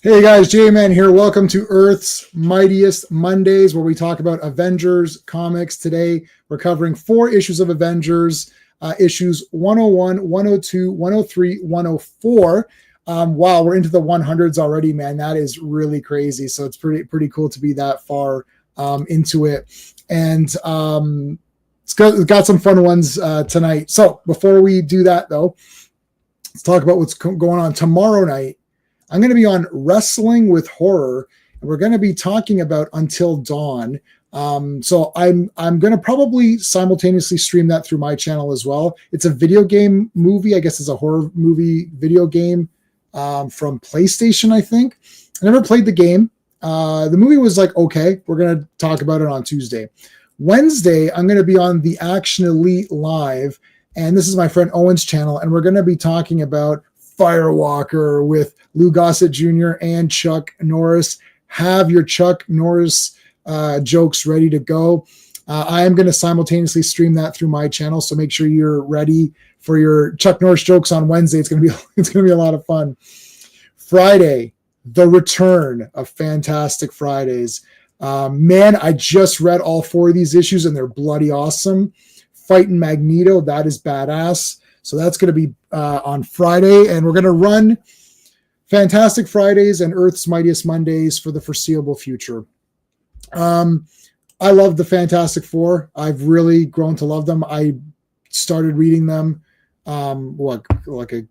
Hey guys, J-Man here. Welcome to Earth's Mightiest Mondays, where we talk about Avengers comics. Today, we're covering 4 issues of Avengers, issues 101, 102, 103, 104. Wow, we're into the 100s already, man. That is really crazy. So it's pretty cool to be that far into it. And it's got some fun ones tonight. So before we do that, though, let's talk about what's going on tomorrow night. I'm going to be on Wrestling with Horror, and we're going to be talking about Until Dawn. So I'm going to probably simultaneously stream that through my channel as well. It's a video game movie. I guess it's a horror movie video game from PlayStation, I think. I never played the game. The movie was like, okay, we're going to talk about it on Tuesday. Wednesday, I'm going to be on the Action Elite Live, and this is my friend Owen's channel, and we're going to be talking about Firewalker with Lou Gossett Jr. and Chuck Norris. Have your Chuck Norris jokes ready to go. I am going to simultaneously stream that through my channel, so make sure you're ready for your Chuck Norris jokes on Wednesday. It's going to be a lot of fun. Friday, the return of Fantastic Fridays. Man, I just read all 4 of these issues, and they're bloody awesome. Fighting Magneto, that is badass. So that's going to be on Friday, and we're going to run Fantastic Fridays and Earth's Mightiest Mondays for the foreseeable future. I love the Fantastic Four. I've really grown to love them. I started reading them like a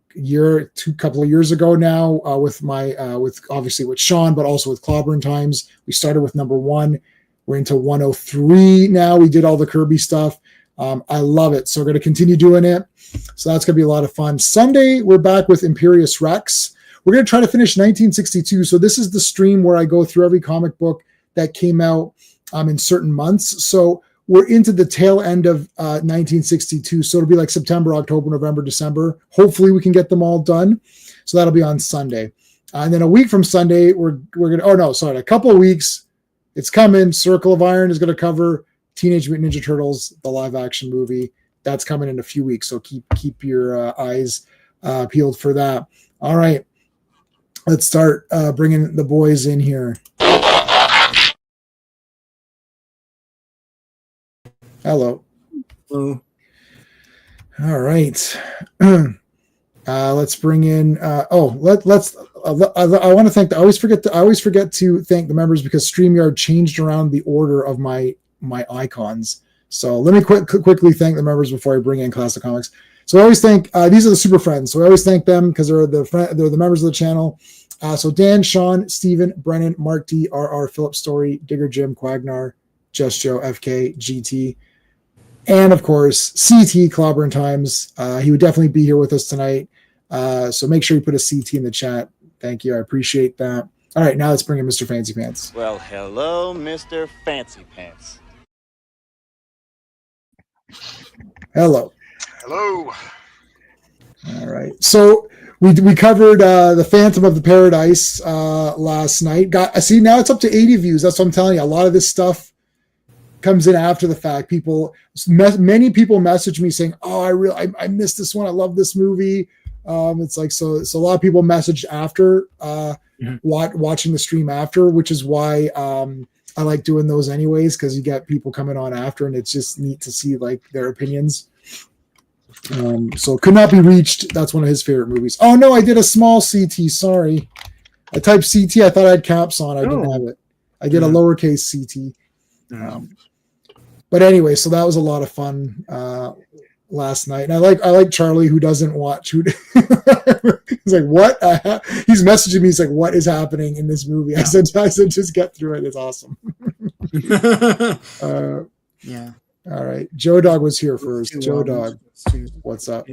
couple of years ago now with obviously with Sean, but also with Clobber Times. We started with number 1. We're into 103 now. We did all the Kirby stuff. I love it. So we're going to continue doing it. So that's going to be a lot of fun. Sunday, we're back with Imperious Rex. We're going to try to finish 1962. So this is the stream where I go through every comic book that came out in certain months. So we're into the tail end of 1962. So it'll be like September, October, November, December. Hopefully we can get them all done. So that'll be on Sunday. And then a week from Sunday, we're going to, a couple of weeks. It's coming. Circle of Iron is going to cover Teenage Mutant Ninja Turtles, the live action movie. That's coming in a few weeks. So keep your eyes peeled for that. All right. Let's start bringing the boys in here. Hello. Hello. All right. Let's bring in. I want to thank. I always forget to thank the members because StreamYard changed around the order of my icons. So let me quickly thank the members before I bring in Classic Comics. So I always thank these are the super friends. So I always thank them because they're the members of the channel. So Dan, Sean, Steven, Brennan, Mark D, RR, Philip Story, Digger Jim, Quagnar, Just Joe, FK, GT, and of course CT Clobber Times. He would definitely be here with us tonight. So make sure you put a CT in the chat. Thank you. I appreciate that. All right, now let's bring in Mr. Fancy Pants. Well, hello, Mr. Fancy Pants. Hello. Hello. All right. So we covered the Phantom of the Paradise last night. See, now it's up to 80 views. That's what I'm telling you. A lot of this stuff comes in after the fact. Many people message me saying, "Oh, I missed this one. I love this movie." It's like so a lot of people messaged after watching the stream after, which is why I like doing those anyways, because you get people coming on after, and it's just neat to see like their opinions. So Could Not Be Reached. That's one of his favorite movies. Oh no, I did a small CT. Sorry, I typed CT. I thought I had caps on. I didn't have it. I did a lowercase CT. But anyway, so that was a lot of fun last night. And I like Charlie, who doesn't watch. He's like, what? He's messaging me. He's like, what is happening in this movie? I said, just get through it. It's awesome. Yeah. All right. Joe Dog was here first. Joe Dog, what's up?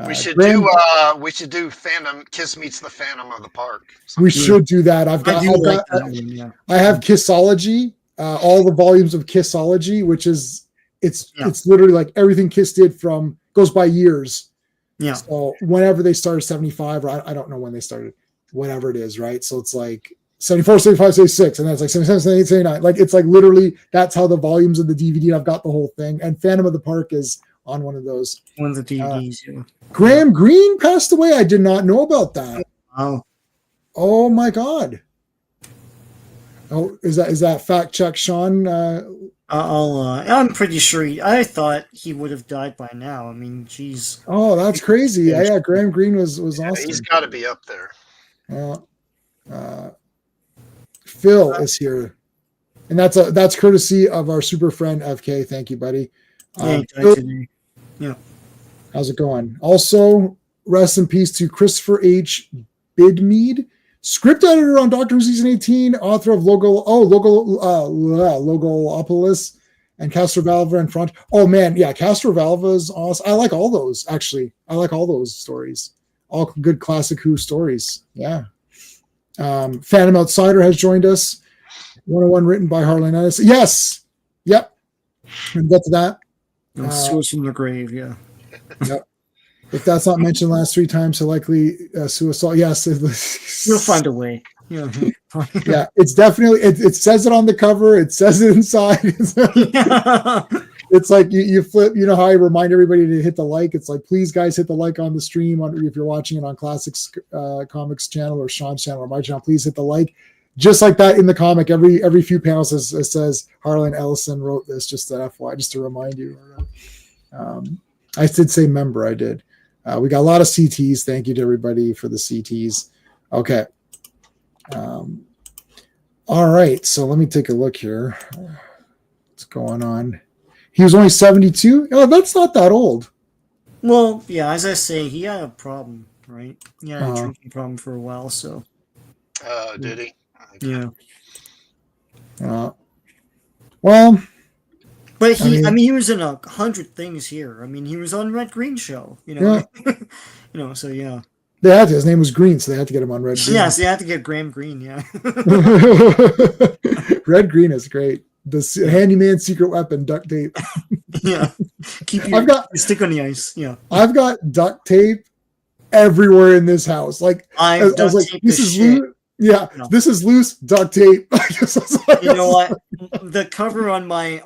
We should do Phantom Kiss Meets the Phantom of the Park. We should do that. I have Kissology, all the volumes of Kissology, which is it's literally like everything Kiss did goes by years. Yeah. So whenever they started 75, or I don't know when they started, whatever it is, right? So it's like 74, 75, 76, and then it's like 77, 78, 79. Like it's like literally that's how the volumes of the DVD. I've got the whole thing, and Phantom of the Park is on one of those. One of the DVDs. Graham Greene passed away. I did not know about that. Oh. Oh my God. Oh, is that fact check, Sean? I'm pretty sure. I thought he would have died by now. I mean, geez. Oh, that's crazy. Yeah, Graham Greene was awesome. He's got to be up there. Phil is here, and that's courtesy of our super friend FK. Thank you, buddy. Phil, Yeah. how's it going? Also, rest in peace to Christopher H. Bidmead, script editor on Doctor Who season 18, author of Logolopolis and Castrovalva in front. Oh man, yeah, Castrovalva is awesome. I like all those actually. I like all those stories. All good classic Who stories. Yeah. Phantom Outsider has joined us. 101 written by Harlan Ellis. Yes. Yep. We'll get to that. Source from the grave. Yeah. Yep. If that's not mentioned last 3 times, so likely suicide. Yes. You'll find a way. Yeah. Yeah. It's definitely, it says it on the cover. It says it inside. It's like you flip, you know how I remind everybody to hit the like. It's like, please guys, hit the like on the stream if you're watching it on Classics Comics channel or Sean's channel or my channel, please hit the like. Just like that in the comic, every few panels it says Harlan Ellison wrote this, just to FY, just to remind you. I did say member, I did. We got a lot of CTs. Thank you to everybody for the CTs. Okay. All right. So let me take a look here. What's going on? He was only 72. Oh, that's not that old. Well, yeah, as I say, he had a problem, right? He had a drinking problem for a while, so. Did he? Yeah. Well. But he was in 100 things here. I mean, he was on Red Green show, you know. Yeah. So yeah. They had to. His name was Green, so they had to get him on Red Green. Yeah, so they had to get Graham Greene, yeah. Red Green is great. The handyman secret weapon, duct tape. Yeah. Keep your stick on the ice. Yeah. I've got duct tape everywhere in this house. Like I was like, this is loose. Yeah, no. This is loose duct tape. You know what? The cover on my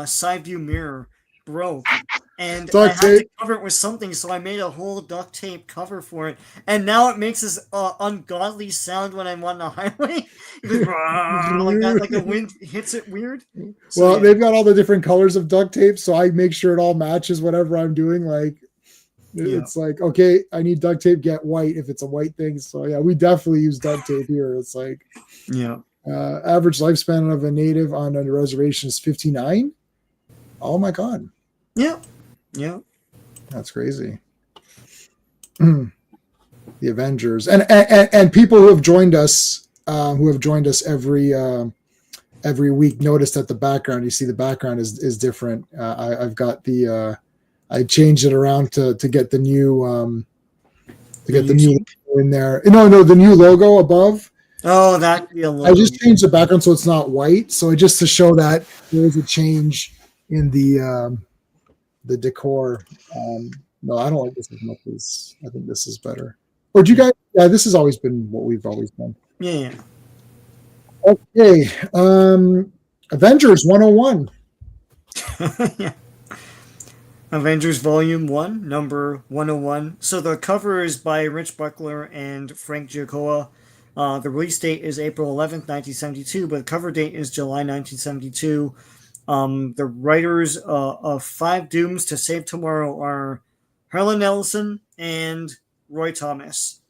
side view mirror broke, and I had to cover it with something, so I made a whole duct tape cover for it. And now it makes this ungodly sound when I'm on the highway. Like that, like the wind hits it weird. So, they've got all the different colors of duct tape, so I make sure it all matches whatever I'm doing. Like, it's like, okay, I need duct tape, get white if it's a white thing. So yeah, we definitely use duct tape here. It's like, average lifespan of a native on a reservation is 59. Oh my God. Yeah. That's crazy. The Avengers and people who have joined us every week noticed that the background, you see the background is different. I've got I changed it around to get the new new in there. No, the new logo above. Oh, that logo. I just changed the background so it's not white. So just to show that there is a change in the decor. No, I don't like this as much as I think this is better. Or do you guys? Yeah, this has always been what we've always done. Yeah. Okay. Avengers 101. Yeah. Avengers Volume 1, number 101. So the cover is by Rich Buckler and Frank Giacoa. The release date is April 11th, 1972, but the cover date is July 1972. The writers of Five Dooms to Save Tomorrow are Harlan Ellison and Roy Thomas.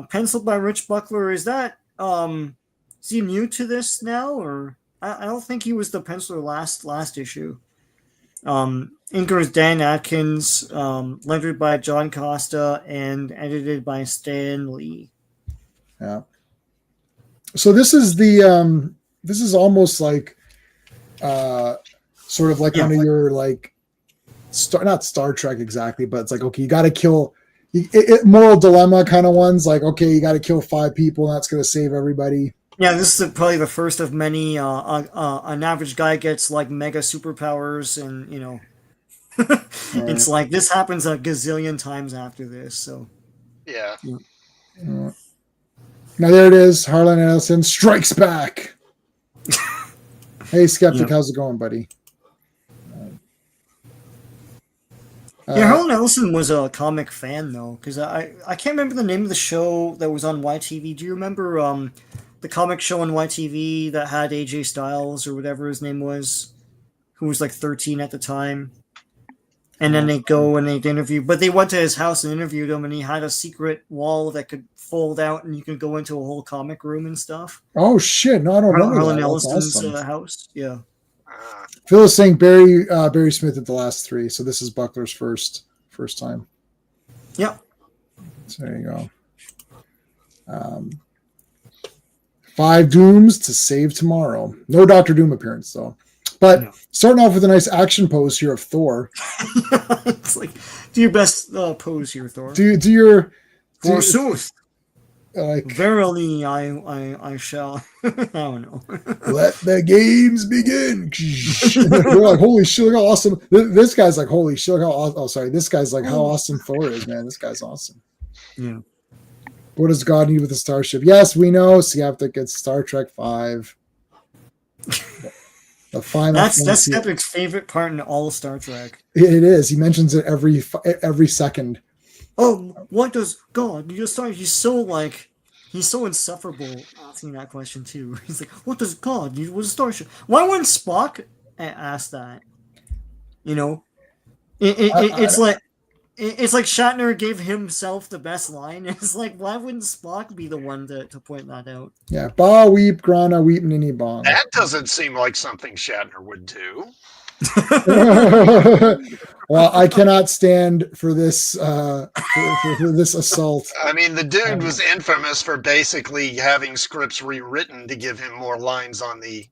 Penciled by Rich Buckler. Is that is he new to this now, or I don't think he was the penciler last issue. Inker is Dan Atkins, lettered by John Costa, and edited by Stan Lee. Yeah. So this is this is almost like sort of like one of your like not Star Trek exactly, but it's like, okay, you got to kill moral dilemma kind of ones. Like, okay, you got to kill 5 people, and that's going to save everybody. Yeah, this is probably the first of many. An average guy gets like mega superpowers, and it's like this happens a gazillion times after this. So yeah. Now there it is. Harlan Ellison strikes back. Hey, Skeptic, how's it going, buddy? Yeah, Harlan Ellison was a comic fan though, because I can't remember the name of the show that was on YTV. Do you remember the comic show on YTV that had AJ Styles or whatever his name was, who was like 13 at the time? And then they go and they interview, but they went to his house and interviewed him, and he had a secret wall that could fold out, and you could go into a whole comic room and stuff. Oh shit! No, I don't remember Harlan that. Ellison's Awesome. house, yeah. Phil is saying Barry Smith at the last 3, so this is Buckler's first time. Yep. So there you go. 5 Dooms to save tomorrow. No Doctor Doom appearance though. But starting off with a nice action pose here of Thor. It's like, do your best pose here, Thor. Do your forsooth. Like, verily, I shall. I don't know. Let the games begin. They're like, holy shit, look how awesome. This guy's like, holy shit, look how awesome. Oh, sorry. This guy's like, how awesome Thor is, man. This guy's awesome. Yeah. What does God need with a starship? Yes, we know. So you have to get Star Trek 5. The final. That's Epic's favorite part in all Star Trek. It is. He mentions it every second. Oh, what does God need a star? He's so insufferable asking that question too. He's like, what does God need with a starship? Why wouldn't Spock ask that? You know, it's like Shatner gave himself the best line. It's like, why wouldn't Spock be the one to point that out? Yeah, ba weep grana weep nini bong. That doesn't seem like something Shatner would do. Well, I cannot stand for this for this assault. I mean, the dude was infamous for basically having scripts rewritten to give him more lines on the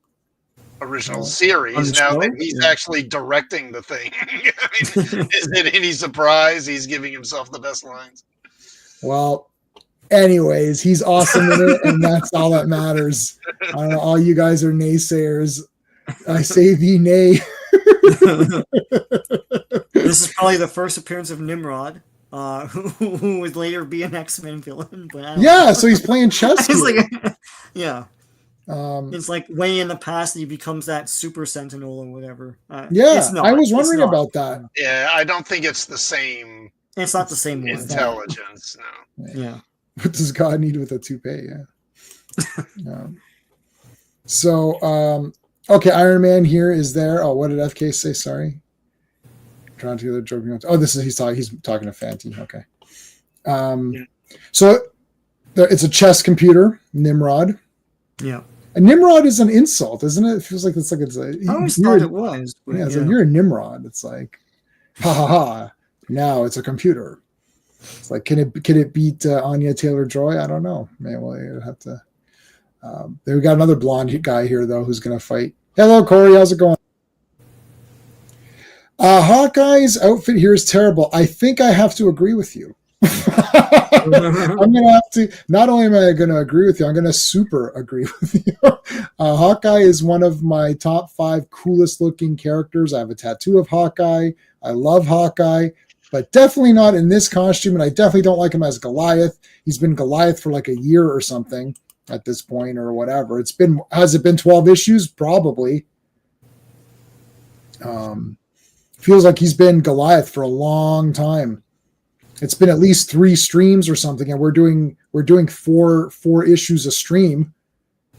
original series. Now that he's actually directing the thing, I mean, is it any surprise he's giving himself the best lines? Well, anyways, he's awesome in it, and that's all that matters. I don't know, all you guys are naysayers. I say thee nay. This is probably the first appearance of Nimrod, who would later be an X-Men villain. But yeah, so he's playing chess. Yeah. It's like way in the past he becomes that super sentinel or whatever. Yeah, I was wondering about that. Yeah, I don't think it's the same. It's not the same intelligence. No. Yeah. What does God need with a toupee? Yeah. So, okay, Iron Man here is there. Oh, what did FK say? Sorry. I'm trying to get a joking. Oh, this is he's talking to Fanti. Okay. So it's a chess computer, Nimrod. Yeah. And Nimrod is an insult, isn't it? It feels like it's a. I always thought it was. Yeah, it's like you're a Nimrod. It's like, ha ha ha. Now it's a computer. It's like, can it beat Anya Taylor-Joy? I don't know. Man, well, you have to. Then we got another blonde guy here though who's going to fight. Hello, Corey. How's it going? Hawkeye's outfit here is terrible. I think I have to agree with you. I'm going to have to. Not only am I going to agree with you, I'm going to super agree with you. Hawkeye is one of my top 5 coolest looking characters. I have a tattoo of Hawkeye. I love Hawkeye, but definitely not in this costume. And I definitely don't like him as Goliath. He's been Goliath for like a year or something at this point or whatever. Has it been 12 issues? Probably. Feels like he's been Goliath for a long time. It's been at least 3 streams or something, and we're doing 4 issues a stream.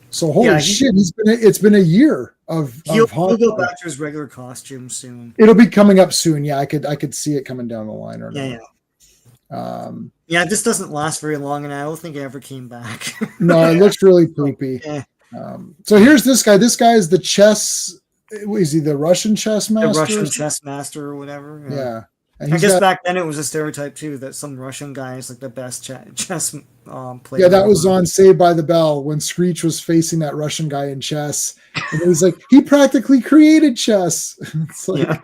So holy shit, it's been a year of he'll go back to his regular costume soon. It'll be coming up soon. Yeah, I could see it coming down the line. Or this doesn't last very long, and I don't think it ever came back. No, it looks really poopy. So here's this guy. This guy is the chess. Is he the Russian chess master? The Russian chess master or whatever. Yeah. And I guess back then it was a stereotype too that some Russian guy is like the best chess player. Yeah, that was on Saved by the Bell when Screech was facing that Russian guy in chess, and he's like, he practically created chess. It's like,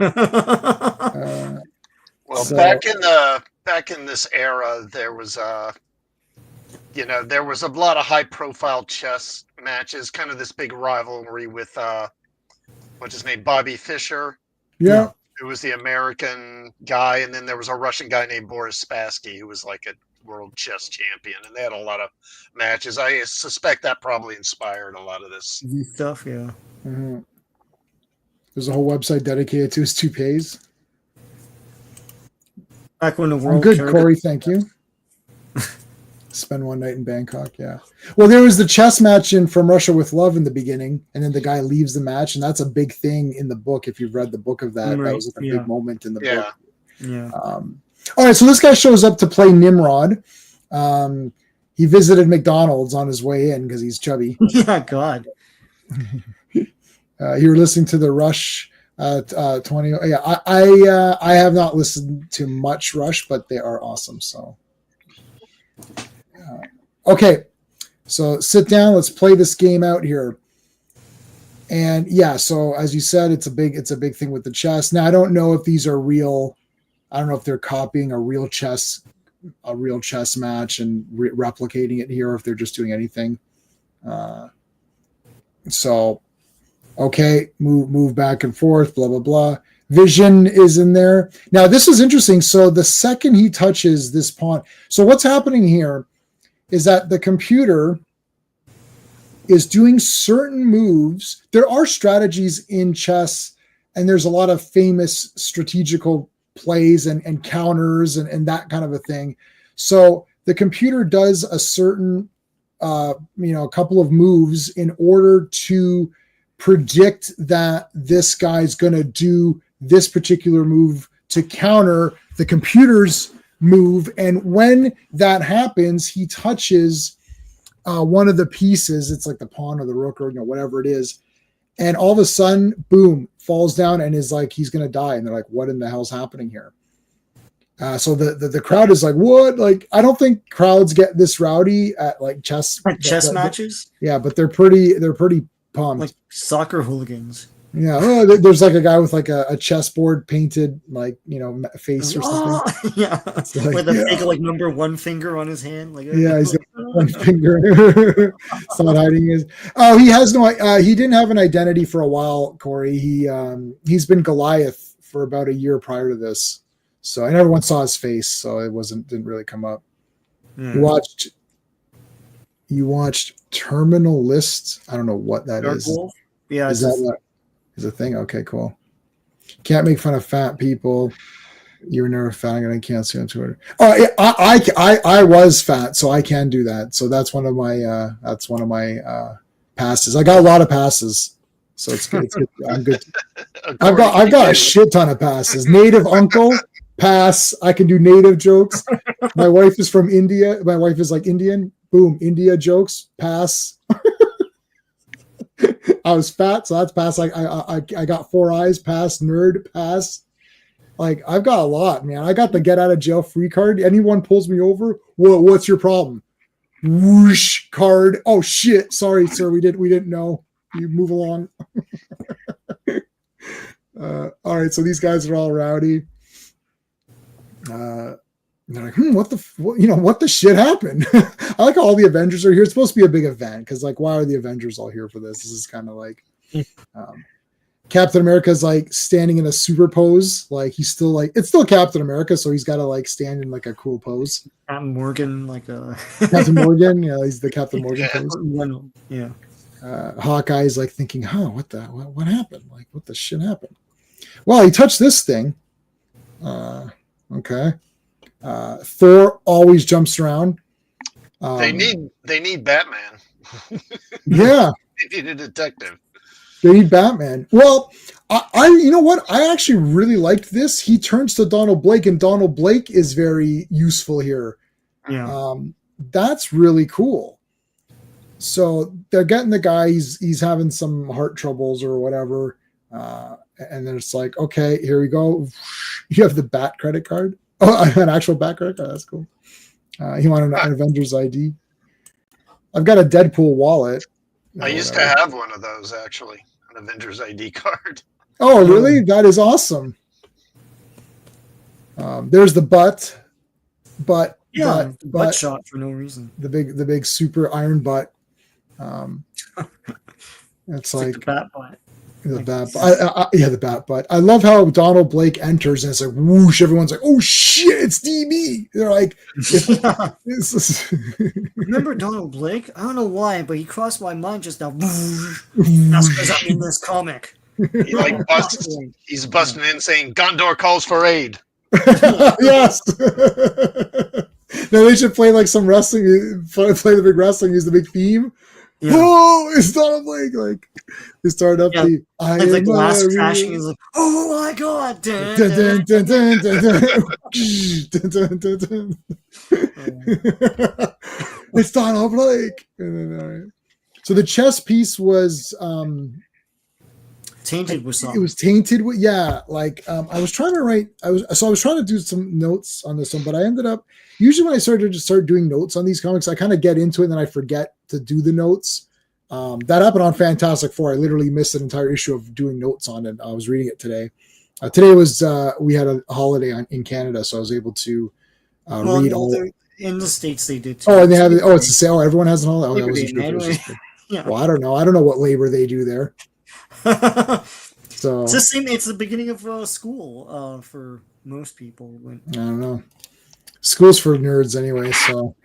back in this era, there was there was a lot of high profile chess matches. Kind of this big rivalry with what's his name, Bobby Fischer. Yeah. Who was the American guy, and then there was a Russian guy named Boris Spassky, who was like a world chess champion, and they had a lot of matches. I suspect that probably inspired a lot of this stuff. Yeah, There's a whole website dedicated to his toupees. Back when the world. I'm good, Corey. Thank you. Spend one night in Bangkok. Yeah. Well, there was the chess match in From Russia with Love in the beginning, and then the guy leaves the match, and that's a big thing in the book. If you've read the book of that, that was like a big moment in the book. Yeah. All right. So this guy shows up to play Nimrod. He visited McDonald's on his way in because he's chubby. Yeah. God. You were listening to the Rush 20. Yeah. I have not listened to much Rush, but they are awesome. So. Okay, so sit down. Let's play this game out here. And yeah, so as you said, it's a big thing with the chess. Now I don't know if these are real. I don't know if they're copying a real chess match and replicating it here, or if they're just doing anything. So, okay, move back and forth. Blah blah blah. Vision is in there. Now this is interesting. So the second he touches this pawn, so what's happening here is that the computer is doing certain moves. There are strategies in chess, and there's a lot of famous strategical plays and counters and that kind of a thing. So the computer does a certain, a couple of moves in order to predict that this guy's going to do this particular move to counter the computer's move. And when that happens, he touches one of the pieces. It's like the pawn or the rook or whatever it is. And all of a sudden, boom, falls down and is like, he's going to die. And they're like, what in the hell's happening here? So the crowd is like, what? Like, I don't think crowds get this rowdy at like chess matches. Yeah, but they're pretty pumped. Like soccer hooligans. Yeah, there's like a guy with like a chessboard painted face or something. Yeah, with a fake like number one finger on his hand. Like he's got one finger. It's not hiding his. Oh, he has no. He didn't have an identity for a while, Corey. He's been Goliath for about a year prior to this, so and everyone saw his face, so it didn't really come up. You watched Terminal List. I don't know what that Dark is. Wolf? Yeah, is that is a thing? Okay, cool. Can't make fun of fat people. You were never fat. I'm gonna cancel you on Twitter. Oh, yeah, I was fat, so I can do that. So that's one of my passes. I got a lot of passes, so it's good. It's good. I'm good. I've got a shit ton of passes. Native uncle pass. I can do native jokes. My wife is from India. My wife is like Indian. Boom, India jokes pass. I was fat, so that's pass. I got 4 eyes, pass, nerd, pass. Like, I've got a lot, man. I got the get out of jail free card. Anyone pulls me over, what's your problem? Whoosh card. Oh shit. Sorry, sir. We didn't know. You move along. All right, so these guys are all rowdy. They're like, what the shit happened? I like how all the Avengers are here. It's supposed to be a big event because, like, why are the Avengers all here for this? This is kind of like Captain America's like standing in a super pose. Like, he's still like, it's still Captain America, so he's got to like stand in like a cool pose. Captain Morgan, Captain Morgan. Yeah, he's the Captain Morgan pose. Yeah. Hawkeye's like thinking, what happened? Like, what the shit happened? Well, he touched this thing. Okay. Thor always jumps around. They need Batman. Yeah. They need a detective. They need Batman. Well, I you know what? I actually really liked this. He turns to Donald Blake, and Donald Blake is very useful here. Yeah. That's really cool. So they're getting the guy. He's having some heart troubles or whatever. And then it's like, okay, here we go. You have the Bat credit card. Oh, an actual Bat credit card. That's cool. He wanted an Avengers ID. I've got a Deadpool wallet. I used to have one of those, actually, an Avengers ID card. Oh, really? That is awesome. There's the butt shot for no reason. The big super iron butt. It's like the bat butt. The bat butt. I love how Donald Blake enters and it's like whoosh. Everyone's like, "Oh shit, it's DB." They're like, "Remember Donald Blake? I don't know why, but he crossed my mind just now." That's because I'm in this comic. He's busting in saying, "Gondor calls for aid." Yes. No, they should play like some wrestling. Play the big wrestling. Use the big theme. Yeah. Oh, it's Donald Blake. Like they start up the. I Like the am glass Mario. crashing is like, oh my god! Dun, Dun, dun, dun, dun, dun, dun, dun. Dun, dun, dun, dun. It's Donald Blake. So the chess piece was tainted with something. it was tainted with like I was trying to write I was trying to do some notes on this one, but I ended up usually when I start doing notes on these comics, I kind of get into it and then I forget to do the notes. That happened on Fantastic Four. I literally missed an entire issue of doing notes on it. I was reading it today. Today was we had a holiday in Canada, so I was able to read all. In the States, they did too. Oh, and they have it's the sale. Everyone has an holiday. Labor Day, man. Yeah. Well, I don't know. I don't know what labor they do there. So it's the same. It's the beginning of school for most people. I don't know. School's for nerds anyway. So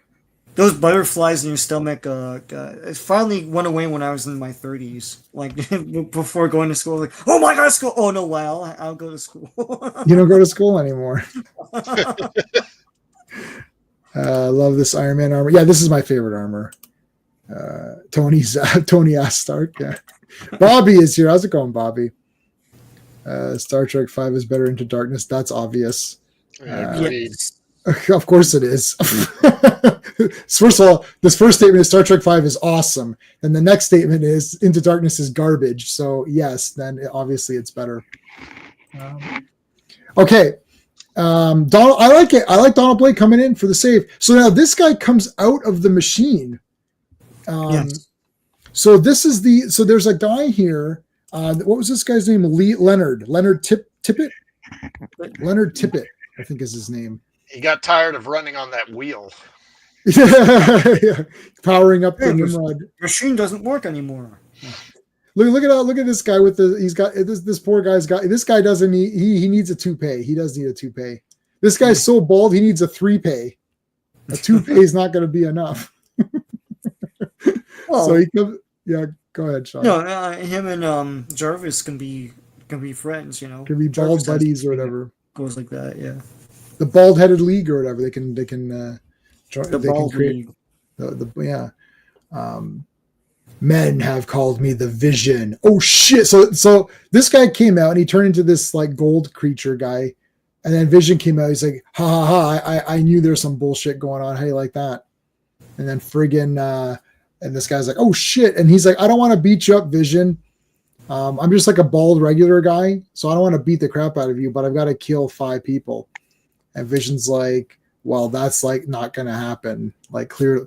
those butterflies in your stomach it finally went away when I was in my 30s. Like before going to school, like, oh my god, school! Oh no, wow, I'll go to school. You don't go to school anymore. Love this Iron Man armor. Yeah, this is my favorite armor. Tony S. Stark. Yeah. Bobby is here. How's it going, Bobby? Star Trek 5 is better Into Darkness. That's obvious. Yes. Of course it is. First of all, this first statement is Star Trek 5 is awesome. And the next statement is Into Darkness is garbage. So yes, then obviously it's better. Okay. Donald, I like it. I like Donald Blake coming in for the save. So now this guy comes out of the machine. Yes. So there's a guy here. What was this guy's name? Leonard Tippett. Leonard Tippett, I think is his name. He got tired of running on that wheel. Yeah. Powering up the Nimrod. Machine doesn't work anymore. Look at this guy with he's got this poor guy's got this guy doesn't need he needs a toupee. He does need a toupee. This guy's so bald he needs a 3-pay. A toupee is not going to be enough. Well, so he comes. Yeah, go ahead, Sean. No, him and Jarvis can be friends. You know, can be bald buddies or whatever. Goes like that, yeah. The bald-headed league or whatever. They can the bald league. Men have called me the Vision. Oh shit! So this guy came out and he turned into this like gold creature guy, and then Vision came out. He's like, ha ha ha! I knew there's some bullshit going on. How do you like that? And then friggin' and this guy's like, oh shit! And he's like, I don't want to beat you up, Vision. I'm just like a bald regular guy, so I don't want to beat the crap out of you, but I've got to kill 5 people. And Vision's like, well, that's like not going to happen. Like clear.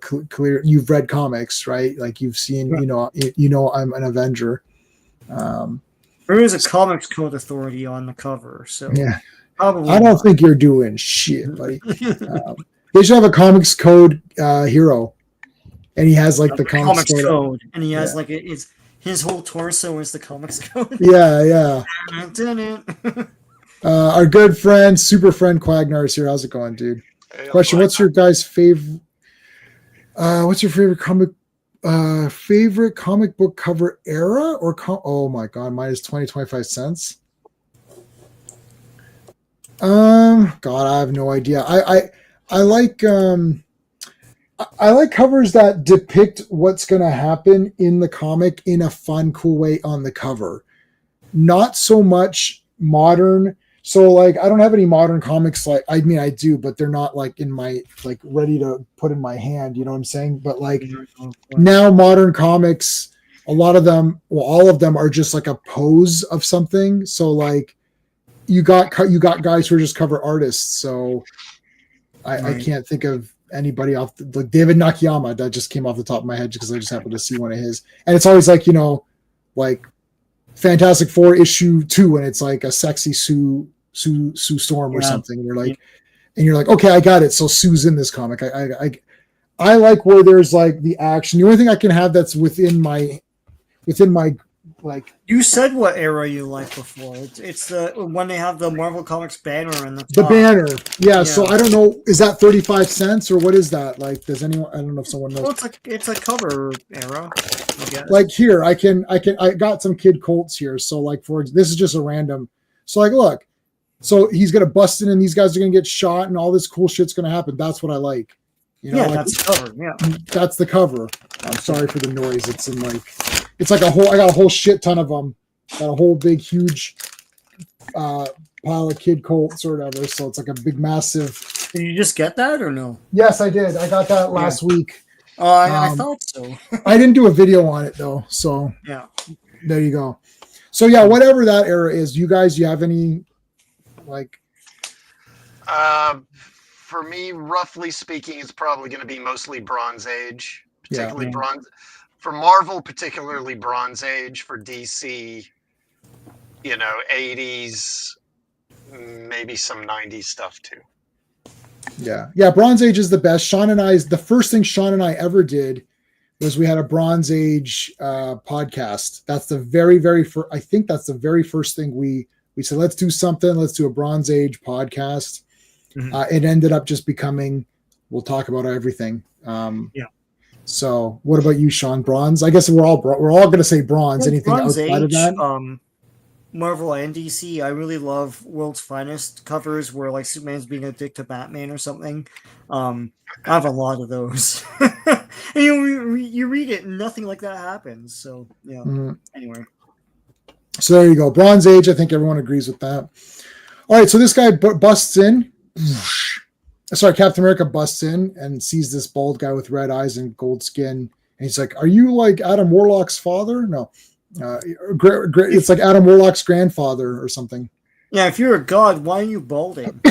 You've read comics, right? Like you've seen, you know, I'm an Avenger. There is a Comics Code Authority on the cover, so yeah. Probably I don't think you're doing shit, buddy. They should have a Comics Code hero, and he has like the comics code, and he has like it's his whole torso is the Comics Code. Yeah. Our good friend, super friend Quagnar is here. How's it going, dude? Hey, Question: what's your guys' favorite? What's your favorite comic book cover era or? Oh my god, mine is 25 cents. God, I have no idea. I like I like covers that depict what's going to happen in the comic in a fun, cool way on the cover. Not so much modern. So like I don't have any modern comics like I mean I do, but they're not like in my like ready to put in my hand, you know what I'm saying? But like now modern comics, a lot of them, well all of them are just like a pose of something. So like you got guys who are just cover artists. So I can't think of anybody off like David Nakayama that just came off the top of my head because I just happened to see one of his. And it's always like, you know, like Fantastic Four issue 2 and it's like a sexy Sue Storm or something. And you're like, okay, I got it. So Sue's in this comic. I like where there's like the action. The only thing I can have that's within my like. You said what era you like before. It's the when they have the Marvel Comics banner and the banner. Yeah. So I don't know. Is that 35 cents or what is that? Like, does anyone? I don't know if someone knows. Well, it's a cover era. I guess. Like here, I got some Kid Colts here. So like this is just a random. So like, look, So he's gonna bust in, and these guys are gonna get shot, and all this cool shit's gonna happen. That's what I like. That's the cover. Yeah, that's the cover. I'm sorry for the noise. It's in like, it's like a whole. I got a whole shit ton of them. Got a whole big, huge pile of Kid Colts or whatever. So it's like a big, massive. Did you just get that or no? Yes, I did. I got that last week. I thought so. I didn't do a video on it though. So yeah, there you go. So yeah, whatever that era is, you have any like? For me, roughly speaking, it's probably going to be mostly Bronze Age, particularly Bronze. For Marvel, particularly Bronze Age. For DC, 80s, maybe some 90s stuff too. Yeah. Bronze Age is the best. The first thing Sean and I ever did was we had a Bronze Age podcast. That's the very, very first. I think that's the very first thing we said. Let's do something. Let's do a Bronze Age podcast. It ended up just becoming, we'll talk about everything. So what about you, Sean? Bronze? I guess we're all going to say bronze. Anything Bronze outside of that? Marvel and DC, I really love World's Finest covers where like Superman's being a dick to Batman or something. I have a lot of those. And you read it and nothing like that happens. So anyway. So there you go. Bronze Age. I think everyone agrees with that. All right. So this guy busts in. Sorry, Captain America busts in and sees this bald guy with red eyes and gold skin. And he's like, "Are you like Adam Warlock's father?" No. It's like Adam Warlock's grandfather or something. Yeah, if you're a god, why are you balding?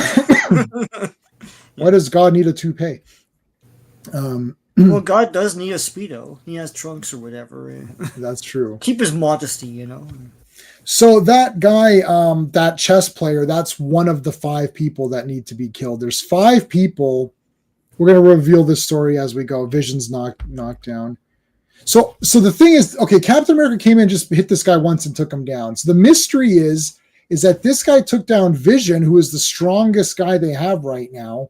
Why does God need a toupee? Well, God does need a Speedo. He has trunks or whatever. That's true. Keep his modesty, So that guy, that chess player, that's one of the 5 people that need to be killed. There's 5 people. We're going to reveal this story as we go. Vision's knocked down. So the thing is, okay, Captain America came in, just hit this guy once and took him down. So the mystery is that this guy took down Vision, who is the strongest guy they have right now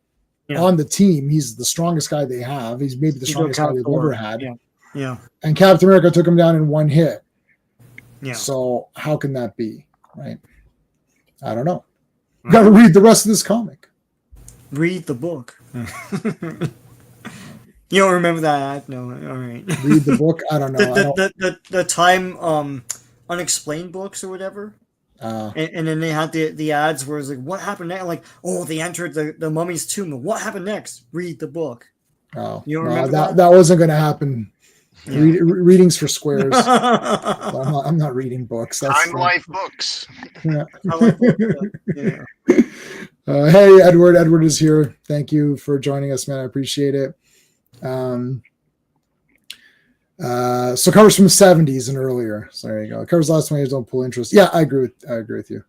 on the team. He's the strongest guy they have. He's maybe the strongest guy they've ever had. Yeah. And Captain America took him down in one hit. Yeah. So how can that be, right? I don't know. Got to read the rest of this comic. Read the book. You don't remember that ad? No. All right. Read the book. I don't know. The time unexplained books or whatever. And then they had the ads where it's like, what happened next? Like, oh, they entered the mummy's tomb. What happened next? Read the book. Oh, you don't remember that wasn't going to happen. Yeah. Readings for squares. I'm not reading books. Time Life books. Yeah. Hey, Edward. Edward is here. Thank you for joining us, man. I appreciate it. So covers from the 70s and earlier. So there you go. Covers last 20 years don't pull interest. Yeah, I agree with you.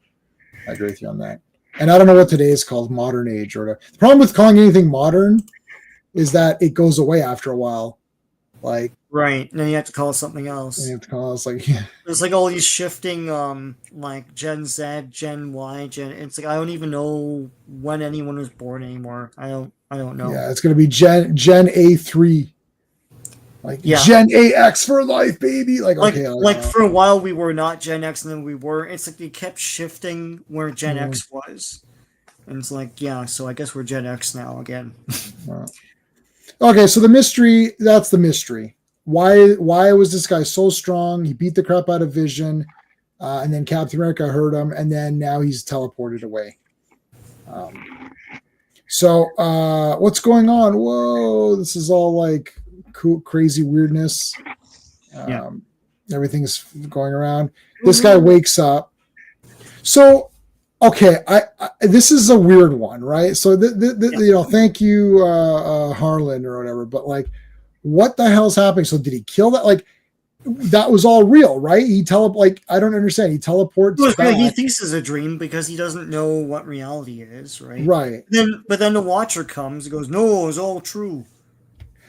I agree with you on that. And I don't know what today is called, modern age or whatever. The problem with calling anything modern is that it goes away after a while. Like, right, and then you have to call it something else. And you have to call it There's like all these shifting, like Gen Z, Gen Y, It's like I don't even know when anyone was born anymore. I don't know. Yeah, it's gonna be Gen A3, Gen AX for life, baby. Like for a while we were not Gen X, and then we were. It's like they kept shifting where Gen X was, and it's like so I guess we're Gen X now again. Okay, so that's the mystery. Why was this guy so strong? He beat the crap out of Vision, and then Captain America hurt him, and then now he's teleported away. So what's going on? Whoa, this is all like cool, crazy weirdness. Everything's going around. This guy wakes up. So okay, this is a weird one, right? So thank you, Harlan or whatever. But like, what the hell's happening? So did he kill that? Like, that was all real, right? I don't understand. He teleports. He thinks it's a dream because he doesn't know what reality is, right? Right. But then the Watcher comes and goes, "No, it's all true."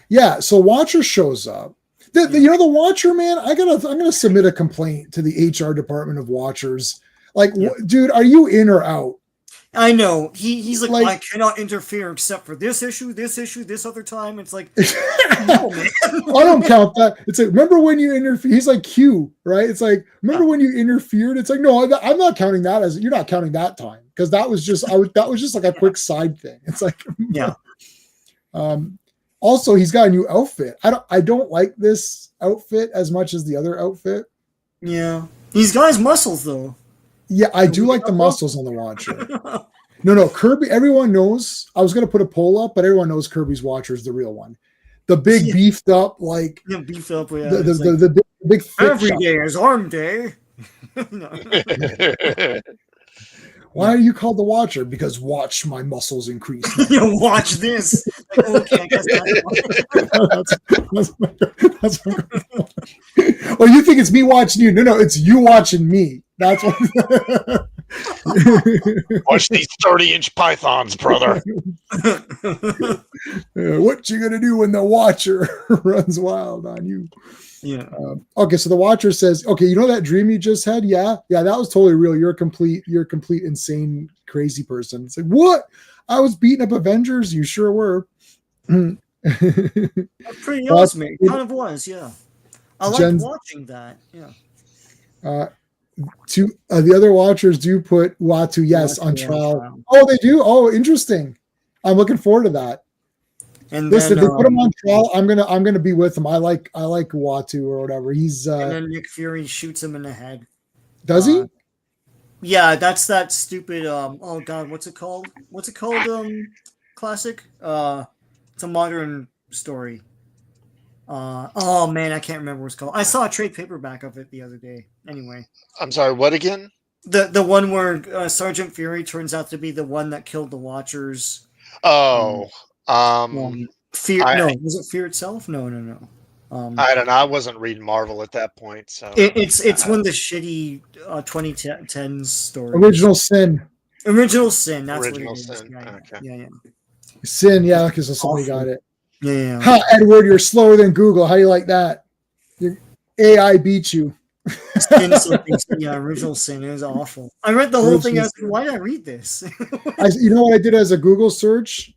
Yeah. So Watcher shows up. The Watcher, man. I'm gonna submit a complaint to the HR department of Watchers. Like, dude, are you in or out? I know. He's like, I cannot interfere except for this issue, this other time. It's like, no, man. I don't count that. It's like, remember when you interfered? He's like Q, right? It's like, remember when you interfered? It's like, no, I'm not counting that as, you're not counting that time, because that was just like a quick side thing. It's like, yeah. Also, he's got a new outfit. I don't like this outfit as much as the other outfit. Yeah, he's got his muscles though. Yeah, I do like the muscles on the Watcher. No, Kirby. Everyone knows. I was going to put a poll up, but everyone knows Kirby's Watcher is the real one. The big beefed up, like beefed up. Yeah, the big every day is arm day. Why are you called the Watcher? Because watch my muscles increase. Watch this. Like, okay, I guess that's oh, you think it's me watching you? No, it's you watching me. That's what. Watch these 30-inch pythons, brother. What you gonna do when the Watcher runs wild on you? Yeah. Okay, so the Watcher says, "Okay, you know that dream you just had? Yeah, that was totally real. You're a complete insane, crazy person." It's like, what? I was beating up Avengers. You sure were. That's pretty awesome. It kind of was, yeah. I liked watching that. Yeah. The other Watchers do put Uatu, yes, on trial. Oh, they do. Oh, interesting. I'm looking forward to that. And listen, then, if they put him on trial, I'm gonna be with him. I like Uatu or whatever. He's and then Nick Fury shoots him in the head. Does he? Yeah, that's that stupid. Oh God, what's it called? Classic. It's a modern story. Oh man, I can't remember what it's called. I saw a trade paperback of it the other day. Anyway, I'm sorry. What again? The one where Sergeant Fury turns out to be the one that killed the Watchers. Oh, Fear. Was it Fear itself? No. I don't know. I wasn't reading Marvel at that point, so it's one of the shitty 2010s stories. Original Sin. That's Original what it is. Sin. Yeah. Okay. Yeah. Sin, yeah, because somebody got it. Yeah. Ha, Edward, you're slower than Google. How do you like that? Your AI beat you. Original Sin. It was awful. I read the whole thing. I was like, why did I read this? You know what I did as a Google search?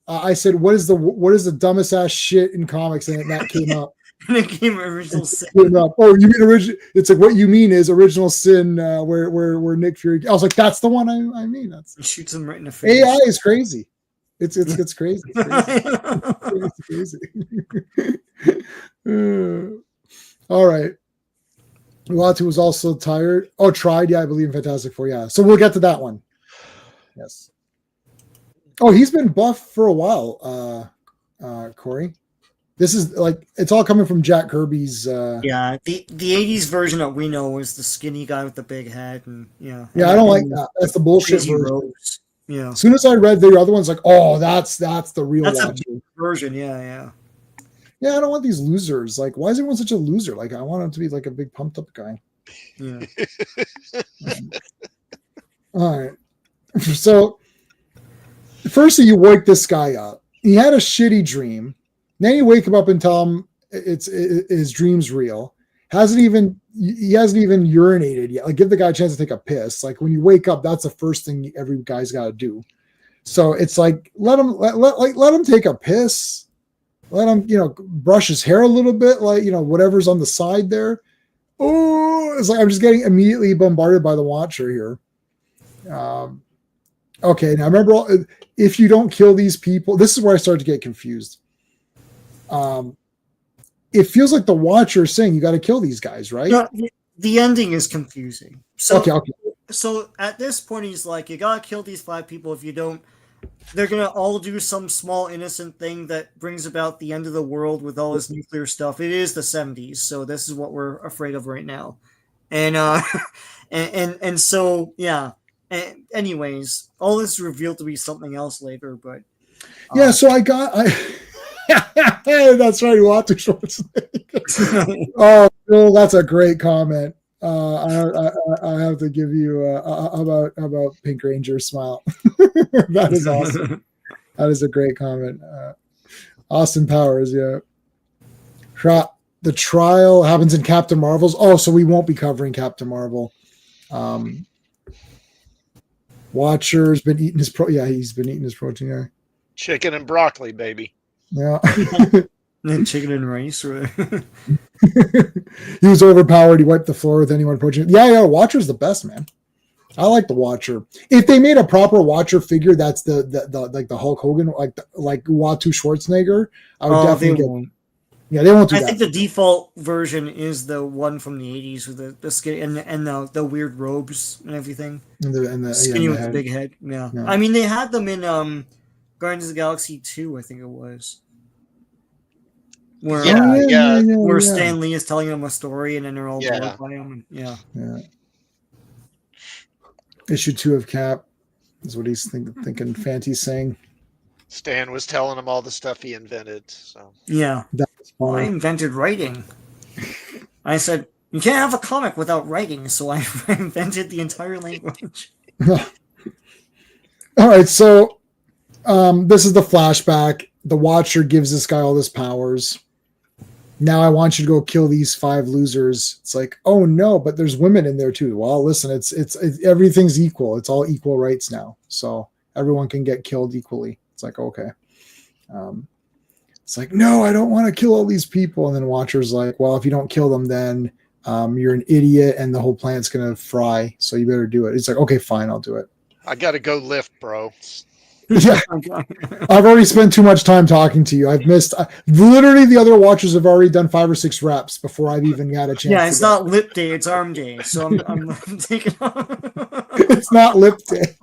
I said, "What is the dumbest ass shit in comics?" And that came up. And it came Original Sin. Oh, you mean original? It's like what you mean is Original Sin, where Nick Fury. I was like, that's the one I mean. That's he shoots him right in the face. AI is crazy. It's crazy. It's crazy. All right. Uatu was also tired. Oh, tried. Yeah, I believe in Fantastic Four. Yeah. So we'll get to that one. Yes. Oh, he's been buff for a while, Corey. This is like, it's all coming from Jack Kirby's. Yeah, the 80s version that we know is the skinny guy with the big head. And yeah. Yeah, I don't like that. That's the bullshit version. Rose. Yeah. As soon as I read the other ones, like, oh, that's the real version. Yeah. Yeah, I don't want these losers. Like, why is everyone such a loser? Like, I want him to be like a big pumped up guy. Yeah. All right. So, firstly, you wake this guy up. He had a shitty dream. Then you wake him up and tell him his dream's real. He hasn't even urinated yet. Like, give the guy a chance to take a piss. Like, when you wake up, that's the first thing every guy's got to do. So it's like let him take a piss. Let him, brush his hair a little bit, like, whatever's on the side there. Oh, it's like I'm just getting immediately bombarded by the Watcher here. Okay, now remember, if you don't kill these people, this is where I start to get confused. It feels like the Watcher is saying you got to kill these guys, right? No, the ending is confusing. So, okay. So at this point, he's like, you got to kill these 5 people. If you don't, they're going to all do some small innocent thing that brings about the end of the world with all this nuclear stuff. It is the 70s, so this is what we're afraid of right now. And and so, yeah. And anyways, all this is revealed to be something else later, but... yeah, so that's right, Walter Schwarzenegger. Oh, Bill, that's a great comment. I have to give you about Pink Ranger's smile. That is awesome. That is a great comment. Austin Powers, yeah. The trial happens in Captain Marvel's. Oh, so we won't be covering Captain Marvel. Watcher's been eating his he's been eating his protein. Yeah. Chicken and broccoli, baby. Yeah. And chicken and rice. Right? He was overpowered. He wiped the floor with anyone approaching. Yeah. Watcher's the best, man. I like the Watcher. If they made a proper Watcher figure, that's the like the Hulk Hogan, like Uatu Schwarzenegger, I would definitely get. Yeah, they won't do that. I think the default version is the one from the 80s with the skin and the weird robes and everything. And the skinny with the big head. Yeah. I mean, they had them in Guardians of the Galaxy 2, I think it was. Where where Stan Lee is telling them a story and then they're all bored by him. Yeah. Issue 2 of Cap is what he's thinking. Fanty's saying. Stan was telling him all the stuff he invented. So yeah, I invented writing. I said you can't have a comic without writing, so I invented the entire language. All right, so this is the flashback. The Watcher gives this guy all his powers. Now I want you to go kill these 5 losers. It's like, oh no, but there's women in there too. Well, listen, it's everything's equal. It's all equal rights now, so everyone can get killed equally. It's like, okay. It's like, no, I don't want to kill all these people. And then Watcher's like, well, if you don't kill them, then you're an idiot and the whole planet's gonna fry. So you better do it. It's like, okay, fine, I'll do it. I gotta go lift, bro. Yeah, I've already spent too much time talking to you. I've missed literally the other Watchers have already done 5 or 6 reps before I've even had a chance. Yeah, it's not lip day, it's arm day. So I'm taking off. It's not lip day.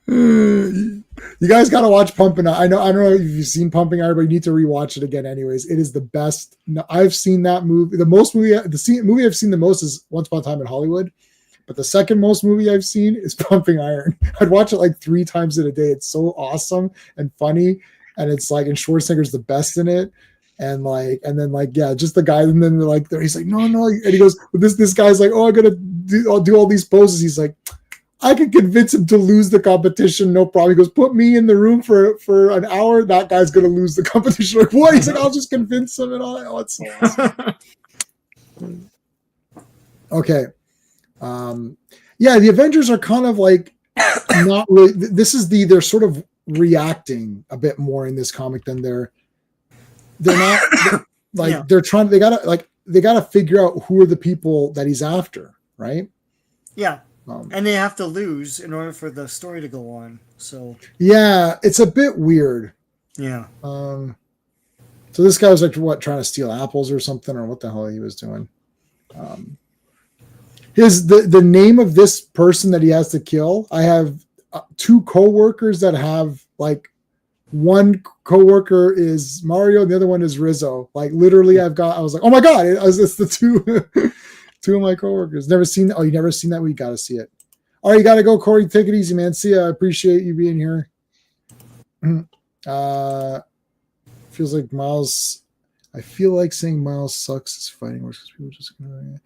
You guys got to watch Pumping Iron. I don't know if you've seen Pumping Iron, but you need to rewatch it again. Anyways, it is the best. I've seen that movie. The movie I've seen the most is Once Upon a Time in Hollywood, but the second most movie I've seen is Pumping Iron. I'd watch it like 3 times in a day. It's so awesome and funny, and it's like, and Schwarzenegger's the best in it. And just the guy, and then he's like, no, and he goes, this guy's like, oh, I'll do all these poses. He's like, I could convince him to lose the competition, no problem. He goes, put me in the room for an hour. That guy's gonna lose the competition. Like, what? He's like, I'll just convince him and all. Oh, it's so awesome. Okay. The Avengers are kind of like not really. They're sort of reacting a bit more in this comic than they're not like they're trying. They gotta figure out who are the people that he's after, right? Yeah. And they have to lose in order for the story to go on. So yeah, it's a bit weird. Yeah. So this guy was like, what, trying to steal apples or something, or what the hell he was doing? The name of this person that he has to kill. I have 2 coworkers that have like, one coworker is Mario and the other one is Rizzo. Like literally, I was like, oh my god, it's the 2. 2 of my coworkers. Never seen that. Oh, you never seen that? We got to see it. All right, you got to go, Corey. Take it easy, man. See ya. I appreciate you being here. Feels like Miles. I feel like saying Miles sucks is fighting worse because people just.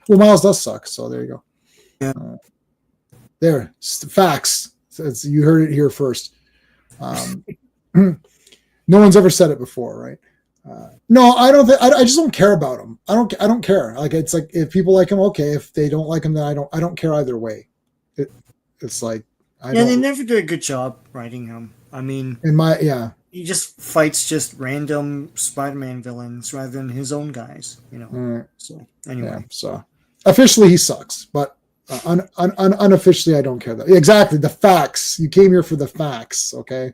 Well, Miles does suck. So there you go. Yeah. There, facts. You heard it here first. No one's ever said it before, right? No, I don't. I just don't care about him. I don't care. Like, it's like, if people like him, okay. If they don't like him, then I don't care either way. It's like, they never did a good job writing him. I mean, he just fights just random Spider-Man villains rather than his own guys. You know. Right. So anyway, so officially he sucks, but unofficially I don't care. That exactly the facts. You came here for the facts, okay?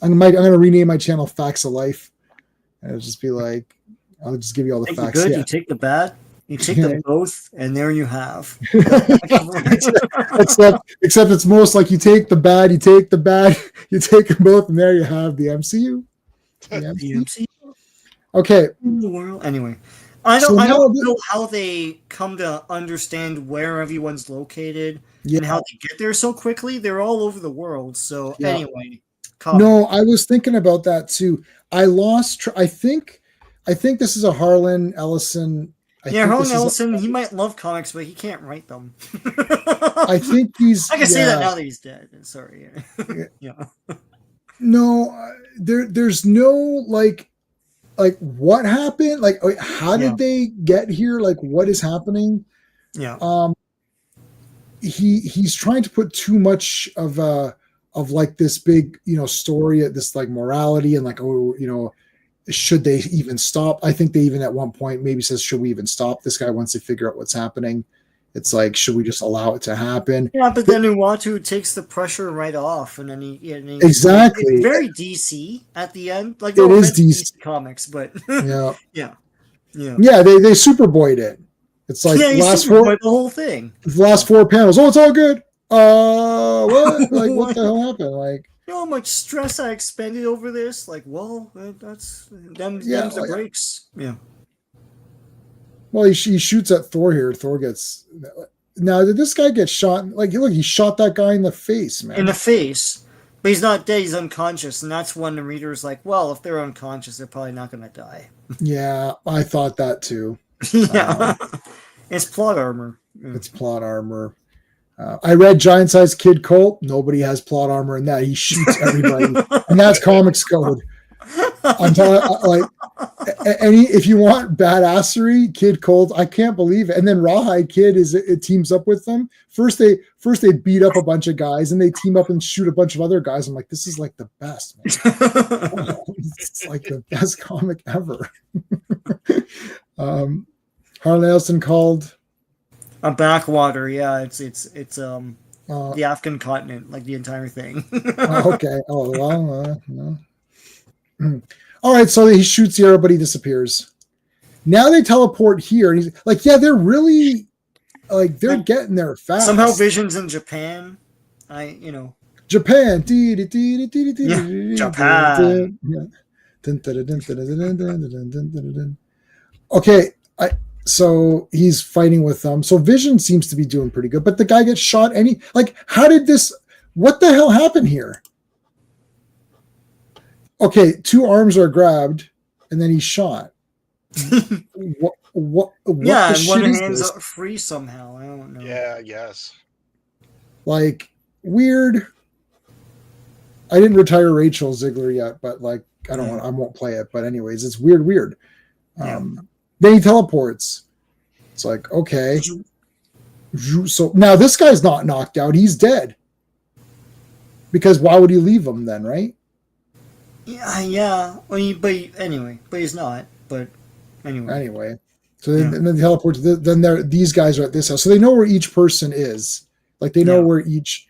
I'm gonna rename my channel Facts of Life, and it'll just be like, I'll just give you all the facts. The good, you take the bad, you take them both, and there you have. except it's most like you take the bad, you take them both, and there you have the MCU. The MCU. Okay. In the world. Anyway, I don't know how they come to understand where everyone's located and how they get there so quickly. They're all over the world. So anyway. No, I was thinking about that too. I lost. I think this is a Harlan Ellison. Harlan Ellison. He might love comics, but he can't write them. I think he's. I can say that now that he's dead. Sorry. No, there's no like. like what happened? Like how did they get here? Like what is happening? Yeah. He's trying to put too much of like this big, story, this like morality and like, should they even stop? I think they even at one point maybe says, should we even stop? This guy wants to figure out what's happening. It's like, should we just allow it to happen? Yeah, but then Uatu takes the pressure right off, and then he exactly. It's very DC at the end. Like it is DC comics, but yeah. Yeah, they Superboyed it. It's like last the whole thing. The last 4 panels. Oh, it's all good. What? Like, what the hell happened? Like, you know how much stress I expended over this? Like, well, that's them's the breaks. Yeah. Well, he shoots at Thor here. Thor gets. Now, did this guy get shot? Like, look, he shot that guy in the face, man. In the face. But he's not dead. He's unconscious. And that's when the reader's like, well, if they're unconscious, they're probably not going to die. Yeah, I thought that too. Yeah. It's plot armor. Yeah. It's plot armor. I read Giant Size Kid Colt. Nobody has plot armor in that. He shoots everybody. And that's comics code. I'm telling if you want badassery, Kid Colt, I can't believe it. And then Rawhide Kid it teams up with them. First they beat up a bunch of guys and they team up and shoot a bunch of other guys. I'm like, this is like the best, man. It's like the best comic ever. Harlan Ellison called a backwater. Yeah, it's the African continent, like the entire thing. Okay. Oh well. No. All right, so he shoots the arrow, but he disappears. Now they teleport here, and he's like, "Yeah, they're really like they're getting there fast." Somehow, Vision's in Japan. Japan. Japan. Okay, so he's fighting with them. So Vision seems to be doing pretty good, but the guy gets shot. How did this? What the hell happened here? Okay, 2 arms are grabbed, and then he's shot. What yeah, and one hand's free somehow. I don't know. Yeah, I guess. Like, weird. I didn't retire Rachel Ziegler yet, but like, I won't play it. But anyways, it's weird. Then he teleports. It's like, okay. So now this guy's not knocked out. He's dead. Because why would he leave him then, right? Yeah. Well, but he's not. But anyway. So then they teleport. Then these guys are at this house, so they know where each person is. Like they know where each.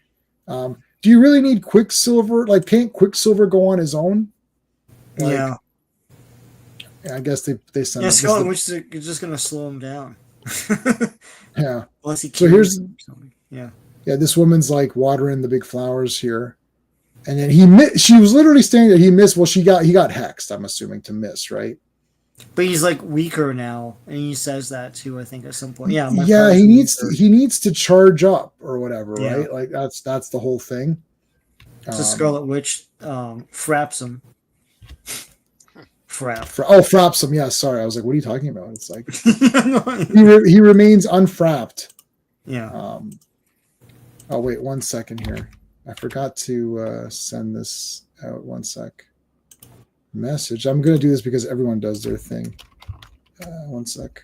Do you really need Quicksilver? Like, can't Quicksilver go on his own? Like, yeah. I guess they send. Yeah, Scarlet Witch is just gonna slow him down. Yeah. Unless he so here's. Something. Yeah. Yeah, this woman's like watering the big flowers here. And then she was literally standing there. He missed. Well, he got hexed, I'm assuming, to miss, right? But he's like weaker now, and he says that too, I think, at some point. Yeah. He needs to charge up or whatever, right? Like that's the whole thing. So Scarlet Witch fraps him. Fraps him. Yeah, sorry. I was like, what are you talking about? It's like he remains unfrapped. Yeah. Oh wait, 1 second here. I forgot to send this out. 1 sec. Message. I'm going to do this because everyone does their thing. 1 sec.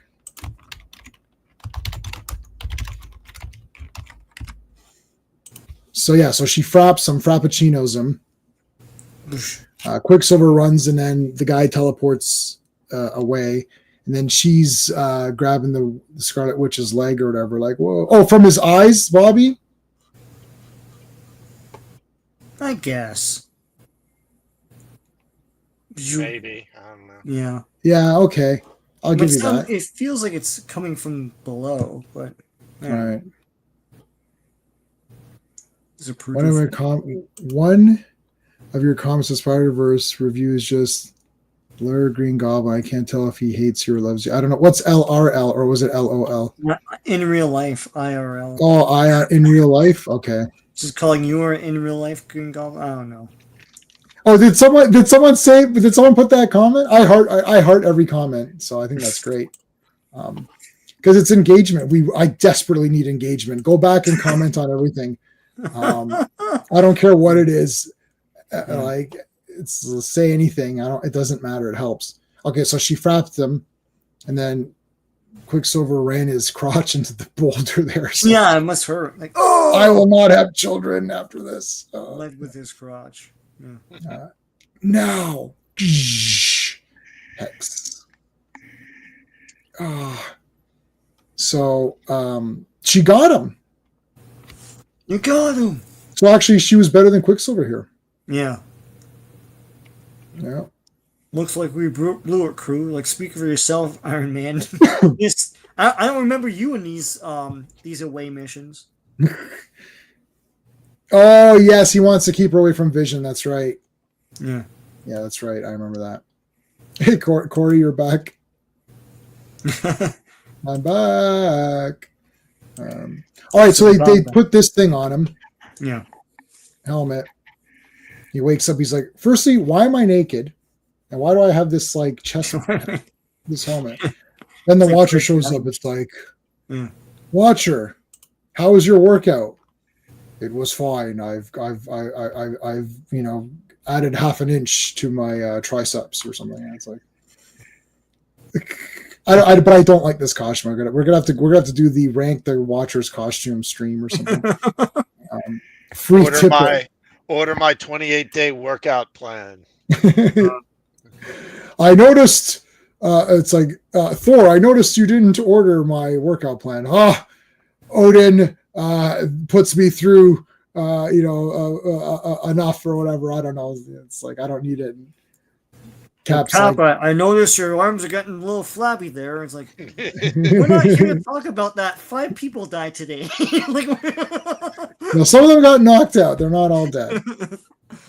So she fraps him, frappuccinos him. Quicksilver runs, and then the guy teleports away. And then she's grabbing the Scarlet Witch's leg or whatever. Like, whoa. Oh, from his eyes, Bobby? I guess. Maybe. I don't know. Yeah. Yeah, okay. I'll give you that. It feels like it's coming from below, but... All right. One of your comments of Spider-Verse reviews just blur Green Goblin. I can't tell if he hates you or loves you. I don't know. What's LRL, or was it LOL? In real life, IRL. Oh, in real life? Okay. Just calling you in real life Green Goblin? I don't know. Oh, did someone put that comment? I heart every comment, so I think that's great. Because it's engagement. I desperately need engagement. Go back and comment on everything. I don't care what it is. Like, say anything. It doesn't matter. It helps. Okay, so she frapped him, and then Quicksilver ran his crotch into the boulder there. So Yeah, it must hurt. Like, oh, I will not have children after this. led with his crotch. Yeah. Now, Hex. So she got him. You got him. So actually, she was better than Quicksilver here. Yeah. Yeah. Looks like we blew it, crew. Like, speak for yourself, Iron Man. Yes, I don't remember you in these away missions. Oh yes, he wants to keep her away from Vision. That's right. Yeah. Yeah, that's right. I remember that. Hey, Corey, you're back. I'm back. All right, so they put this thing on him. Yeah. Helmet. He wakes up. He's like, firstly, why am I naked? And why do I have this like chest, this helmet? Then the Watcher shows up. It's like, Watcher, how was your workout? It was fine. I've added half an inch to my triceps or something. And it's like, but I don't like this costume. We're gonna have to do the rank the Watcher's costume stream or something. Free order my 28-day workout plan. I noticed. It's like Thor. I noticed you didn't order my workout plan. Odin puts me through. Enough or whatever. I don't know. It's like I don't need it. Cap, I noticed your arms are getting a little flabby there. It's like, we're not here to talk about that. 5 people died today. No, some of them got knocked out. They're not all dead.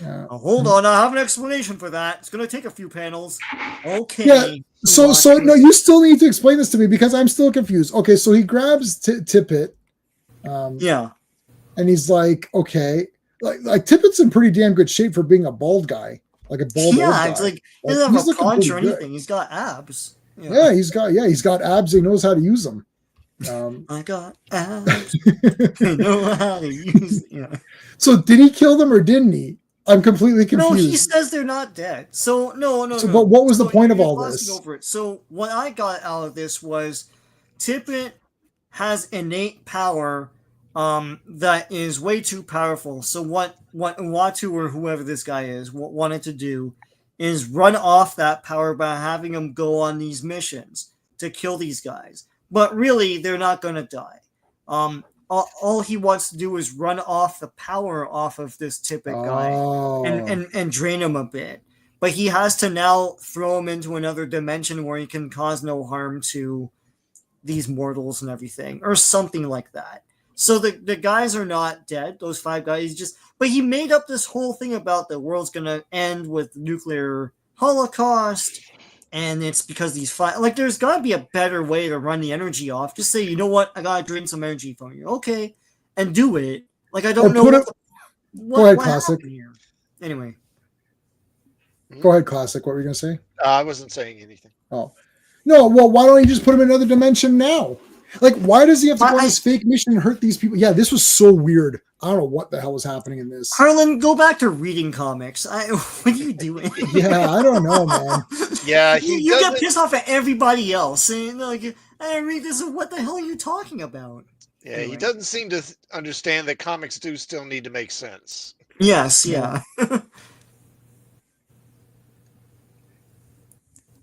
Yeah. Hold on, I have an explanation for that. It's going to take a few panels. Okay. Yeah. So no, you still need to explain this to me because I'm still confused. Okay, so he grabs Tippett. Yeah. And he's like, okay, like Tippett's in pretty damn good shape for being a bald guy. Like a bald old guy. It's like he doesn't have a paunch or anything. Good. He's got abs. Yeah, he's got abs. He knows how to use them. I got abs. I know how to use them. Yeah. So did he kill them or didn't he? I'm completely confused. No, he says they're not dead. So no. So, but what was the point of all this? Over it. So what I got out of this was Tippett has innate power that is way too powerful. So what Uatu or whoever this guy is wanted to do is run off that power by having him go on these missions to kill these guys. But really, they're not going to die. All he wants to do is run off the power off of this Tippett guy and drain him a bit. But he has to now throw him into another dimension where he can cause no harm to these mortals and everything, or something like that. So the guys are not dead, those 5 guys. But he made up this whole thing about the world's going to end with nuclear holocaust, and it's because these 5... Like, there's got to be a better way to run the energy off. Just say, you know what, I got to drain some energy from you. Okay, and do it. Like, I don't know Go ahead, Classic. Here. Anyway. Go ahead, Classic. What were you going to say? I wasn't saying anything. Oh. No, well, why don't you just put him in another dimension now? Like, why does he have to go on this fake mission and hurt these people? Yeah, this was so weird. I don't know what the hell was happening in this. Harlan, go back to reading comics. What are you doing? Yeah, I don't know, man. Yeah, you get pissed off at everybody else. And like, I read this, what the hell are you talking about? Yeah, anyway. He doesn't seem to understand that comics do still need to make sense. Yes, yeah.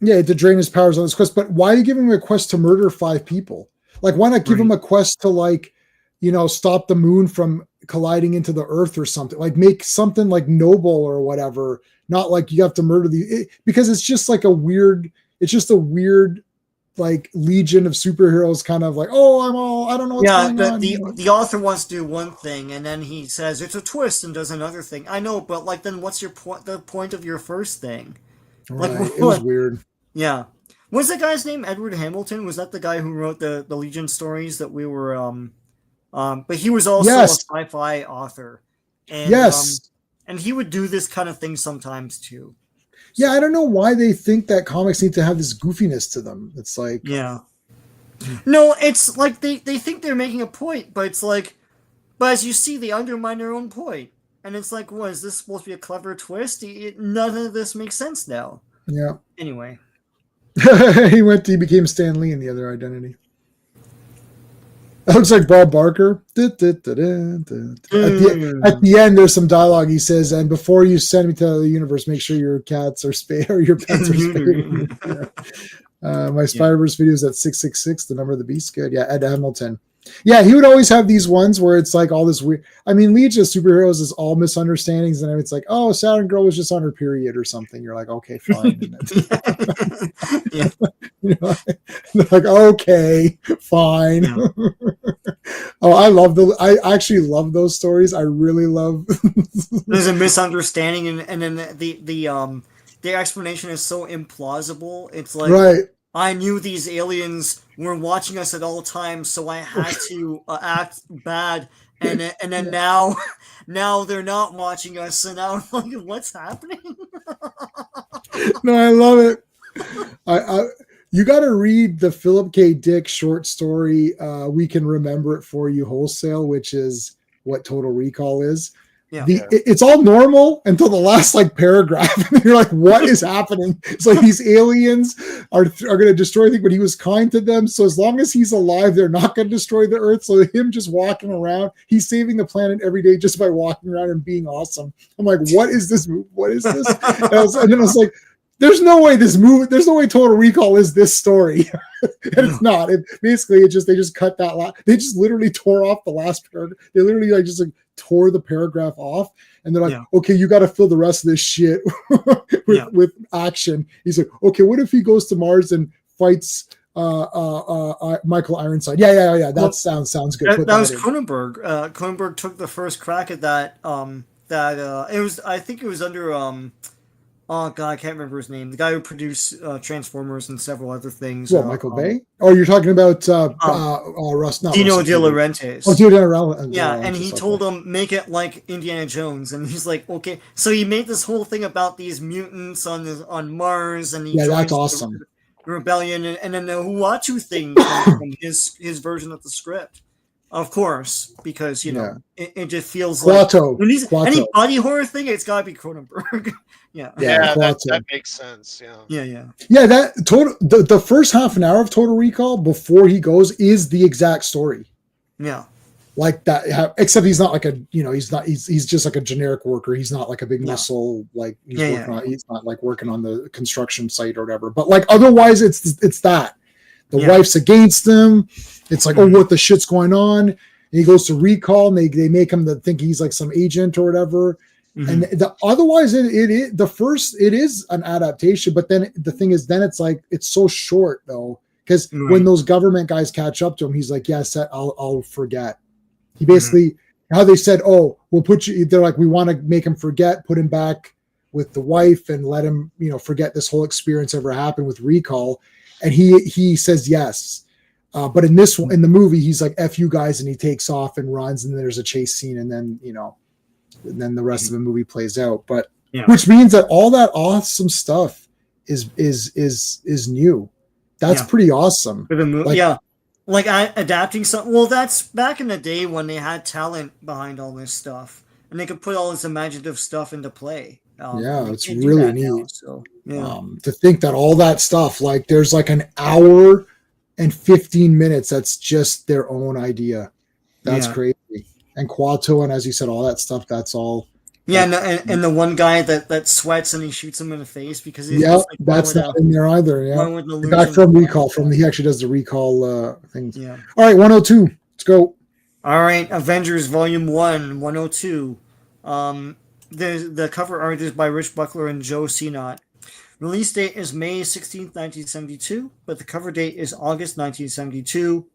Yeah, to drain his powers on this quest. But why are you giving him a quest to murder 5 people? Like, why not give him a quest to, like, stop the moon from colliding into the earth or something? Like, make something like noble or whatever. Not like you have to murder because it's just like a weird like legion of superheroes kind of like, I don't know what's going on. The author wants to do one thing and then he says it's a twist and does another thing. I know, but like, then what's the point of your first thing? Right. Like, it was weird. Yeah. What's that guy's name? Edward Hamilton? Was that the guy who wrote the Legion stories that we were but he was also a sci-fi author. And, and he would do this kind of thing sometimes too. Yeah, I don't know why they think that comics need to have this goofiness to them. It's like, yeah. No, it's like they think they're making a point, but it's like, but as you see, they undermine their own point. And it's like, what, is this supposed to be a clever twist? None of this makes sense now. Yeah. Anyway. He became Stan Lee in The Other Identity. That looks like Bob Barker. At the end, there's some dialogue. He says, "And before you send me to the universe, make sure your cats are spayed or your pets are spayed." My Spider-Verse video is at 666. The number of the beast. Good. Yeah, Ed Hamilton. Yeah, he would always have these ones where it's like all this weird. I mean, Legion of Superheroes is all misunderstandings, and it's like, oh, Saturn Girl was just on her period or something. You're like, okay, fine. Yeah. Like, okay, fine. Yeah. Oh, I actually love those stories. I really love. There's a misunderstanding, and then the explanation is so implausible. It's like, right. I knew these aliens were watching us at all times, so I had to act bad. And then now they're not watching us. So now I'm like, what's happening? No, I love it. You got to read the Philip K. Dick short story. We Can Remember It For You Wholesale, which is what Total Recall is. Yeah. It's all normal until the last paragraph. You're like, what is happening? It's like these aliens are going to destroy things, but he was kind to them. So as long as he's alive, they're not going to destroy the earth. So him just walking around, he's saving the planet every day just by walking around and being awesome. I'm like, what is this? What is this? And then I was like, there's no way Total Recall is this story. And it's not. They just cut that they just literally tore off the last paragraph. They literally tore the paragraph off, and they're like, okay, you got to fill the rest of this shit with action. He's like, okay, what if he goes to Mars and fights Michael Ironside? Yeah. That sounds good. That was Cronenberg. Cronenberg took the first crack at that. I think it was under oh god, I can't remember his name. The guy who produced Transformers and several other things. What, Michael Bay? Oh, you're talking about Russ? Not Dino Russ, De Laurentiis. Oh, Dino De Laurentiis. Yeah, and he told him make it like Indiana Jones, and he's like, okay. So he made this whole thing about these mutants on Mars, and he that's awesome. The rebellion, and then the Uatu thing from his version of the script. Of course, because it just feels like any body horror thing, it's got to be Cronenberg. that makes sense. Yeah. That the first half an hour of Total Recall before he goes is the exact story. Yeah, like that. Except he's not like he's just like a generic worker. He's not like a big muscle. Like he's not like working on the construction site or whatever. But otherwise, it's that. The wife's against him. It's like, oh, what the shit's going on? And he goes to Recall, and they make him think he's like some agent or whatever. Mm-hmm. And otherwise, it is an adaptation. But then the thing is, then it's like it's so short though, because when those government guys catch up to him, he's like, yes, I'll forget. He basically how they said, oh, we'll put you. They're like, we want to make him forget, put him back with the wife, and let him forget this whole experience ever happened with Recall. And he says yes, but in the movie he's like F you guys, and he takes off and runs, and there's a chase scene, and then and then the rest of the movie plays out. But which means that all that awesome stuff is new. That's pretty awesome. For the movie, adapting something. Well, that's back in the day when they had talent behind all this stuff, and they could put all this imaginative stuff into play. It's really neat. Now, to think that all that stuff, there's an hour and 15 minutes that's just their own idea. That's crazy. And Quato, and as you said, all that stuff, that's all. Yeah, and the one guy that sweats and he shoots him in the face because he's that's not in there either. Yeah, the guy from Recall, he actually does the Recall things. Yeah. All right, 102. Let's go. All right, Avengers Volume 1, 102. The cover art is by Rich Buckler and Joe Sinott. Release date is May 16th, 1972, but the cover date is August 1972.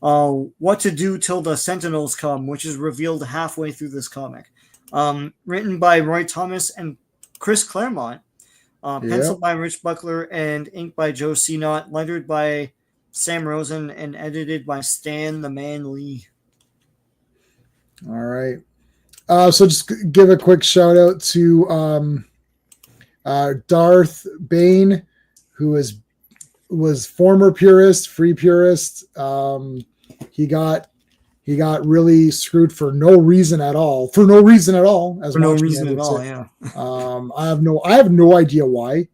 What to do till the Sentinels come, which is revealed halfway through this comic. Written by Roy Thomas and Chris Claremont. Penciled by Rich Buckler and inked by Joe Sinott. Lettered by Sam Rosen and edited by Stan the Man Lee. All right. So just give a quick shout out to Darth Bane, who was former purist, free purist. He got really screwed for no reason at all. I have no idea why.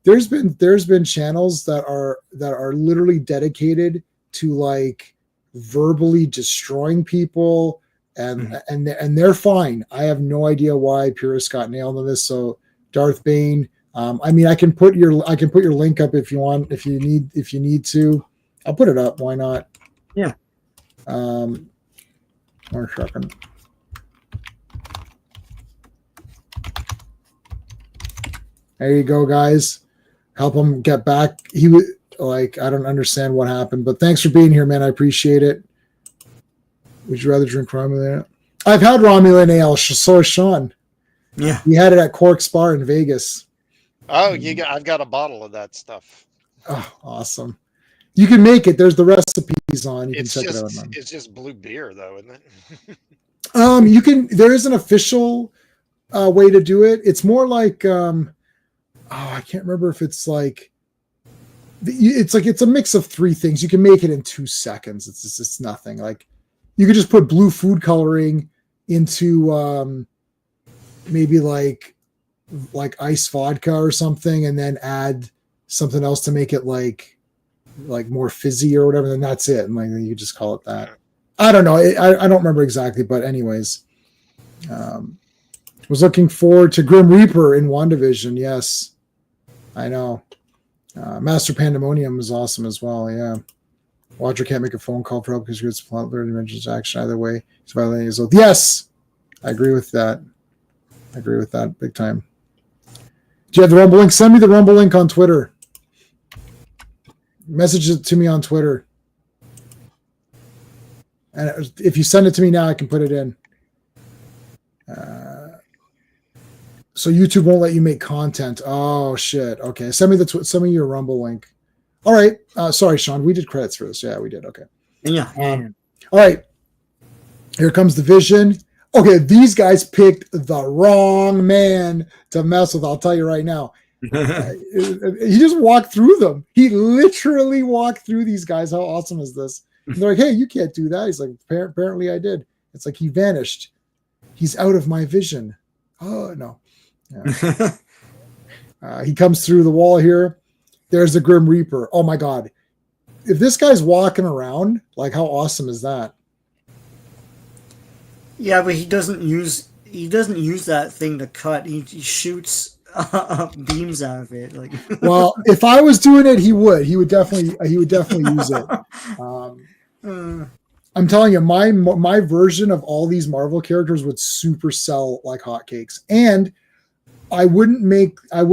there's been channels that are literally dedicated to like verbally destroying people, and they're fine. I have no idea why purists got nailed on this. So Darth Bane, I mean, I can put your link up if you want, if you need to. I'll put it up. Why not? Yeah. More sharpen. There you go, guys. Help him get back. He was like, I don't understand what happened, but thanks for being here, man. I appreciate it. Would you rather drink Romulan ale? I've had Romulan ale. So is Sean. Yeah. We had it at Cork's Bar in Vegas. Oh, I've got a bottle of that stuff. Oh, awesome. You can make it. There's the recipes on. You can check it out. It's just blue beer, though, isn't it? You can. There is an official way to do it. It's more like I can't remember if it's like it's a mix of three things. You can make it in 2 seconds. It's nothing. Like you could just put blue food coloring into maybe like ice vodka or something, and then add something else to make it like more fizzy or whatever. Then that's it, and like you could just call it that. I don't know. I don't remember exactly, but anyways, was looking forward to Grim Reaper in WandaVision. Yes, I know. Master Pandemonium was awesome as well. Yeah. Roger can't make a phone call for help because it's plot dimensions action either way. He's violating his oath. Yes, I agree with that. I agree with that big time. Do you have the Rumble link? Send me the Rumble link on Twitter. Message it to me on Twitter. And if you send it to me now, I can put it in. So YouTube won't let you make content. Oh shit. Okay, send me your Rumble link. All right. Sorry, Sean. We did credits for this. Yeah, we did. Okay. Yeah. All right. Here comes the Vision. Okay, these guys picked the wrong man to mess with. I'll tell you right now. He just walked through them. He literally walked through these guys. How awesome is this? And they're like, hey, you can't do that. He's like, apparently I did. It's like he vanished. He's out of my vision. Oh, no. Yeah. He comes through the wall here. There's the Grim Reaper. Oh, my God. If this guy's walking around, like, how awesome is that? Yeah, but he doesn't use that thing to cut. He shoots beams out of it. Like, well, if I was doing it, he would definitely use it. I'm telling you, my version of all these Marvel characters would super sell like hotcakes, and I wouldn't make any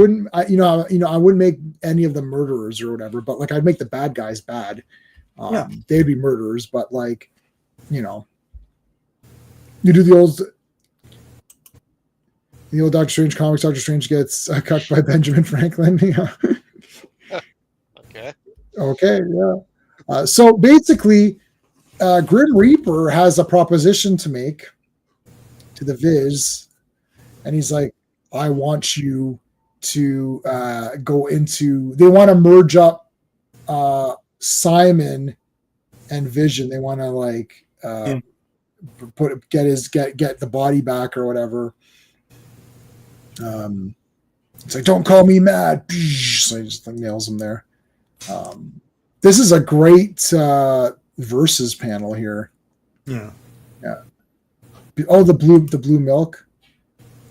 of the murderers or whatever, but like I'd make the bad guys bad. They'd be murderers, but like, you do the old Doctor Strange comics. Doctor Strange gets cut by Benjamin Franklin. Yeah. Okay. Yeah. So basically, Grim Reaper has a proposition to make to the Viz, and he's like, I want you to go into. They want to merge up Simon and Vision. They want to like get the body back or whatever. It's like, don't call me mad. So he just like nails him there. This is a great versus panel here. Yeah. Oh, the blue milk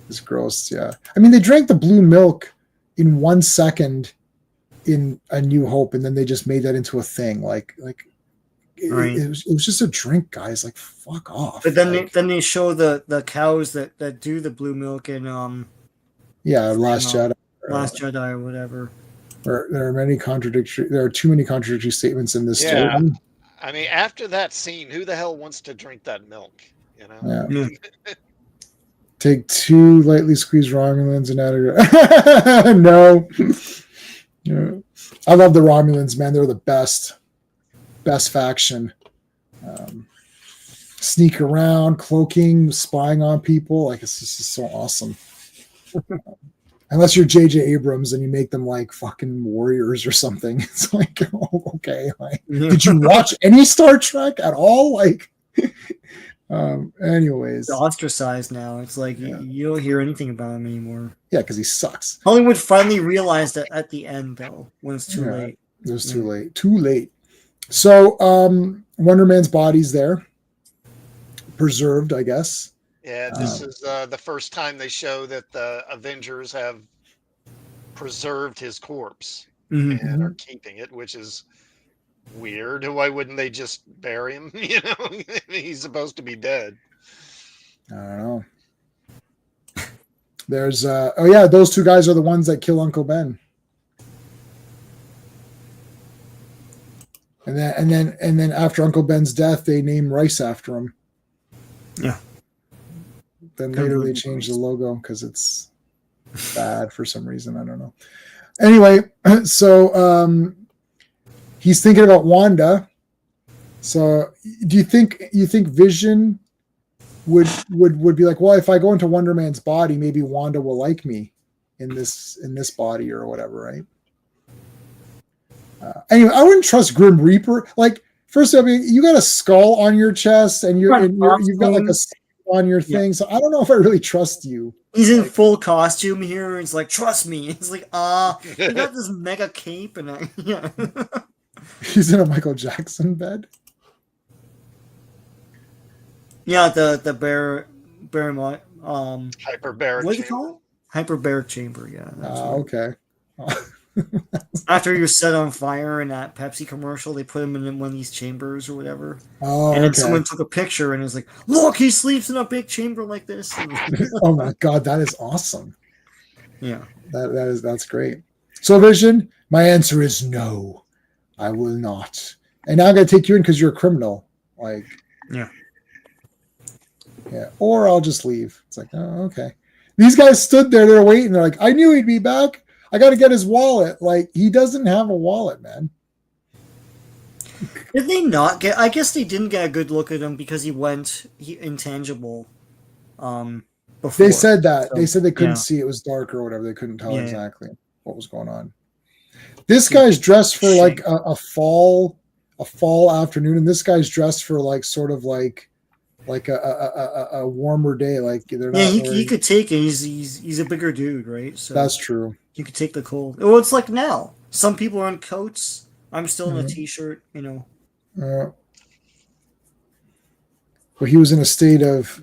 is gross. Yeah, I mean, they drank the blue milk in 1 second in A New Hope, and then they just made that into a thing. Like it was just a drink, guys. Like, fuck off. But then they show the cows that do the blue milk in Last Jedi or whatever. There are too many contradictory statements in this story. I mean, after that scene, who the hell wants to drink that milk? Yeah. Take 2 lightly squeezed Romulans and add it. No. Yeah. I love the Romulans, man. They're the best faction. Sneak around, cloaking, spying on people. Like, it's just so awesome. Unless you're J.J. Abrams and you make them like fucking warriors or something. It's like, oh, okay. Like, did you watch any Star Trek at all? Like, Anyways, He's ostracized now. It's like Yeah. you don't hear anything about him anymore. yeah, because he sucks. Hollywood finally realized that at the end, though, when it's too late. It was too late. Too late. So Wonder Man's body's there, preserved, I guess. Yeah, this is the first time they show that the Avengers have preserved his corpse and are keeping it, which is weird. Why wouldn't they just bury him? You know, he's supposed to be dead. I don't know. There's oh yeah, those two guys are the ones that kill Uncle Ben. And then after Uncle Ben's death, they name Rice after him. Yeah. Then later they changed the logo because it's bad for some reason. I don't know. Anyway, so he's thinking about Wanda. So do you think Vision would be like, well, if I go into Wonder Man's body, maybe Wanda will like me in this body or whatever, right? Anyway, I wouldn't trust Grim Reaper. Like, first, I mean, you got a skull on your chest, and you've got like a on your thing. So I don't know if I really trust you. He's in full costume here. He's like, trust me. It's like, he got this mega cape, and yeah. He's in a Michael Jackson bed. Yeah, the bear hyperbaric. What do you call it? Hyperbaric chamber. Yeah. Okay. After you're set on fire in that Pepsi commercial, they put him in one of these chambers or whatever. Oh, and then okay. someone took a picture and was like, "Look, he sleeps in a big chamber like this." Oh my god, that is awesome. Yeah, that's great. So Vision, my answer is no, I will not. And now I'm gonna take you in because you're a criminal. Like, yeah, or I'll just leave. It's like, oh, okay. These guys stood there, they're waiting. They're like, I knew he'd be back. I got to get his wallet. Like, he doesn't have a wallet, man. Did they not get? I guess they didn't get a good look at him because he went intangible. Before. They said that. So, they said they couldn't see. It was dark or whatever. They couldn't tell exactly what was going on. This guy's dressed for like a fall afternoon, and this guy's dressed for like sort of like a warmer day. Like they're not. Yeah, he could take it. He's a bigger dude, right? So that's true. You could take the cold. Well, it's like now. Some people are in coats. I'm still in a t-shirt, you know. Well, he was in a state of.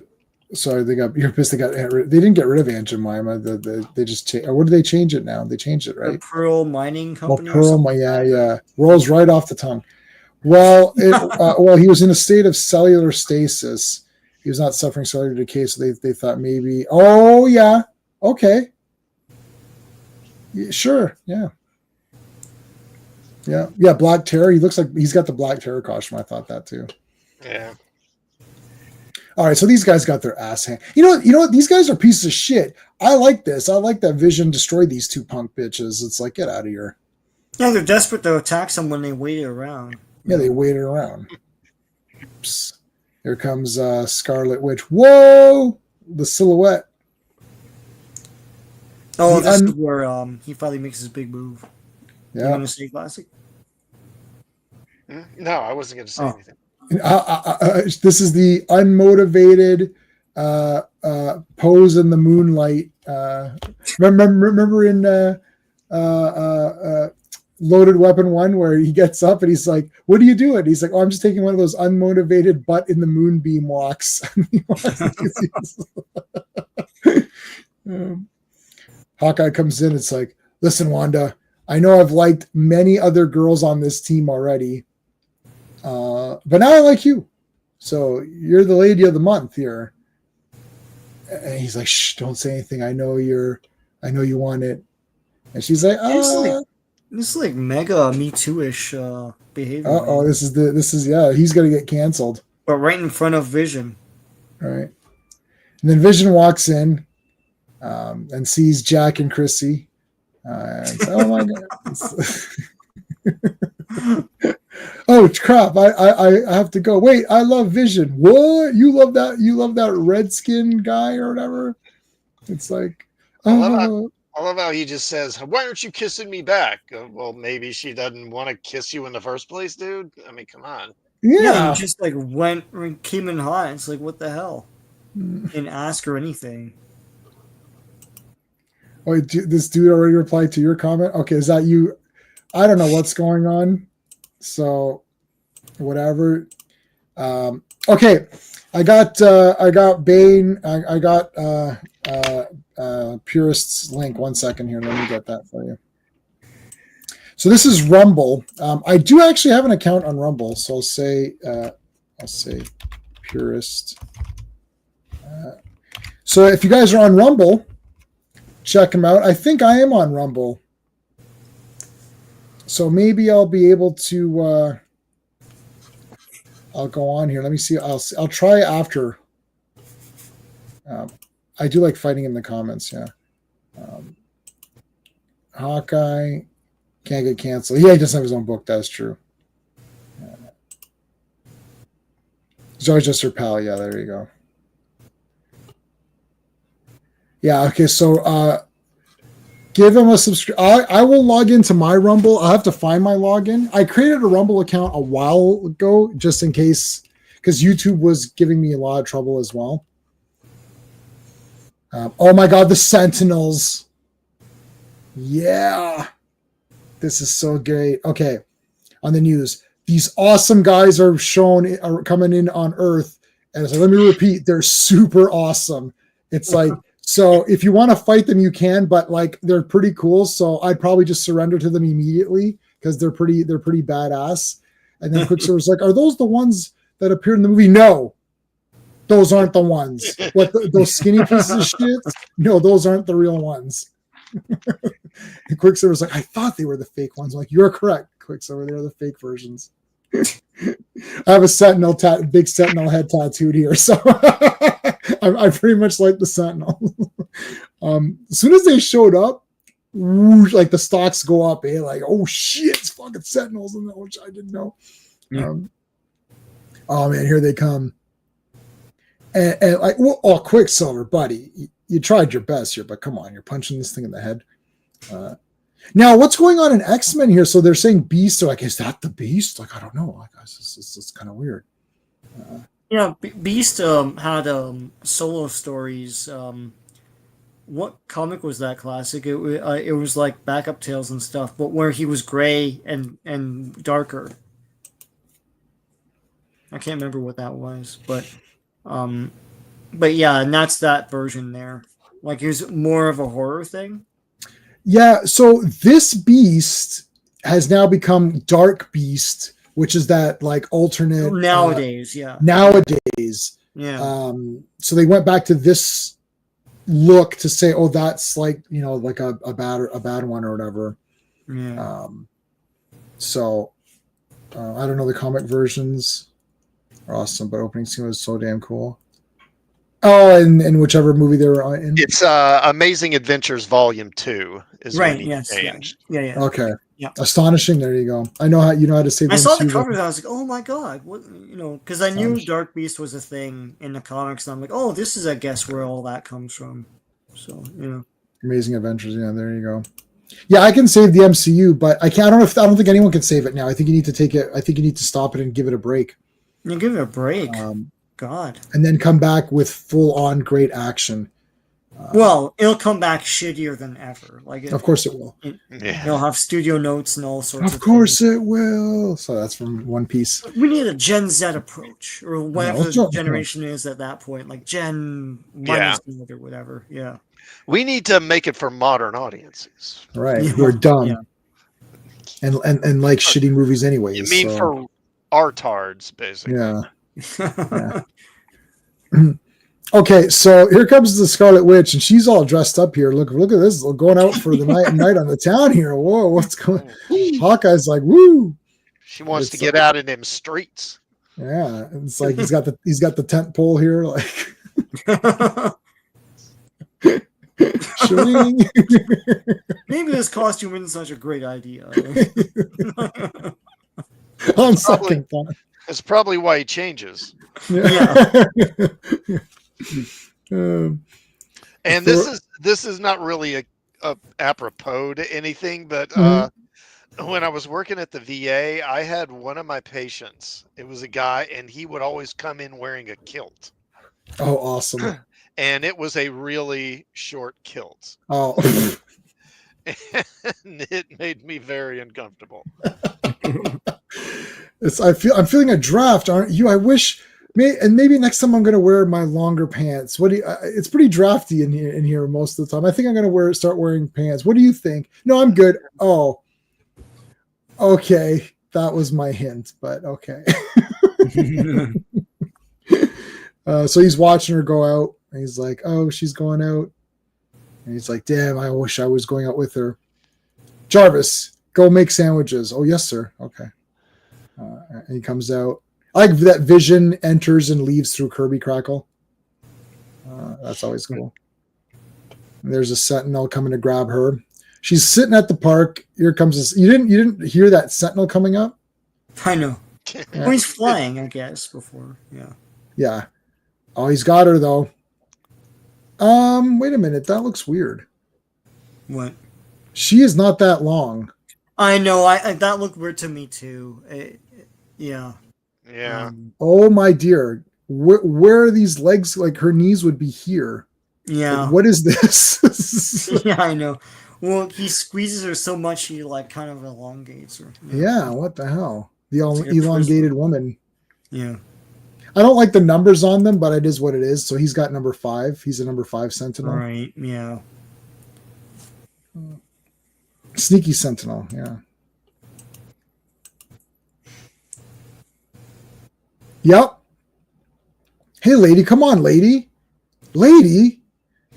Sorry, you're pissed. They didn't get rid of Aunt Jemima. They just what did they change it now? They changed it, right? The Pearl Mining Company. Well, Pearl, yeah, rolls right off the tongue. Well, he was in a state of cellular stasis. He was not suffering cellular decay, so they thought maybe. Oh yeah, okay. Yeah, sure, yeah. Black Terror. He looks like he's got the Black Terror costume. I thought that too. Yeah. All right, so these guys got their ass handed. You know what? These guys are pieces of shit. I like this. I like that Vision destroyed these two punk bitches. It's like, get out of here. Yeah, they're desperate to attack someone. They waited around. Yeah, they waited around. Oops. Here comes Scarlet Witch. Whoa! The silhouette. Oh, this is where he finally makes his big move. Yeah. You want to say classic? No, I wasn't going to say anything. This is the unmotivated pose in the moonlight. Remember in Loaded Weapon 1 where he gets up and he's like, what are you doing? He's like, oh, I'm just taking one of those unmotivated butt in the moonbeam walks. Hawkeye comes in. It's like, listen, Wanda, I know I've liked many other girls on this team already. But now I like you. So you're the lady of the month here. And he's like, shh, don't say anything. I know you want it. And she's like, this is like mega Me Too-ish behavior. Oh, this is he's gonna get canceled. But right in front of Vision. All right. And then Vision walks in and sees Jack and Chrissy. And oh my god. Oh crap! I have to go. Wait, I love Vision. What? You love that? You love that Redskin guy or whatever? It's like, I love how he just says, "Why aren't you kissing me back?" Well, maybe she doesn't want to kiss you in the first place, dude. I mean, come on. Yeah. he just like came in hot. It's like, what the hell? Didn't ask or anything. Wait, this dude already replied to your comment? Okay, is that you? I don't know what's going on. So, whatever. Okay, I got Bane. I got Purist's link. 1 second here. Let me get that for you. So this is Rumble. I do actually have an account on Rumble. So I'll say Purist. So if you guys are on Rumble, check them out. I think I am on Rumble. So maybe I'll be able to I'll go on here. Let me see. I'll try after. I do like fighting in the comments, yeah. Hawkeye can't get canceled. Yeah, he doesn't have his own book. That's true. Zoe's just her pal. Yeah, there you go. Yeah, okay, so give him a subscribe. I will log into my Rumble. I'll have to find my login. I created a Rumble account a while ago just in case, because YouTube was giving me a lot of trouble as well. Oh my God, the Sentinels. Yeah. This is so great. Okay, on the news. These awesome guys are coming in on Earth. And it's like, let me repeat, they're super awesome. It's like, so if you want to fight them, you can, but like they're pretty cool. So I'd probably just surrender to them immediately because they're pretty badass. And then Quicksilver's like, are those the ones that appeared in the movie? No, those aren't the ones. Those skinny pieces of shit? No, those aren't the real ones. And Quicksilver's like, I thought they were the fake ones. I'm like, you're correct, Quicksilver. They're the fake versions. I have a big Sentinel head tattooed here, so I pretty much like the Sentinel. As soon as they showed up, whoosh, like the stocks go up, like, oh shit, it's fucking Sentinels in there, which I didn't know. Yeah. Oh man, here they come. And like, Quicksilver, buddy, you tried your best here, but come on, you're punching this thing in the head. Now, what's going on in X-Men here? So they're saying Beast. They're like, is that the Beast? Like, I don't know. Like, it's kind of weird. Beast had solo stories. What comic was that classic? It was like backup tales and stuff, but where he was gray and darker. I can't remember what that was, but yeah, and that's that version there. Like, it was more of a horror thing. Yeah, so this Beast has now become Dark Beast, which is that like alternate nowadays. Yeah. So they went back to this look to say, oh, that's like, like a bad one or whatever. Yeah. So I don't know, the comic versions are awesome, but opening scene was so damn cool. Oh, and whichever movie they were in. It's Amazing Adventures Volume 2 is right. Yes. Yeah. Okay. Yeah. Astonishing. There you go. I know how to say. I saw the cover. I was like, oh my God, what, because I knew Dark Beast was a thing in the comics. And I'm like, oh, this is, I guess, where all that comes from. So Amazing Adventures. Yeah, there you go. Yeah, I can save the MCU, but I can't. I don't think anyone can save it now. I think you need to take it. I think you need to stop it and give it a break. You give it a break. God. And then come back with full-on great action. Well, it'll come back shittier than ever. Of course it will. It'll have studio notes and all sorts of Of course it will. So that's from One Piece. We need a Gen Z approach, or whatever the generation is at that point, like Gen minus or whatever. Yeah. We need to make it for modern audiences. Right. Who are dumb. Yeah. And like shitty movies anyways. You mean for artards, basically. Yeah. Okay, so here comes the Scarlet Witch, and she's all dressed up here. Look at this, going out for the night on the town here. Whoa, what's going? Hawkeye's like, woo! She wants to get out in them streets. Yeah, it's like he's got the tent pole here, like. Maybe this costume isn't such a great idea. On second thought. That's probably why he changes. Yeah. And this is not really a apropos to anything, but When I was working at the VA, I had one of my patients. It was a guy, and he would always come in wearing a kilt. Oh, awesome. And it was a really short kilt. Oh. And it made me very uncomfortable. I'm feeling a draft, aren't you? I wish, maybe next time I'm going to wear my longer pants. What do you, it's pretty drafty in here most of the time. I think I'm going to start wearing pants. What do you think? No, I'm good. Oh, okay. That was my hint, but okay. So he's watching her go out, and he's like, "Oh, she's going out," and he's like, "Damn, I wish I was going out with her." Jarvis, go make sandwiches. Oh, yes, sir. Okay. And he comes out. I like that Vision enters and leaves through Kirby Crackle. That's always cool. And there's a Sentinel coming to grab her. She's sitting at the park. Here comes this. You didn't hear that Sentinel coming up? I know. Yeah. Well, he's flying, I guess, before. Yeah. Yeah. Oh, he's got her though. Wait a minute. That looks weird. What? She is not that long. I know. I that looked weird to me too. Yeah. Yeah. Oh my dear. Where are these legs? Like her knees would be here. Yeah. Like, what is this? Yeah, I know. Well, he squeezes her so much he like kind of elongates her. Yeah, what the hell? The like a elongated woman. Yeah. I don't like the numbers on them, but it is what it is. So he's got number 5. He's a number 5 Sentinel. Right. Yeah. Sneaky Sentinel. Yeah. Yep. Hey, lady, come on, lady. Lady,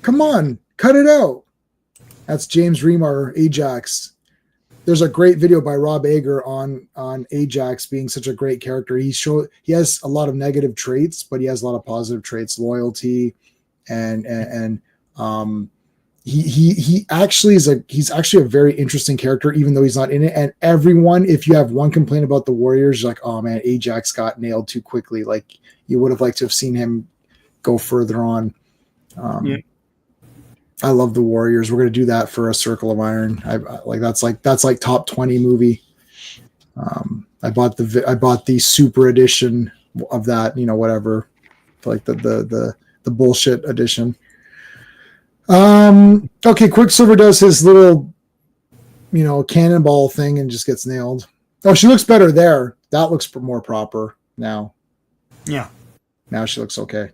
come on, cut it out. That's James Remar, Ajax. There's a great video by Rob Ager on Ajax being such a great character. He has a lot of negative traits, but he has a lot of positive traits, loyalty, and he actually he's actually a very interesting character, even though he's not in it. And everyone, if you have one complaint about the Warriors, you're like, oh man, Ajax got nailed too quickly. Like you would have liked to have seen him go further on. Yeah. I love the Warriors. We're going to do that for a Circle of Iron. That's like top 20 movie. I bought the super edition of that, whatever, like the bullshit edition. Okay, Quicksilver does his little, cannonball thing and just gets nailed. Oh, she looks better there. That looks more proper now. Yeah. Now she looks okay.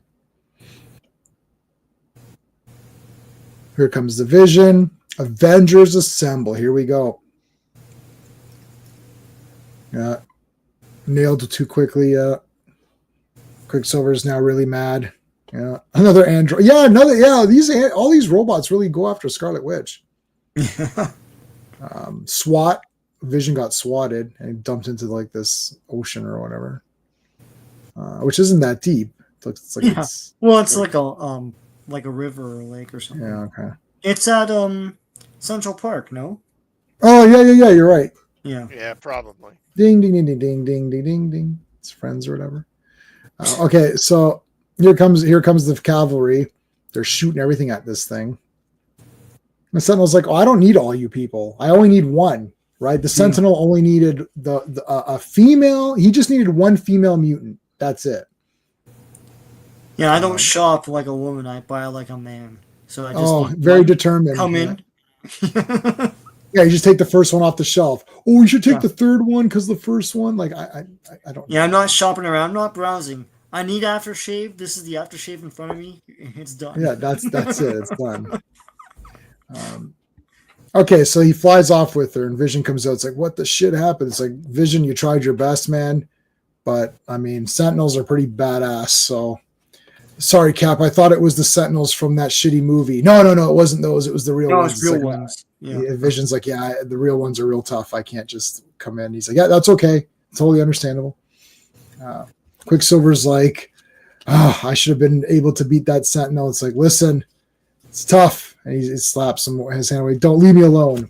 Here comes the Vision. Avengers assemble. Here we go. Yeah. Nailed too quickly. Quicksilver is now really mad. Yeah. Another android. Yeah, all these robots really go after Scarlet Witch. SWAT. Vision got swatted and dumped into like this ocean or whatever. Which isn't that deep. It's like it's like a river or a lake or something. Yeah, okay. It's at Central Park, no? Oh yeah, you're right. Yeah. Yeah, probably. Ding ding ding ding ding ding ding ding ding. It's friends or whatever. Okay, so here comes the cavalry. They're shooting everything at this thing. The Sentinel's like, "Oh, I don't need all you people. I only need one." Right? The Sentinel only needed a female. He just needed one female mutant. That's it. Yeah, I don't shop like a woman. I buy like a man. So I just very determined. Come in. Yeah, you just take the first one off the shelf. Oh, you should take the third one because the first one, like I don't. Yeah, I'm not shopping around. I'm not browsing. I need aftershave. This is the aftershave in front of me. It's done. Yeah, that's it. It's done. Okay, so he flies off with her, and Vision comes out. It's like, what the shit happened? It's like, Vision, you tried your best, man, but I mean, Sentinels are pretty badass. So. Sorry, Cap. I thought it was the Sentinels from that shitty movie. No, it wasn't those. It was the real ones. It's real ones. Yeah. Vision's like, yeah, the real ones are real tough. I can't just come in. He's like, yeah, that's okay. Totally understandable. Quicksilver's like, I should have been able to beat that Sentinel. It's like, listen, it's tough. And he slaps his hand away. Don't leave me alone.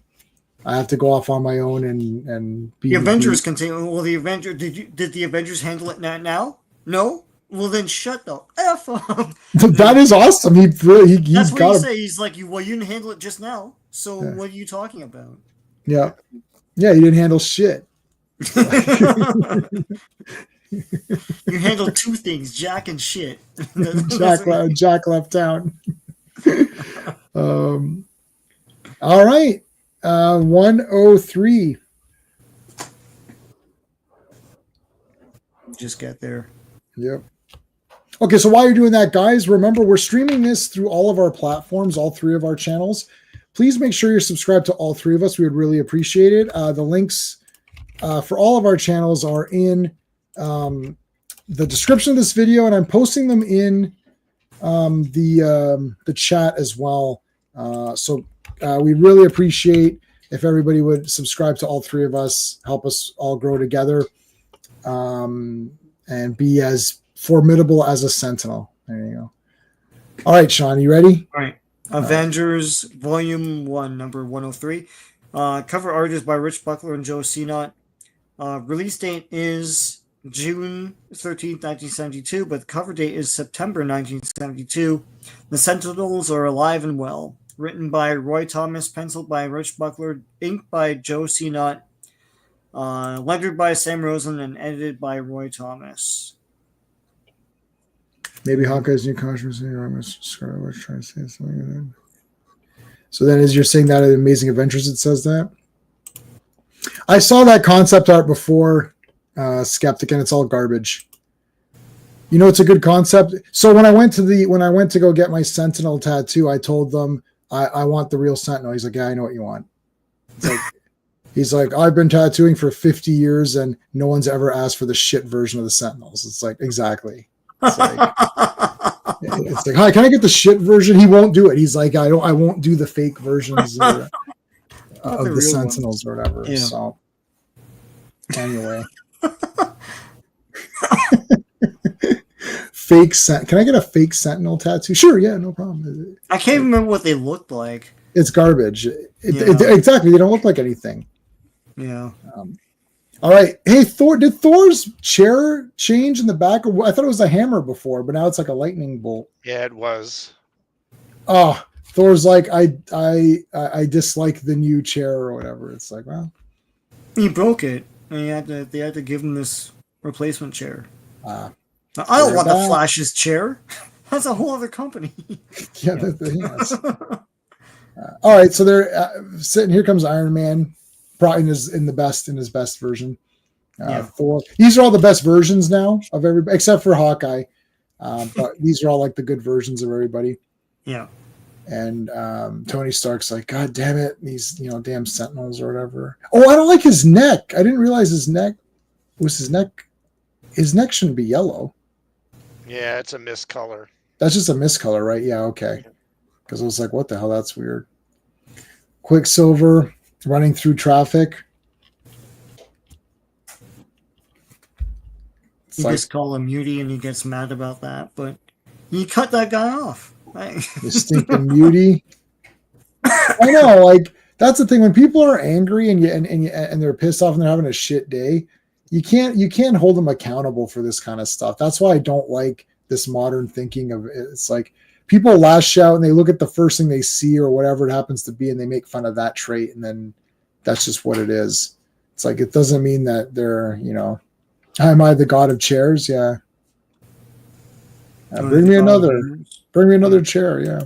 I have to go off on my own and be. The Avengers continue. Well, the Avenger did the Avengers handle it now? No. Well, then shut the F up. That is awesome. He's That's what got he say. He's like, well, you didn't handle it just now. So what are you talking about? Yeah. Yeah, you didn't handle shit. You handled two things, Jack and shit. Jack left town. All right. 103. Just get there. Yep. Okay, so while you're doing that, guys, remember we're streaming this through all of our platforms, all three of our channels. Please make sure you're subscribed to all three of us. We would really appreciate it. The links for all of our channels are in the description of this video, and I'm posting them in the chat as well. So we really appreciate if everybody would subscribe to all three of us, help us all grow together, and be as formidable as a sentinel. There you go. All right, Sean, you ready? All right. Avengers Volume 1, number 103. Cover art is by Rich Buckler and Joe Sinott. Release date is June 13th, 1972, but the cover date is September 1972. The Sentinels are alive and well. Written by Roy Thomas, penciled by Rich Buckler, inked by Joe Sinott, lettered by Sam Rosen, and edited by Roy Thomas. Maybe Hawkeye's new controversy. I was trying to say something. So then, as you're saying that at Amazing Adventures, it says that. I saw that concept art before, Skeptic, and it's all garbage. You know, it's a good concept. So when I went to go get my Sentinel tattoo, I told them I want the real Sentinel. He's like, yeah, I know what you want. It's like, he's like, I've been tattooing for 50 years and no one's ever asked for the shit version of the Sentinels. It's like, exactly. It's like, hi, can I get the shit version? He won't do it. He's like, I won't do the fake versions of the Sentinels or whatever. Yeah. So anyway. Can I get a fake Sentinel tattoo? Sure, yeah, no problem. I can't remember what they looked like. It's garbage. Exactly, they don't look like anything. Yeah. All right. Hey, Thor, did Thor's chair change in the back? I thought it was a hammer before, but now it's like a lightning bolt. Yeah, it was. Oh, Thor's like, I dislike the new chair or whatever. It's like, well, he broke it, and they had to give him this replacement chair. I don't want the Flash's chair. That's a whole other company. Yeah. Yes. All right, so they're sitting. Here comes Iron Man, probably in his best version. Thor. These are all the best versions now of everybody, except for Hawkeye. But these are all like the good versions of everybody. Yeah. And Tony Stark's like, God damn it, these damn Sentinels or whatever. Oh, I don't like his neck. I didn't realize his neck was his neck. His neck shouldn't be yellow. Yeah, it's a miscolor. That's just a miscolor, right? Yeah, okay. Because I was like, what the hell? That's weird. Quicksilver running through traffic. You just call him Muty and he gets mad about that, but you cut that guy off. The stinking Muty. I know, like that's the thing. When people are angry and they're pissed off and they're having a shit day, you can't hold them accountable for this kind of stuff. That's why I don't like this modern thinking of it. It's like people lash out and they look at the first thing they see or whatever it happens to be and they make fun of that trait, and then that's just what it is. It's like it doesn't mean that they're, am I the god of chairs? Yeah. Bring me another chair, yeah.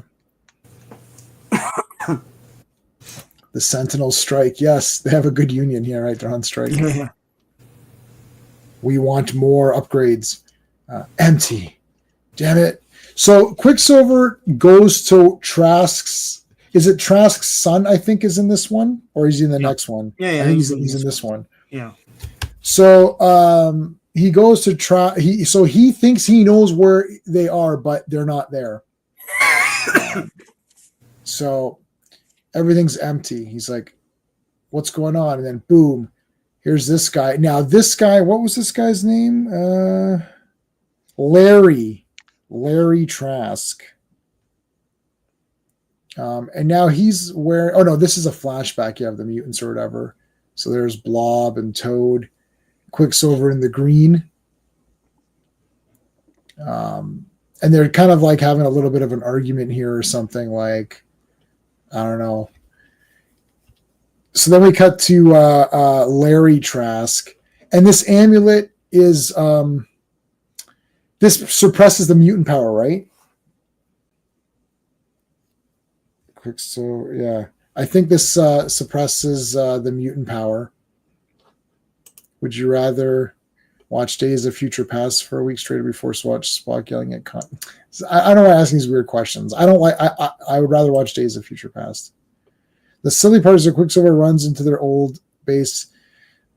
The Sentinels strike. Yes, they have a good union here, right? They're on strike. Yeah. We want more upgrades. Empty. Damn it. So Quicksilver goes to Trask's. Is it Trask's son, I think, is in this one? Or is he in the next one? Yeah, I think he's in this one. Yeah. So he goes to he thinks he knows where they are, but they're not there. So everything's empty. He's like, what's going on? And then boom, here's this guy. Now this guy, what was this guy's name? Larry Trask. And now he's where, oh no, this is a flashback. You have the mutants or whatever. So there's Blob and Toad, Quicksilver in the green. And they're kind of like having a little bit of an argument here or something, like, I don't know. So then we cut to Larry Trask, and this amulet is this suppresses the mutant power, right? Quick, so yeah, I think this suppresses the mutant power. Would you rather watch Days of Future Past for a week straight, or be forced to watch Spock yelling at I don't want to ask these weird questions. I don't like. I would rather watch Days of Future Past. The silly part is that Quicksilver runs into their old base,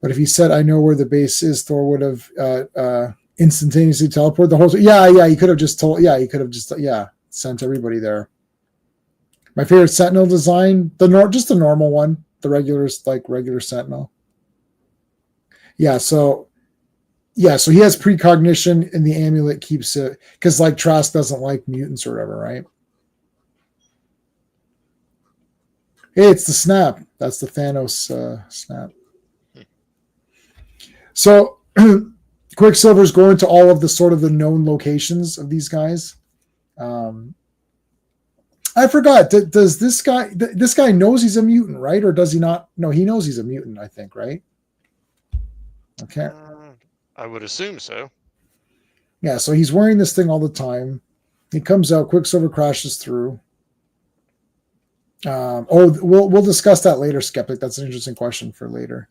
but if he said, "I know where the base is," Thor would have instantaneously teleported the whole. Yeah. He could have just told. Yeah, he could have just sent everybody there. My favorite Sentinel design, just the normal one, the regular Sentinel. Yeah, so he has precognition, and the amulet keeps it because like Trask doesn't like mutants or whatever, right? Hey, it's the snap. That's the Thanos snap. So Quicksilver's going to all of the sort of the known locations of these guys. I forgot. Does this guy knows he's a mutant, right? Or does he not? No, he knows he's a mutant, I think, right? Okay. I would assume so. Yeah, so he's wearing this thing all the time. He comes out, Quicksilver crashes through. We'll discuss that later, Skeptic. That's an interesting question for later.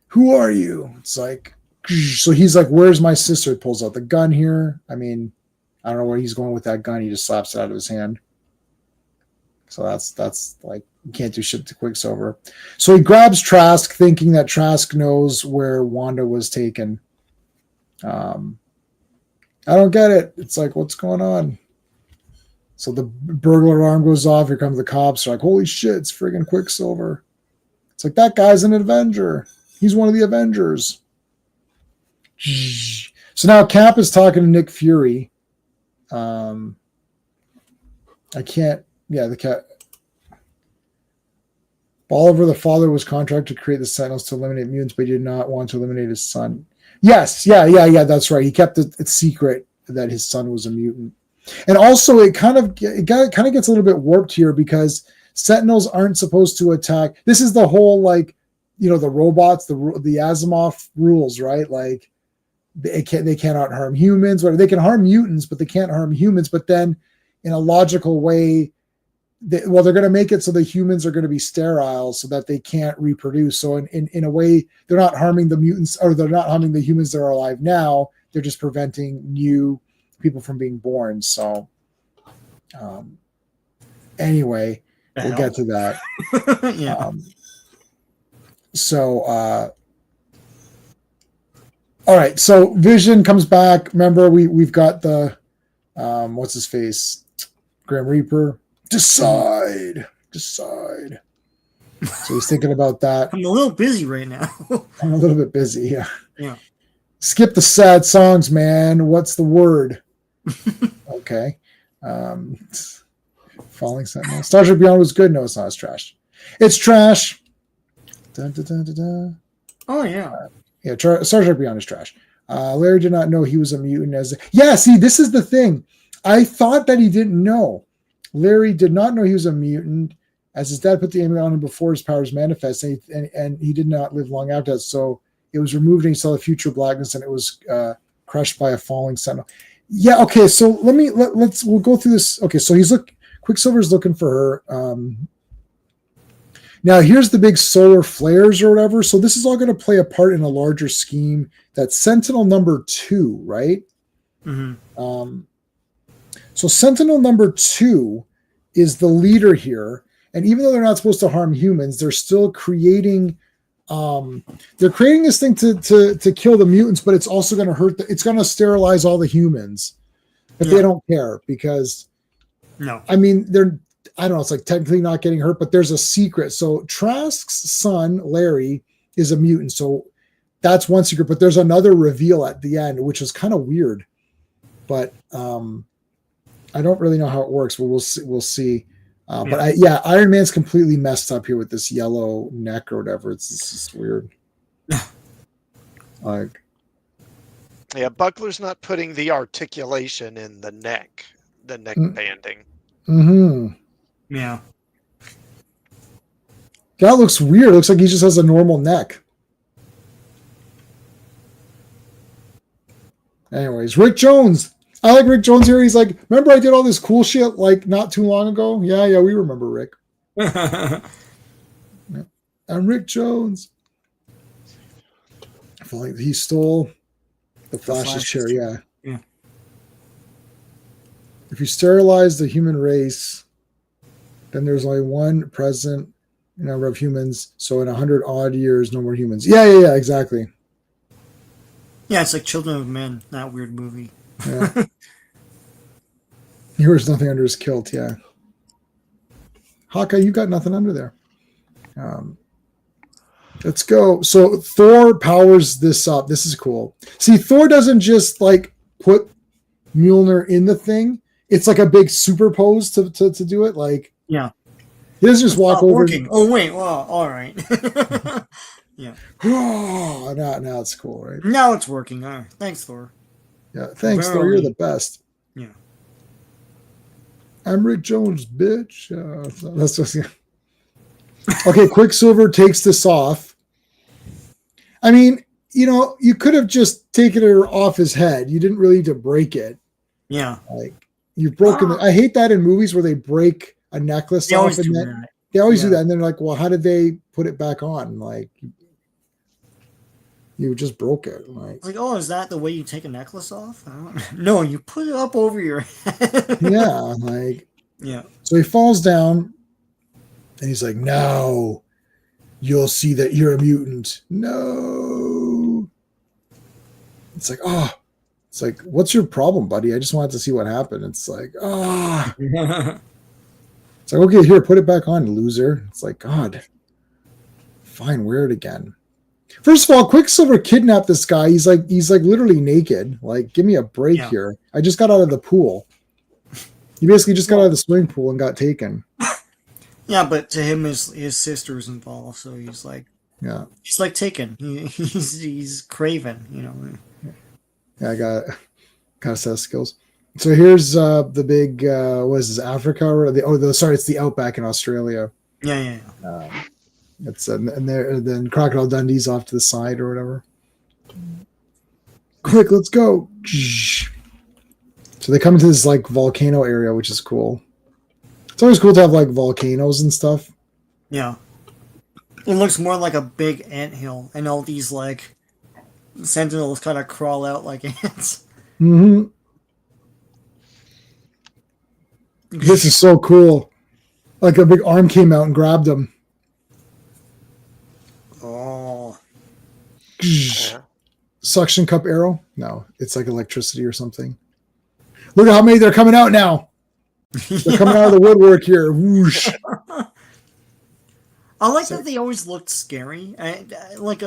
Who are you? It's like, so he's like, where's my sister? He pulls out the gun here. I mean, I don't know where he's going with that gun. He just slaps it out of his hand. So that's like, you can't do shit to Quicksilver. So he grabs Trask, thinking that Trask knows where Wanda was taken. I don't get it. It's like, what's going on? So the burglar alarm goes off. Here comes the cops. They're like, holy shit, it's friggin' Quicksilver. It's like, that guy's an Avenger. He's one of the Avengers. So now Cap is talking to Nick Fury. The cat. Oliver, the father, was contracted to create the Sentinels to eliminate mutants, but he did not want to eliminate his son. Yes, yeah, that's right. He kept it secret that his son was a mutant. And also, it kind of gets a little bit warped here because Sentinels aren't supposed to attack. This is the whole, like, the robots, the Asimov rules, right? Like, they cannot harm humans. They can harm mutants, but they can't harm humans. But then, in a logical way, they're going to make it so the humans are going to be sterile so that they can't reproduce. So in a way, they're not harming the mutants, or they're not harming the humans that are alive now. They're just preventing new people from being born. So anyway, we'll get to that. Yeah. All right. So Vision comes back. Remember, we've got the what's his face? Grim Reaper. Decide. So he's thinking about that. I'm a little busy right now. I'm a little bit busy. Yeah. Yeah. Skip the sad songs, man. What's the word? Okay. Falling Sentinel. Star Trek Beyond was good. No, it's not. It's trash. It's trash. Dun, dun, dun, dun, dun. Oh, yeah. Star Trek Beyond is trash. Larry did not know he was a mutant. See, this is the thing. I thought that he didn't know. Larry did not know he was a mutant, as his dad put the amulet on him before his powers manifest, and he did not live long after that. So it was removed, and he saw the future blackness, and it was crushed by a falling sentinel. Yeah. Okay. So we'll go through this. Okay. So Quicksilver's looking for her. Now here's the big solar flares or whatever. So this is all going to play a part in a larger scheme. That's Sentinel number 2, right? Mm-hmm. So Sentinel number 2 is the leader here. And even though they're not supposed to harm humans, they're still creating this thing to kill the mutants, but it's also going to hurt. It's going to sterilize all the humans, but they don't care because, I mean, I don't know. It's like technically not getting hurt, but there's a secret. So Trask's son, Larry, is a mutant. So that's one secret, but there's another reveal at the end, which is kind of weird, but I don't really know how it works, but we'll see. But Iron Man's completely messed up here with this yellow neck or whatever. It's just weird. Like, yeah, Buckler's not putting the articulation in the neck banding. Mm-hmm. Yeah. That looks weird. It looks like he just has a normal neck. Anyways, Rick Jones. I like Rick Jones here. He's like, remember I did all this cool shit like not too long ago? Yeah, we remember Rick. Yeah. I'm Rick Jones. I feel like he stole the Flash's chair. Yeah. If you sterilize the human race, then there's only one present number of humans. So in 100 odd years, no more humans. Yeah, exactly. Yeah, it's like Children of Men, that weird movie. Yeah. He wears nothing under his kilt, yeah. Hawkeye, you got nothing under there. Let's go. So Thor powers this up. This is cool. See, Thor doesn't just like put Mjolnir in the thing. It's like a big superpose to do it. Like, yeah. He doesn't just walk over. Working. Oh, wait. Well, all right. Yeah. Oh, now it's cool, right? Now it's working. All right. Thanks, Thor. Yeah, thanks, Thor. You're the best. Yeah. I'm Rick Jones, bitch. That's just, yeah. Okay, Quicksilver takes this off. I mean, you could have just taken it off his head. You didn't really need to break it. Yeah. Like, you've broken it. I hate that in movies where they break a necklace they off. They always do that. And then they're like, well, how did they put it back on? Like, you just broke it. Like, oh, is that the way you take a necklace off? No, you put it up over your head. Yeah, like, yeah. So he falls down and he's like, no, you'll see that you're a mutant. No. It's like, oh, it's like, what's your problem, buddy? I just wanted to see what happened. It's like, ah. It's like, okay, here, put it back on, loser. It's like, God, fine, wear it again. First of all, Quicksilver kidnapped this guy. He's like literally naked. Like, give me a break here. I just got out of the pool. He basically just got out of the swimming pool and got taken. Yeah, but to him, his sister's involved, so he's like, he's like taken. He's craven, Yeah, I got a set of skills. So here's the big what is this, Africa or it's the outback in Australia. Yeah. It's and then Crocodile Dundee's off to the side or whatever. Quick, let's go. So they come into this like volcano area, which is cool. It's always cool to have like volcanoes and stuff. Yeah. It looks more like a big anthill, and all these like sentinels kind of crawl out like ants. Mm-hmm. This is so cool. Like a big arm came out and grabbed him. Oh. Suction cup arrow? No, it's like electricity or something. Look at how many they're coming out now. They're coming out of the woodwork here. Whoosh. I like that they always looked scary. Like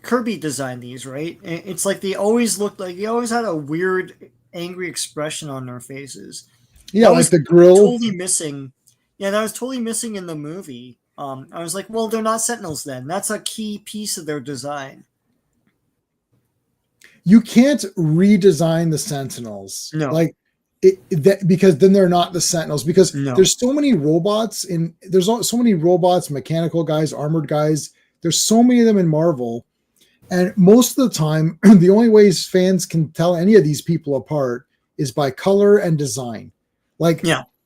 Kirby designed these, right? It's like they always looked like they always had a weird, angry expression on their faces. Yeah, like the grill. Totally missing. Yeah, that was totally missing in the movie. I was like, well, they're not Sentinels then. That's a key piece of their design. You can't redesign the Sentinels. No. Like because then they're not the Sentinels because there's so many robots so many robots, mechanical guys, armored guys. There's so many of them in Marvel. And most of the time, the only ways fans can tell any of these people apart is by color and design. Like,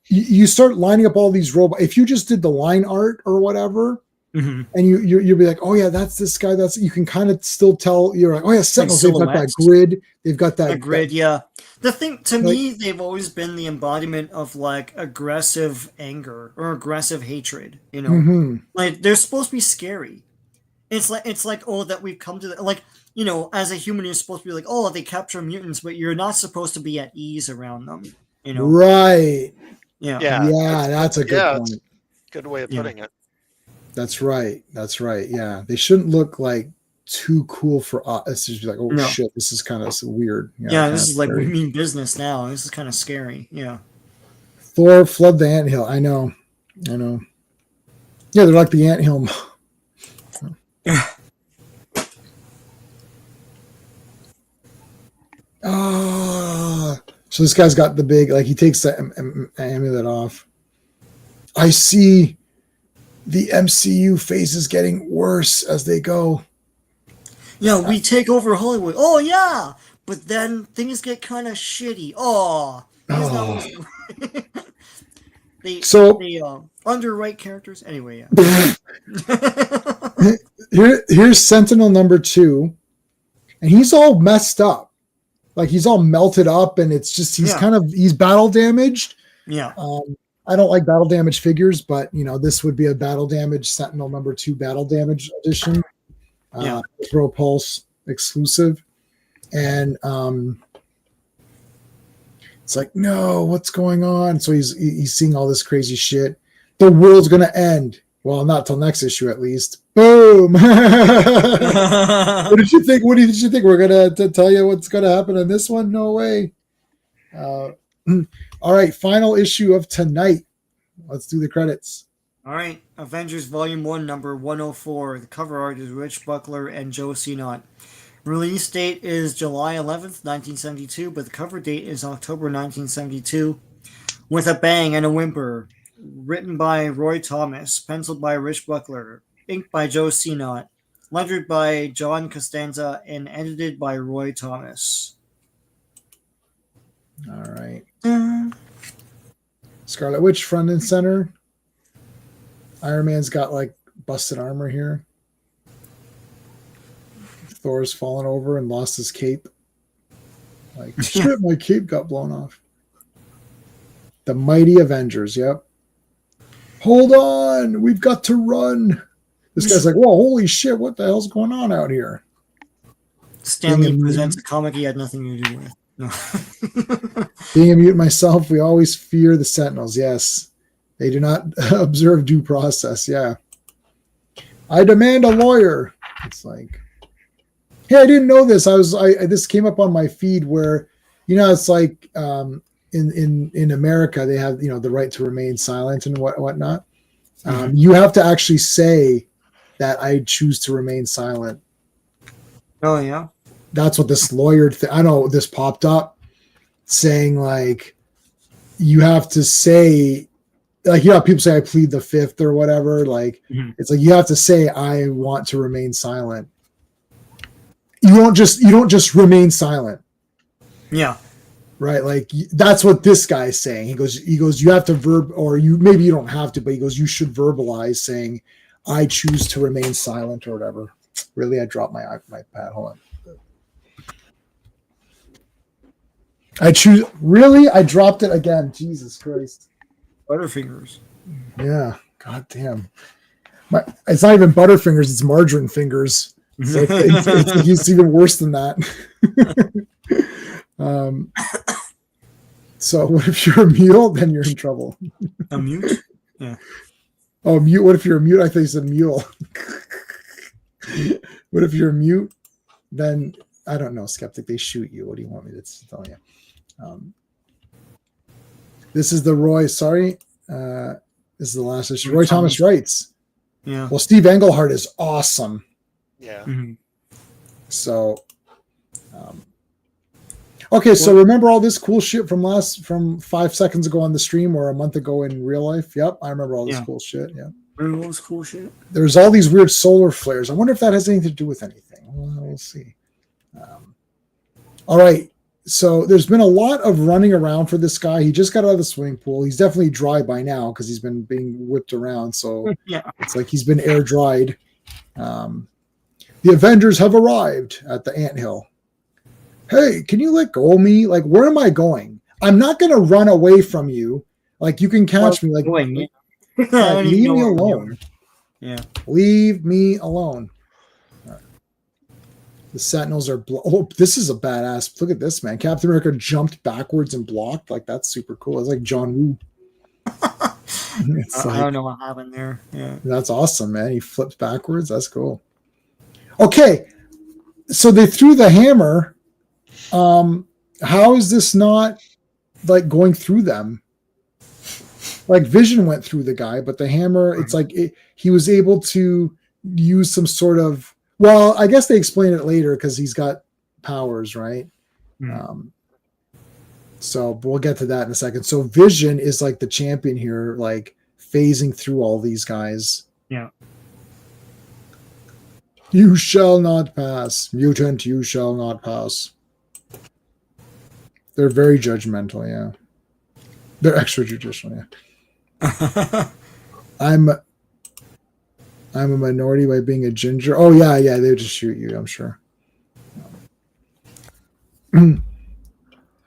you start lining up all these robots. If you just did the line art or whatever, and you'll be like, oh yeah, that's this guy. That's, you can kind of still tell. You're like, oh yeah, Sentinels. Like they've got that grid. They've got that grid. Yeah. The thing to me, they've always been the embodiment of like aggressive anger or aggressive hatred. Like they're supposed to be scary. It's like oh, that we've come to like, as a human, you're supposed to be like, oh, they capture mutants, but you're not supposed to be at ease around them. Right. Yeah. That's a good point. Good way of putting it. That's right. Yeah, they shouldn't look like too cool for us. It's just like, oh shit, this is kind of weird. Yeah, this is like we mean business now. This is kind of scary. Yeah. Thor flood the anthill. I know. Yeah, they're like the anthill. So this guy's got the big, like he takes the amulet off. I see the MCU phase is getting worse as they go. Yeah, we take over Hollywood. Oh yeah, but then things get kind of shitty. Oh, isn't that what's they underwrite characters anyway. Yeah. Here's Sentinel number 2, and he's all messed up. Like he's all melted up, and it's just he's battle damaged. Yeah. I don't like battle damage figures, but this would be a battle damage Sentinel number 2 battle damage edition. Throw Pulse exclusive, and it's like, no, what's going on? So he's seeing all this crazy shit. The world's gonna end. Well, not till next issue at least. Boom. What did you think? What did you think? We're gonna tell you what's gonna happen on this one? No way. All right, final issue of tonight. Let's do the credits. All right, Avengers Volume 1, number 104. The cover art is Rich Buckler and Joe Sinott. Release date is July 11th, 1972, but the cover date is October 1972. With a Bang and a Whimper. Written by Roy Thomas. Penciled by Rich Buckler. Inked by Joe Sinott. Lettered by John Costanza and edited by Roy Thomas. All right. Scarlet Witch front and center. Iron Man's got like busted armor here. Thor's fallen over and lost his cape. Like, shit, my cape got blown off. The Mighty Avengers, yep. Hold on, we've got to run. This guy's like, whoa, holy shit, what the hell's going on out here? Stanley presents a comic he had nothing to do with. No. Being a mutant myself, we always fear the Sentinels, yes. They do not observe due process, yeah. I demand a lawyer. It's like, hey, I didn't know this. This came up on my feed where, it's like in America they have the right to remain silent and whatnot. You have to actually say that I choose to remain silent. Oh yeah, that's what this lawyer thing. I know this popped up saying like you have to say. Like, people say I plead the fifth or whatever. Like, It's like you have to say I want to remain silent. You don't just remain silent. Yeah. Right. Like that's what this guy is saying. He goes, you have to maybe you don't have to, but he goes, you should verbalize saying I choose to remain silent or whatever. Really, I dropped my pad. Hold on. I dropped it again. Jesus Christ. Butterfingers. Yeah, god damn. It's not even Butterfingers, it's margarine fingers. It's even worse than that. So what if you're a mule? Then you're in trouble. A mute? Yeah. Oh, mute. What if you're a mute? I thought you said mule. What if you're a mute? Then I don't know, Skeptic. They shoot you. What do you want me to tell you? This is the Roy. Sorry, this is the last issue. Roy Thomas writes. Yeah. Well, Steve Englehart is awesome. Yeah. Mm-hmm. So, okay. So remember all this cool shit from 5 seconds ago on the stream or a month ago in real life? Yep, I remember all this cool shit. Yeah. Remember all this cool shit? There's all these weird solar flares. I wonder if that has anything to do with anything. Well, we'll see. All right. So there's been a lot of running around for this guy. He just got out of the swimming pool. He's definitely dry by now because he's been being whipped around. So it's like he's been air dried. The Avengers have arrived at the anthill. Hey, can you let go of me? Like, where am I going? I'm not going to run away from you. Like, you can catch me. Like, leave me alone. Yeah. Leave me alone. The Sentinels are... this is a badass... Look at this, man. Captain America jumped backwards and blocked. Like, that's super cool. It's like John Woo. I don't know what happened there. Yeah. That's awesome, man. He flipped backwards. That's cool. Okay. So they threw the hammer. How is this not, like, going through them? Like, Vision went through the guy, but the hammer, it's like he was able to use some sort of... Well, I guess they explain it later because he's got powers, right? So we'll get to that in a second. So Vision is like the champion here, like phasing through all these guys. Yeah. You shall not pass. Mutant, you shall not pass. They're very judgmental, yeah. They're extrajudicial, yeah. I'm a minority by being a ginger. Oh, yeah, they would just shoot you, I'm sure.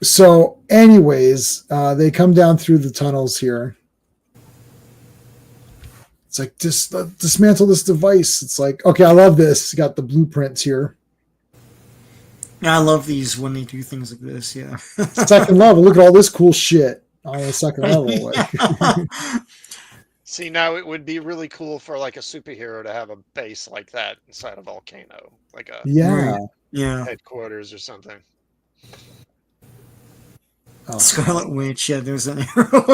So, anyways, they come down through the tunnels here. It's like, dismantle this device. It's like, okay, I love this. You got the blueprints here. I love these when they do things like this, yeah. Second level. Look at all this cool shit on the second level. Like. See, now it would be really cool for like a superhero to have a base like that inside a volcano, like a Yeah. headquarters or something. Oh. Scarlet Witch, yeah, there's an arrow.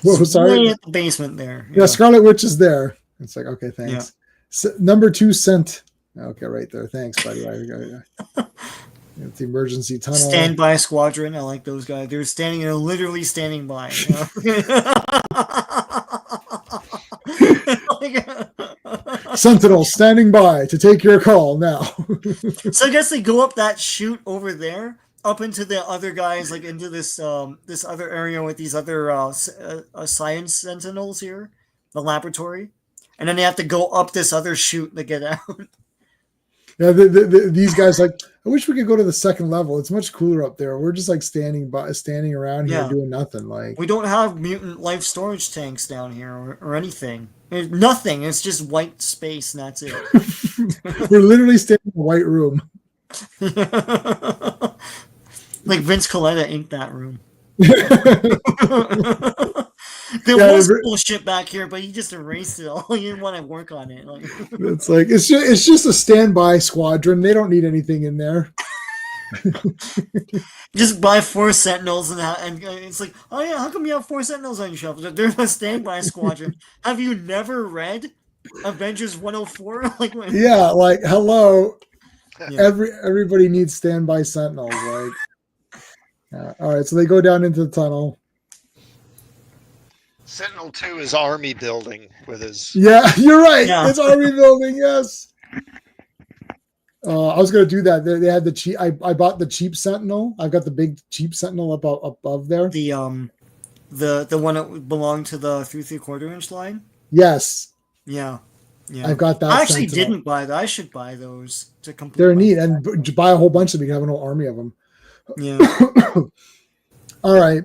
Well, sorry. Way at the basement there. Yeah, Scarlet Witch is there. It's like, okay, thanks. Yeah. Number 2 sent. Okay, right there. Thanks, buddy. The emergency tunnel. Standby squadron. I like those guys. They're standing there, literally standing by. You know? Sentinel standing by to take your call now. So I guess they go up that chute over there, up into the other guys, like into this this other area with these other science sentinels here, the laboratory, and then they have to go up this other chute to get out. Yeah, these guys like, I wish we could go to the second level. It's much cooler up there. We're just like standing around here doing nothing. Like, we don't have mutant life storage tanks down here or anything. There's nothing. It's just white space and that's it. We're literally standing in a white room. Like Vince Coletta inked that room. There was bullshit back here, but he just erased it all. He didn't want to work on it. Like, it's just a standby squadron. They don't need anything in there. Just buy 4 sentinels and it's like, oh yeah, how come you have 4 sentinels on your shelf? They're a standby squadron. Have you never read Avengers 104? Like, yeah, like hello. Yeah. Everybody needs standby sentinels. Like, all right, so they go down into the tunnel. Sentinel 2 is army building with his. Yeah, you're right. Yeah. It's army building. Yes. I was gonna do that. They had the cheap. I bought the cheap Sentinel. I've got the big cheap Sentinel above there. The one that belonged to the 3 3/4 inch line. Yes. Yeah. I've got that. I actually didn't buy that. I should buy those to complete. They're neat, and buy a whole bunch of them. You have an whole army of them. Yeah. All right.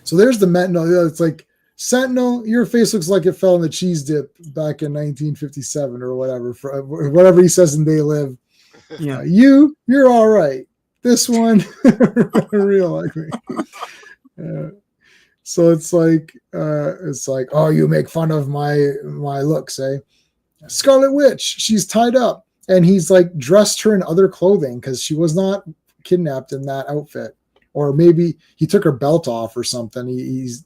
So there's the Sentinel. It's like, Sentinel, your face looks like it fell in the cheese dip back in 1957 or whatever. For whatever he says in They Live. Yeah. You're all right. This one, real ugly. So it's like, oh, you make fun of my looks, eh? Scarlet Witch, she's tied up, and he's like dressed her in other clothing because she was not kidnapped in that outfit. Or maybe he took her belt off or something. This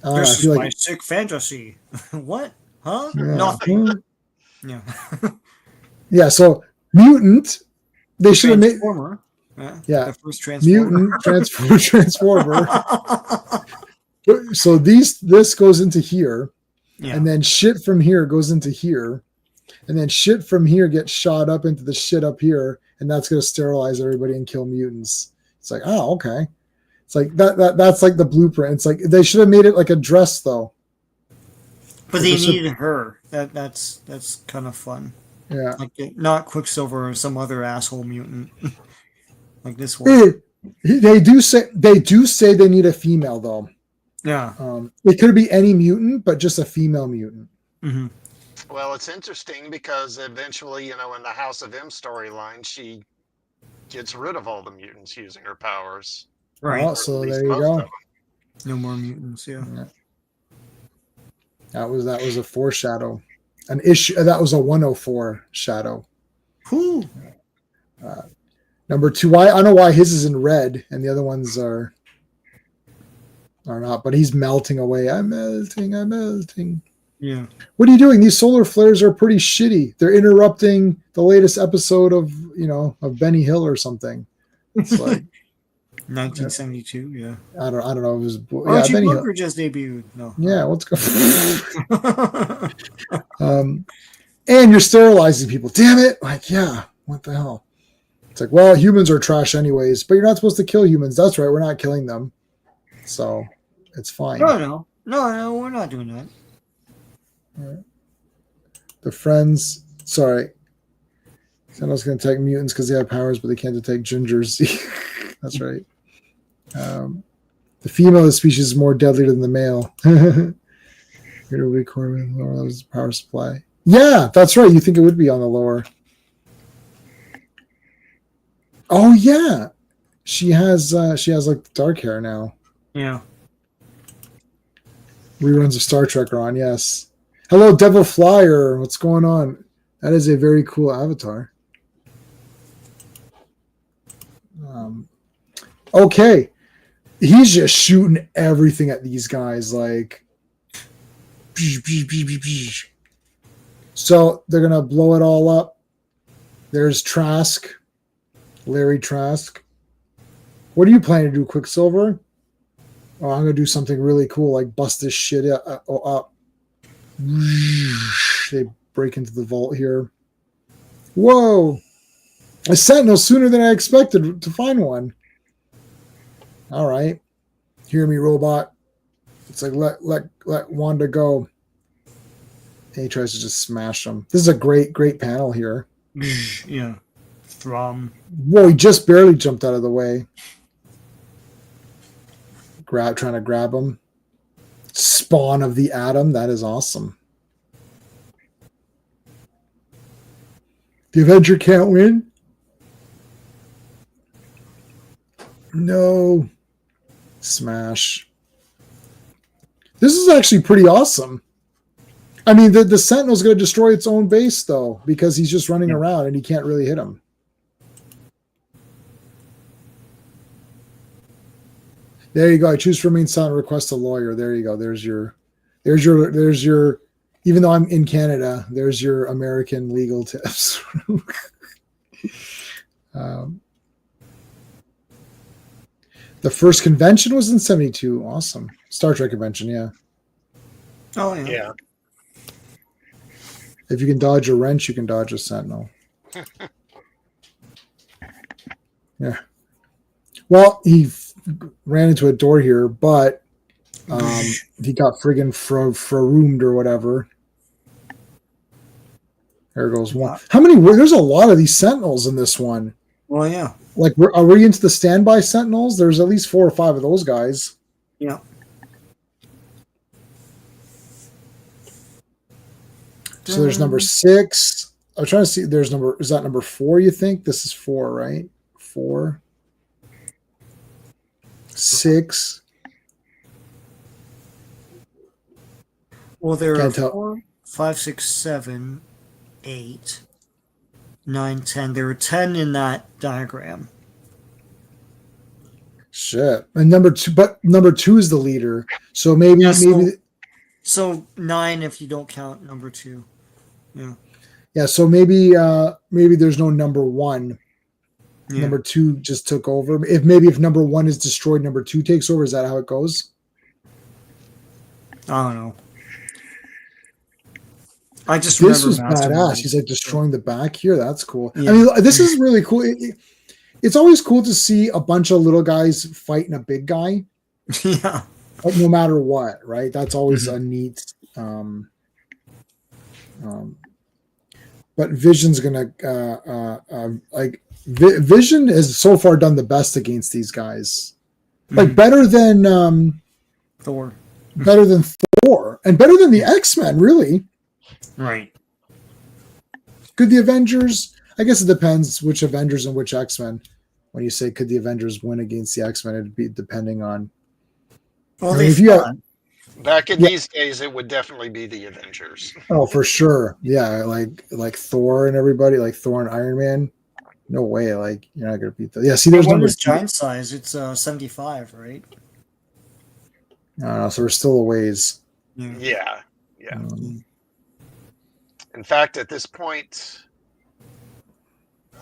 is my sick fantasy. What? Huh? Yeah. Nothing. Yeah. Yeah. So mutant. They should have made. Yeah. The first Transformer. Mutant Transformer. So this goes into here, and then shit from here goes into here, and then shit from here gets shot up into the shit up here, and that's going to sterilize everybody and kill mutants. It's like, oh, okay. It's like that's like the blueprint. It's like they should have made it like a dress though. But they needed her. That's kind of fun. Yeah. Like not Quicksilver or some other asshole mutant. Like this one. They do say they need a female though. Yeah. It could be any mutant, but just a female mutant. Mm-hmm. Well, it's interesting because eventually, in the House of M storyline, she gets rid of all the mutants using her powers. Right. Oh, so there you go. No more mutants. Yeah. That was a foreshadow, an issue. That was a 104 shadow. Who? Number 2. I don't know why his is in red and the other ones are not. But he's melting away. I'm melting. Yeah. What are you doing? These solar flares are pretty shitty. They're interrupting the latest episode of Benny Hill or something. It's like, 1972. Yeah. I don't know. It was Archie Benny Hill. Bunker just debuted. No. Yeah, what's going? And you're sterilizing people. Damn it! Like, yeah, what the hell? It's like, well, humans are trash anyways, but you're not supposed to kill humans. That's right, we're not killing them, so it's fine. No, we're not doing that. All right. The friends. Sorry. Sentinel's going to attack mutants because they have powers, but they can't detect gingers. That's right. The female of the species is more deadly than the male. Here to record with power supply. Yeah, that's right. You think it would be on the lower. Oh yeah. She has like dark hair now. Yeah. Reruns of Star Trek are on, yes. Hello, Devil Flyer. What's going on? That is a very cool avatar. Okay. He's just shooting everything at these guys, like. So they're going to blow it all up. There's Trask. Larry Trask. What are you planning to do, Quicksilver? Oh, I'm going to do something really cool, like bust this shit up. They break into the vault here. Whoa! A Sentinel sooner than I expected to find one. All right. Hear me, robot. It's like, let Wanda go. And he tries to just smash them. This is a great panel here. Yeah. Thrum. Whoa, he just barely jumped out of the way. Trying to grab him. Spawn of the Atom. That is awesome. The Avenger can't win? No. Smash. This is actually pretty awesome. I mean, the Sentinel's going to destroy its own base, though, because he's just running around and he can't really hit him. There you go. I choose to remain silent. Request a lawyer. There you go. There's your. Even though I'm in Canada, there's your American legal tips. The first convention was in 72. Awesome. Star Trek convention, yeah. Oh, yeah. Yeah. If you can dodge a wrench, you can dodge a Sentinel. Yeah. Well, he ran into a door here, but he got friggin' froomed or whatever. There goes one. How many? There's a lot of these Sentinels in this one. Well, yeah. Like, are we into the standby Sentinels? There's at least 4 or 5 of those guys. Yeah. So there's number 6. I'm trying to see. Is that number 4? You think this is 4, right? 4, 6. Well, there are 4, 5, 6, 7, 8, 9, 10. There are 10 in that diagram. Shit. And number 2 is the leader. So maybe So 9 if you don't count number 2. Yeah. Yeah, so maybe there's no number 1. Yeah. Number 2 just took over. If number 1 is destroyed, number 2 takes over. Is that how it goes? I don't know. I just this was badass. He's like destroying the back here. That's cool. Yeah. I mean, this is really cool. It's always cool to see a bunch of little guys fighting a big guy. Yeah. Like, no matter what, right? That's always a neat. But Vision's gonna Vision has so far done the best against these guys, like better than Thor, and better than the X-Men, really. Right. Could the Avengers? I guess it depends which Avengers and which X-Men. When you say could the Avengers win against the X-Men, it'd be depending on. Well, back in these days, it would definitely be the Avengers. Oh, for sure. Yeah, like Thor and everybody, like Thor and Iron Man. No way. Like, you're not gonna beat that. Yeah. See, there's one is giant size. It's 75, right? So we're still a ways. Yeah. In fact, at this point,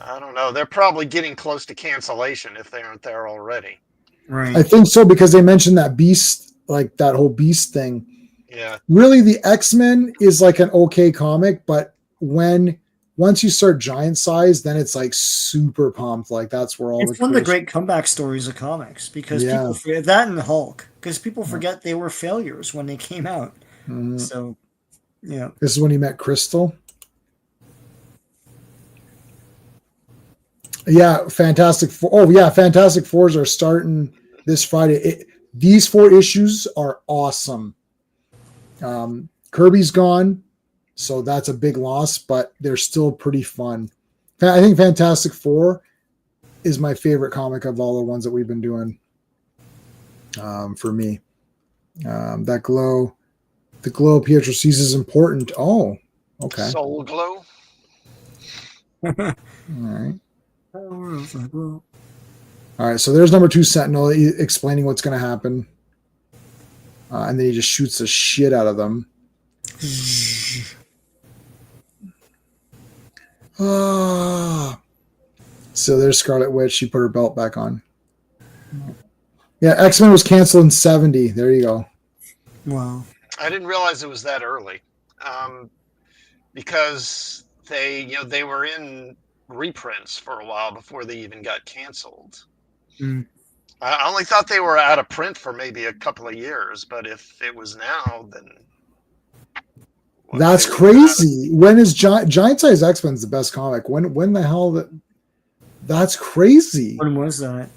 I don't know. They're probably getting close to cancellation if they aren't there already. Right. I think so, because they mentioned that Beast, like that whole Beast thing. Yeah. Really, the X-Men is like an okay comic, but once you start giant size, then it's like super pumped. Like that's where all It's the one of the cool great comeback stories of comics because Yeah. people forget that and Hulk because people forget they were failures when they came out. Mhm. So, yeah. This is when he met Crystal. Yeah, Fantastic Four. Oh yeah, Fantastic Fours are starting this Friday. These 4 issues are awesome. Kirby's gone, so that's a big loss, but they're still pretty fun. I think Fantastic Four is my favorite comic of all the ones that we've been doing. For me, the glow Pietro sees is important. Oh, okay, Soul Glow. all right. All right, so there's number 2 Sentinel explaining what's going to happen. And then he just shoots the shit out of them. So there's Scarlet Witch. She put her belt back on. Yeah, X-Men was canceled in 70. There you go. Wow. I didn't realize it was that early, because they were in reprints for a while before they even got canceled. Mm. I only thought they were out of print for maybe a couple of years, but if it was now, then that's crazy. When is Giant Size X-Men's the best comic? When the hell that's crazy. When was that?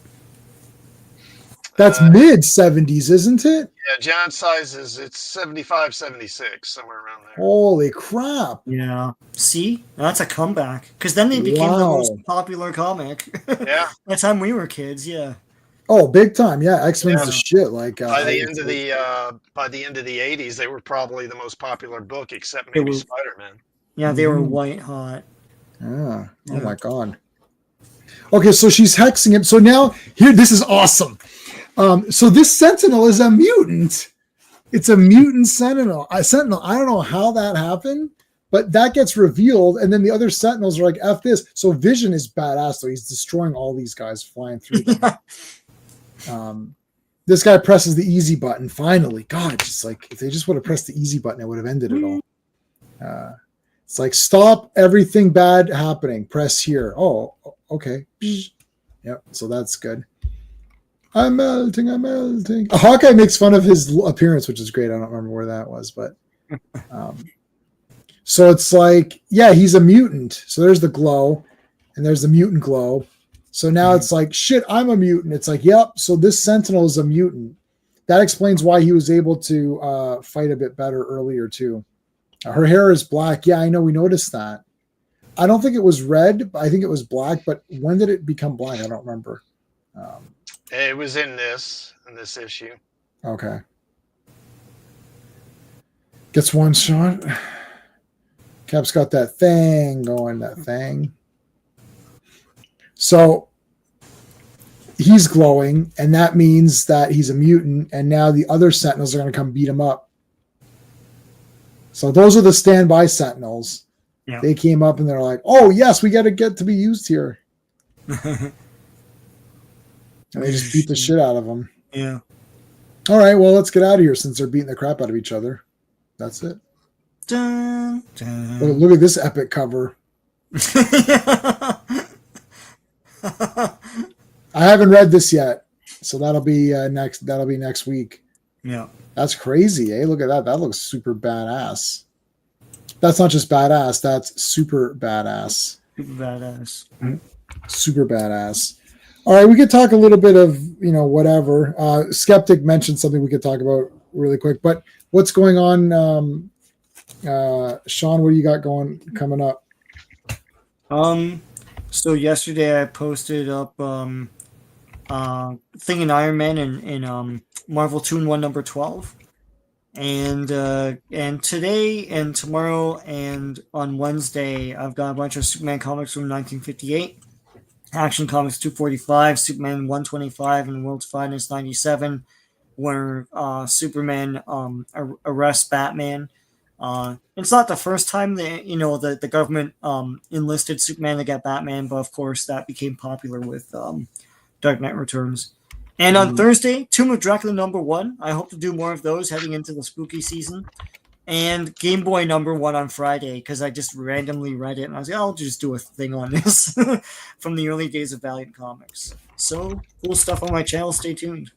That's mid 70s, isn't it? Yeah, Giant Size it's 75, 76, somewhere around there. Holy crap. Yeah. See? That's a comeback. Because then they became the most popular comic. Yeah. By the time we were kids, yeah. Oh, big time. Yeah, X-Men's the shit. Like by the end of the 80s, they were probably the most popular book, except maybe Spider-Man. Yeah, they were white hot. Yeah. Oh my god. Okay, so she's hexing him. So now this is awesome. So this Sentinel is a mutant. It's a mutant Sentinel. I don't know how that happened, but that gets revealed, and then the other Sentinels are like, F this. So Vision is badass, though. He's destroying all these guys flying through them. This guy presses the easy button, finally. God, it's just like, if they just would have pressed the easy button, it would have ended it all. It's like, stop everything bad happening. Press here. Oh, okay. Yep, so that's good. I'm melting. Hawkeye makes fun of his appearance, which is great. I don't remember where that was, but so it's like, yeah, he's a mutant. So there's the glow, and there's the mutant glow. So now it's like, shit, I'm a mutant. It's like, yep. So this Sentinel is a mutant. That explains why he was able to fight a bit better earlier too. Her hair is black. Yeah, I know. We noticed that. I don't think it was red. I think it was black. But when did it become black? I don't remember. It was in this issue. Okay. Gets one shot. Cap's got that thing going, that thing. So he's glowing, and that means that he's a mutant, and now the other Sentinels are going to come beat him up. So those are the standby Sentinels. Yeah. They came up and they're like, oh, yes, we got to get to be used here. And they just beat the shit out of them. Yeah. All right, well, let's get out of here since they're beating the crap out of each other. That's it. Dun, dun. Look at this epic cover. I haven't read this yet, so that'll be next week. Yeah. That's crazy, eh? Look at that. That looks super badass. That's not just badass, that's super badass. Super badass. Super badass. All right, we could talk a little bit of, whatever. Skeptic mentioned something we could talk about really quick, but what's going on, Sean? What do you got coming up? So yesterday I posted up Thing in Iron Man in Marvel 2-in-1 number 12. And today and tomorrow and on Wednesday I've got a bunch of Superman comics from 1958. Action Comics 245, Superman 125, and World's Finest 97, where Superman arrests Batman. It's not the first time that the government enlisted Superman to get Batman, but of course that became popular with Dark Knight Returns. And on Thursday, Tomb of Dracula #1. I hope to do more of those heading into the spooky season. And Game Boy #1 on Friday, because I just randomly read it and I was like, I'll just do a thing on this from the early days of Valiant Comics. So cool stuff on my channel. Stay tuned.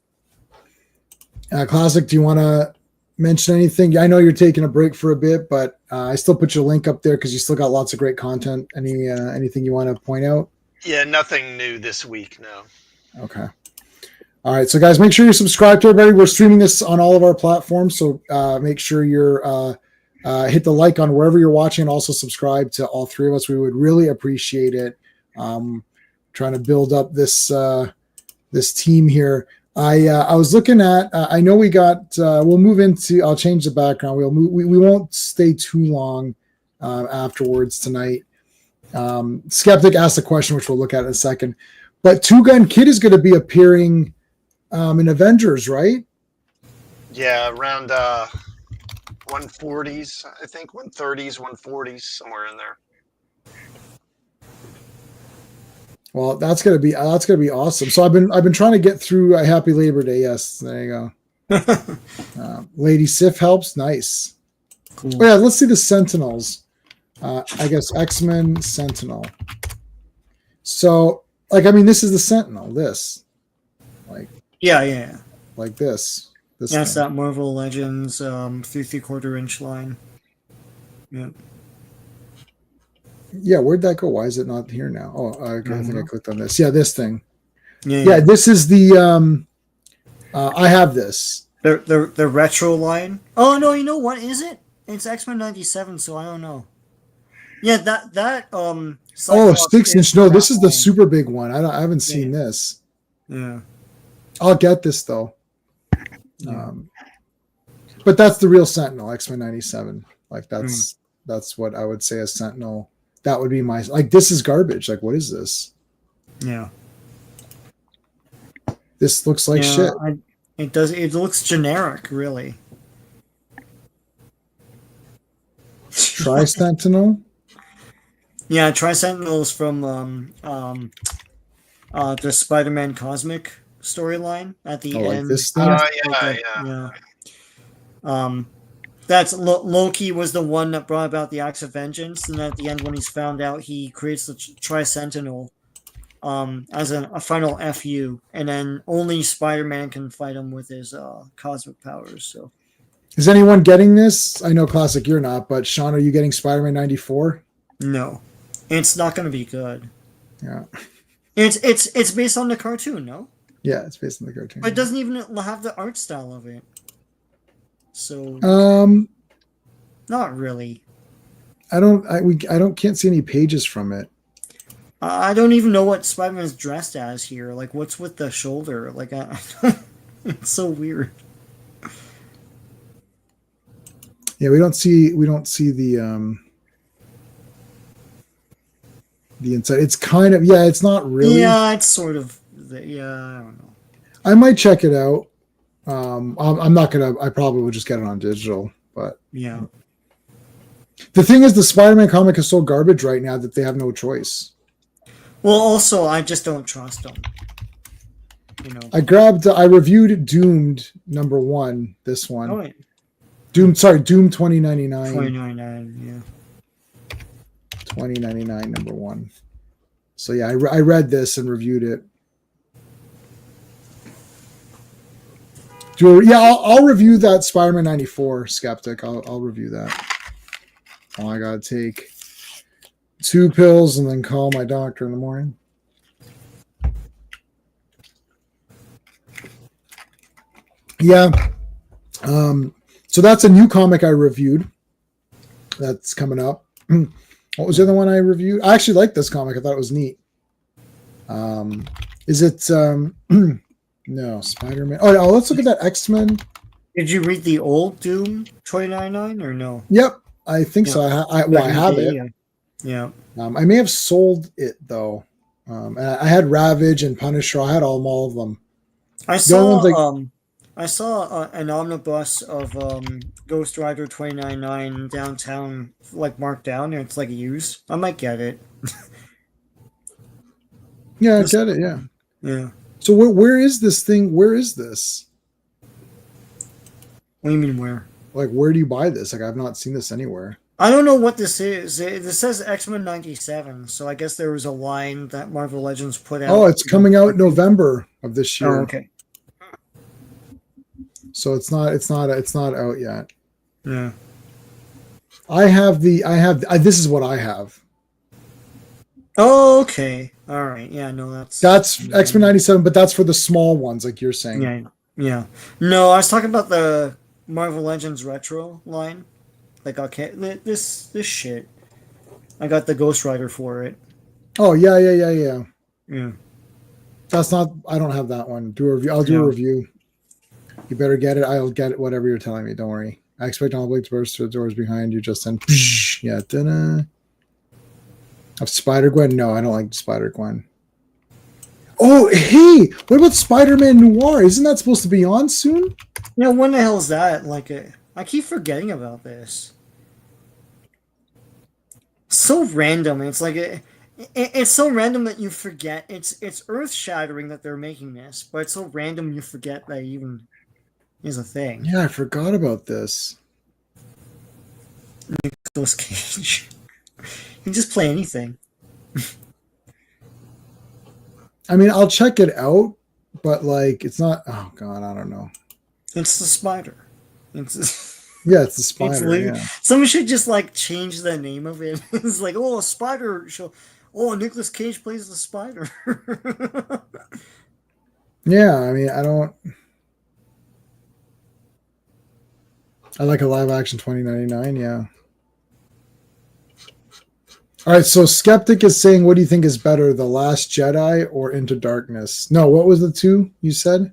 Classic, do you want to mention anything? I know you're taking a break for a bit, but I still put your link up there because you still got lots of great content. Anything you want to point out? Yeah, nothing new this week, no. Okay. All right, so guys, make sure you're subscribed to everybody. We're streaming this on all of our platforms, so make sure you're hit the like on wherever you're watching, and also subscribe to all three of us. We would really appreciate it. Trying to build up this this team here. I was looking at. I know we got. We'll move into. I'll change the background. We won't stay too long afterwards tonight. Skeptic asked a question, which we'll look at in a second. But Two Gun Kid is going to be appearing in Avengers, right? Yeah, around 140s, I think 130s, 140s, somewhere in there. Well, that's gonna be awesome. So I've been trying to get through a Happy Labor Day. Yes, there you go. Lady Sif helps. Nice. Cool. Oh, yeah, let's see the Sentinels. I guess X-Men Sentinel. So, this is the Sentinel. This, yeah, like this. That's that Marvel Legends 3/4 inch line. Yeah. Yeah, where'd that go? Why is it not here now? Oh, okay. I think I clicked on this. Yeah, this thing. Yeah. This is the. I have this. The retro line. Oh no, you know what is it? It's X-Men 97. So I don't know. Yeah, that. Oh, 6-inch. No, this is the super big one. I haven't seen this. Yeah. I'll get this though. But that's the real Sentinel, X-Men 97. That's what I would say a Sentinel. That would be my this is garbage. What is this? Yeah. This looks like shit. It does. It looks generic, really. Tri Sentinel. Yeah, Tri Sentinels from the Spider-Man Cosmic storyline at the end. This thing. Yeah. That's Loki was the one that brought about the Acts of Vengeance, and at the end, when he's found out, he creates the Tri-Sentinel as a final FU, and then only Spider-Man can fight him with his cosmic powers. So, is anyone getting this? I know, Classic, you're not, but Sean, are you getting Spider-Man 94? No, it's not going to be good. Yeah, it's based on the cartoon, no? Yeah, it's based on the cartoon. But it doesn't even have the art style of it. So not really. Can't see any pages from it. I don't even know what Spider-Man's dressed as here. What's with the shoulder? It's so weird. Yeah, we don't see the inside. It's kind of it's not really. Yeah, it's sort of. I don't know. I might check it out. I'm not gonna. I probably will just get it on digital. But yeah, the thing is, the Spider-Man comic is so garbage right now that they have no choice. Well, also, I just don't trust them. I reviewed Doomed #1. This one. Oh, wait. Doom 2099. 2099. Yeah. 2099 #1. So yeah, I read this and reviewed it. I'll review that Spider-Man 94, Skeptic. I'll review that. Oh, I gotta take 2 pills and then call my doctor in the morning. Yeah. So that's a new comic I reviewed. That's coming up. What was the other one I reviewed? I actually liked this comic. I thought it was neat. Is it no, Spider-Man. Oh, let's look at that X-Men. Did you read the old Doom 2099 or no? Yep, I think so. I have it. Yeah. I may have sold it though. I had Ravage and Punisher. I had all of them. I saw an omnibus of Ghost Rider 2099 downtown, marked down, and it's used. I might get it. Yeah, I get it. Yeah. Yeah. So where is this thing? Where is this? What do you mean where? Like, where do you buy this? Like, I've not seen this anywhere. I don't know what this is. This says X-Men 97, so I guess there was a line that Marvel Legends put out. Oh, it's coming out November of this year. Oh, okay. So it's not out yet. Yeah. This is what I have. Oh, okay. All right. Yeah, no, that's X-Men 97, but that's for the small ones, like you're saying. Yeah, yeah. No, I was talking about the Marvel Legends retro line. Like, okay, this shit. I got the Ghost Rider for it. Oh yeah. Yeah. That's not. I don't have that one. Do a review. I'll do a review. You better get it. I'll get it. Whatever you're telling me. Don't worry. I expect all blades to burst through the doors behind you. Just then. Yeah. Of Spider-Gwen? No, I don't like Spider-Gwen. Oh, hey! What about Spider-Man Noir? Isn't that supposed to be on soon? Yeah, when the hell is that? Like, I keep forgetting about this. So random. It's like it's so random that you forget. It's earth-shattering that they're making this, but it's so random you forget that even is a thing. Yeah, I forgot about this. Nicolas Cage. You can just play anything. I mean, I'll check it out, but like, it's not. Oh God, I don't know. It's the spider. Yeah, it's the spider. Yeah. Someone should just like change the name of it. It's like, oh, a spider show. Oh, Nicolas Cage plays the spider. Yeah, I mean, I like a live action 2099. Yeah. All right, so Skeptic is saying, what do you think is better, The Last Jedi or Into Darkness? No, what was the two you said?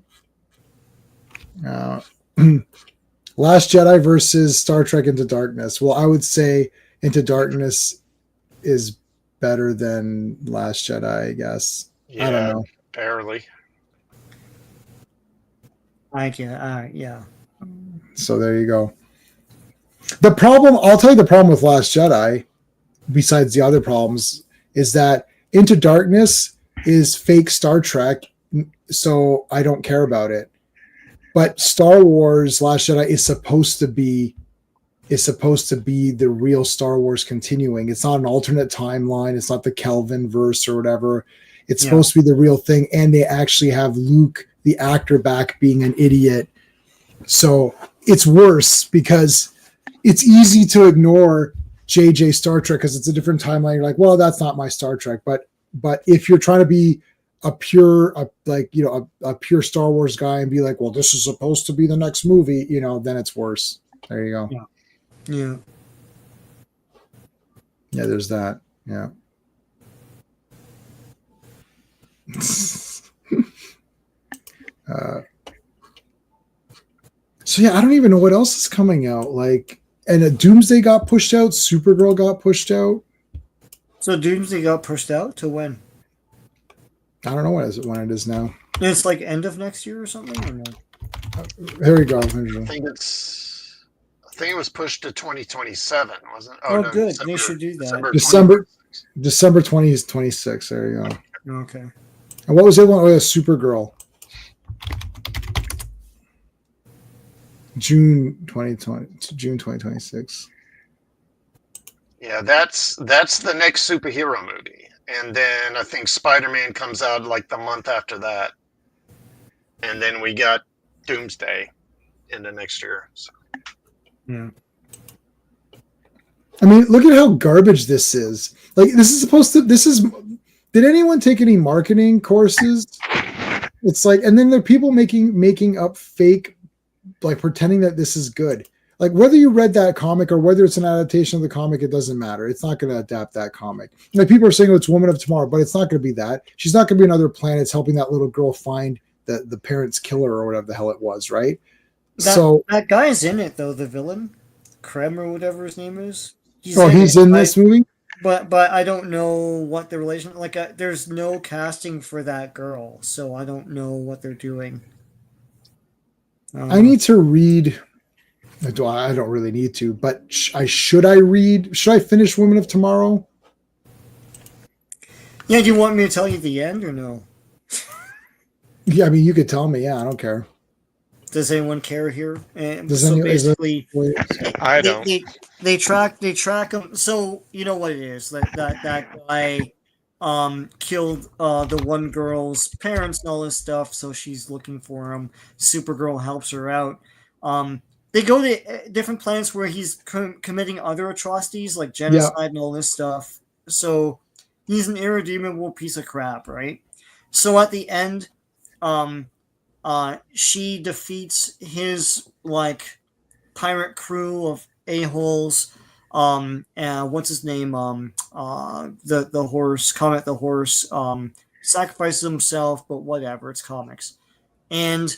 Last Jedi versus Star Trek Into Darkness. Well, I would say Into Darkness is better than Last Jedi, I guess. Yeah, I don't know. Barely. Yeah. So there you go. I'll tell you the problem with Last Jedi, besides the other problems, is that Into Darkness is fake Star Trek, so I don't care about it. But Star Wars Last Jedi is supposed to be the real Star Wars continuing. It's not an alternate timeline. It's not the Kelvin verse or whatever. It's supposed to be the real thing, and they actually have Luke, the actor, back being an idiot. So it's worse because it's easy to ignore JJ Star Trek because it's a different timeline. You're like, well, that's not my Star Trek. But if you're trying to be a pure Star Wars guy and be like, well, this is supposed to be the next movie, then it's worse. There you go. Yeah. Yeah, there's that. Yeah. So yeah, I don't even know what else is coming out. Like, and Doomsday got pushed out. Supergirl got pushed out. So Doomsday got pushed out to when? I don't know when it is now. It's like end of next year or something. Or no? Here we go. I think it was pushed to 2027, wasn't it? Oh, no, good. They should do that. December 2026. There you go. Okay. And what was the one? Oh, yeah, Supergirl. June 2020 to June 2026. Yeah, that's the next superhero movie. And then I think Spider-Man comes out like the month after that. And then we got Doomsday into next year. So. Yeah. I mean, look at how garbage this is. Like, did anyone take any marketing courses? It's like, and then there are people making up fake, like pretending that this is good. Like, whether you read that comic or whether it's an adaptation of the comic, it doesn't matter. It's not going to adapt that comic. Like, people are saying, oh, it's Woman of Tomorrow, but it's not going to be that. She's not going to be on other planets helping that little girl find the parents' killer or whatever the hell it was, right? That guy's in it, though, the villain. Krem or whatever his name is. He's in this movie? But I don't know what the relation... Like, there's no casting for that girl, so I don't know what they're doing. I need to read... I don't really need to, but should I finish Women of Tomorrow? Yeah, do you want me to tell you the end or no? Yeah, I mean, you could tell me. Yeah, I don't care. Does anyone care here? And Does so any, is there, basically, I they, don't. they they track them. So you know what it is that guy killed the one girl's parents and all this stuff. So she's looking for him. Supergirl helps her out. They go to different planets where he's committing other atrocities like yeah, genocide and all this stuff. So he's an irredeemable piece of crap, right? So at the end, um, she defeats his like pirate crew of a-holes. What's his name? The horse, Comet the horse, sacrifices himself, but whatever, it's comics. And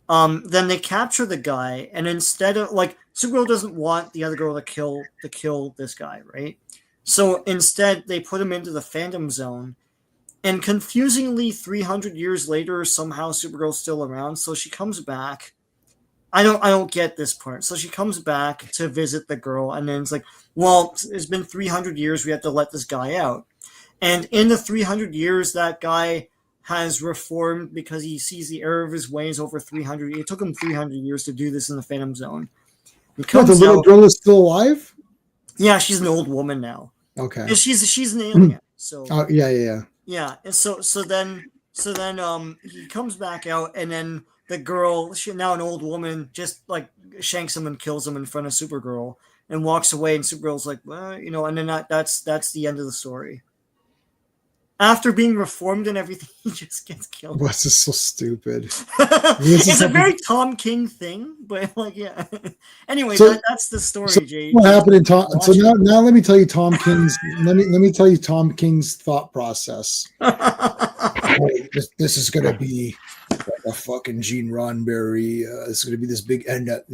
then they capture the guy, and instead of like Supergirl doesn't want the other girl to kill this guy, right? So instead, they put him into the Phantom Zone, and confusingly, 300 years later, somehow Supergirl's still around. So she comes back. I don't get this part. So she comes back to visit the girl, and then it's like, well, it's been 300 years. We have to let this guy out. And in the 300 years, that guy has reformed because he sees the error of his ways over 300. It took him 300 years to do this in the Phantom Zone. He what, the comes little out. girl is still alive. Yeah, she's an old woman now. Okay. And she's an alien. So Oh yeah. yeah, and so then he comes back out, and then the girl, she now an old woman, just like shanks him and kills him in front of Supergirl and walks away, and Supergirl's like, well, and then that's the end of the story. After being reformed and everything, he just gets killed. What's this so stupid? It's a very Tom King thing, but like, yeah. Anyway, So- that's the story, So Jay. what happened in Tom? Watch So it. now let me tell you Tom King's. let me tell you Tom King's thought process. This is gonna be like a fucking Gene Roddenberry. It's gonna be this big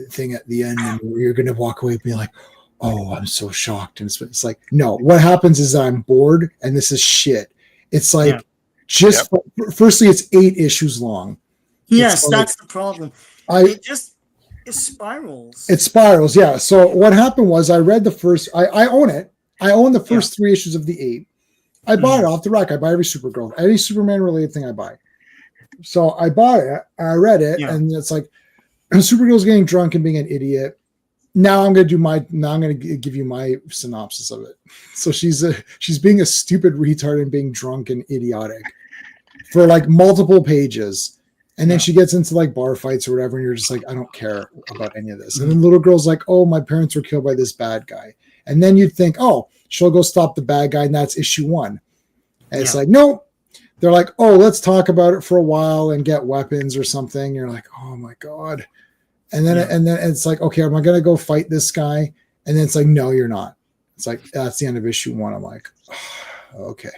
thing at the end, and you're gonna walk away being like, "Oh, I'm so shocked." And it's like, no. What happens is I'm bored, and this is shit. It's like firstly, it's 8 issues long. Yes, It's like- that's the problem. It spirals. It spirals, yeah. So what happened was I read the first. I own it. I own the first 3 issues of the 8. I bought it off the rack. I buy every Supergirl, any Superman related thing I buy. So I bought it. I read it, and it's like Supergirl's getting drunk and being an idiot. Now I'm going to give you my synopsis of it. So she's being a stupid retard and being drunk and idiotic for like multiple pages. And then she gets into like bar fights or whatever. And you're just like, I don't care about any of this. And then little girl's like, oh, my parents were killed by this bad guy. And then you'd think, oh, she'll go stop the bad guy. And that's issue 1. And it's like, nope. They're like, oh, let's talk about it for a while and get weapons or something. You're like, oh my God. And then it's like, okay, am I going to go fight this guy? And then it's like, no, you're not. It's like, that's the end of issue 1. I'm like, oh, okay.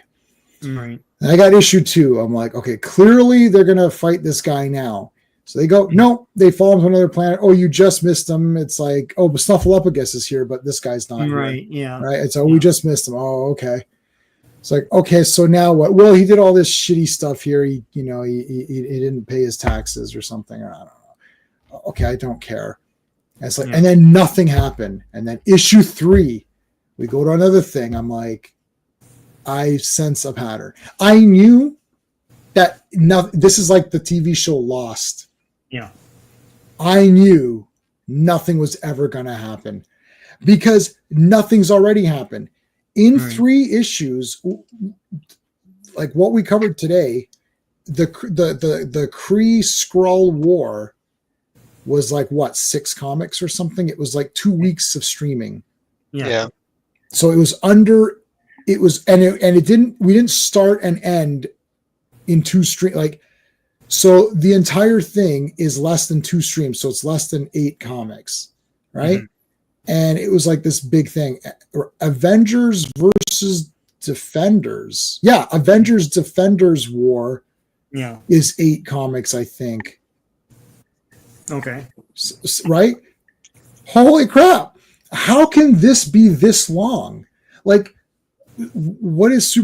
Right. And I got issue 2. I'm like, okay, clearly they're going to fight this guy now. So they go, no, they fall into another planet. Oh, you just missed him. It's like, oh, but Snuffleupagus is here, but this guy's not Right, here. yeah. Right. And so we just missed him. Oh, okay. It's like, okay, so now what? Well, he did all this shitty stuff here. He didn't pay his taxes or something. Or I don't know. Okay, I don't care. And it's like, and then nothing happened. And then issue 3, we go to another thing. I'm like, I sense a pattern. I knew that this is like the TV show Lost. Yeah. I knew nothing was ever going to happen because nothing's already happened. In 3 issues, like what we covered today, the Kree Skrull War was like what, 6 comics or something? It was like 2 weeks of streaming. Yeah. So we didn't start and end in 2 streams. Like, so the entire thing is less than 2 streams. So it's less than 8 comics. Right. And it was like this big thing. Avengers versus Defenders. Yeah. Avengers Defenders War is 8 comics, I think. Okay. Right? Holy crap. How can this be this long? Like, what is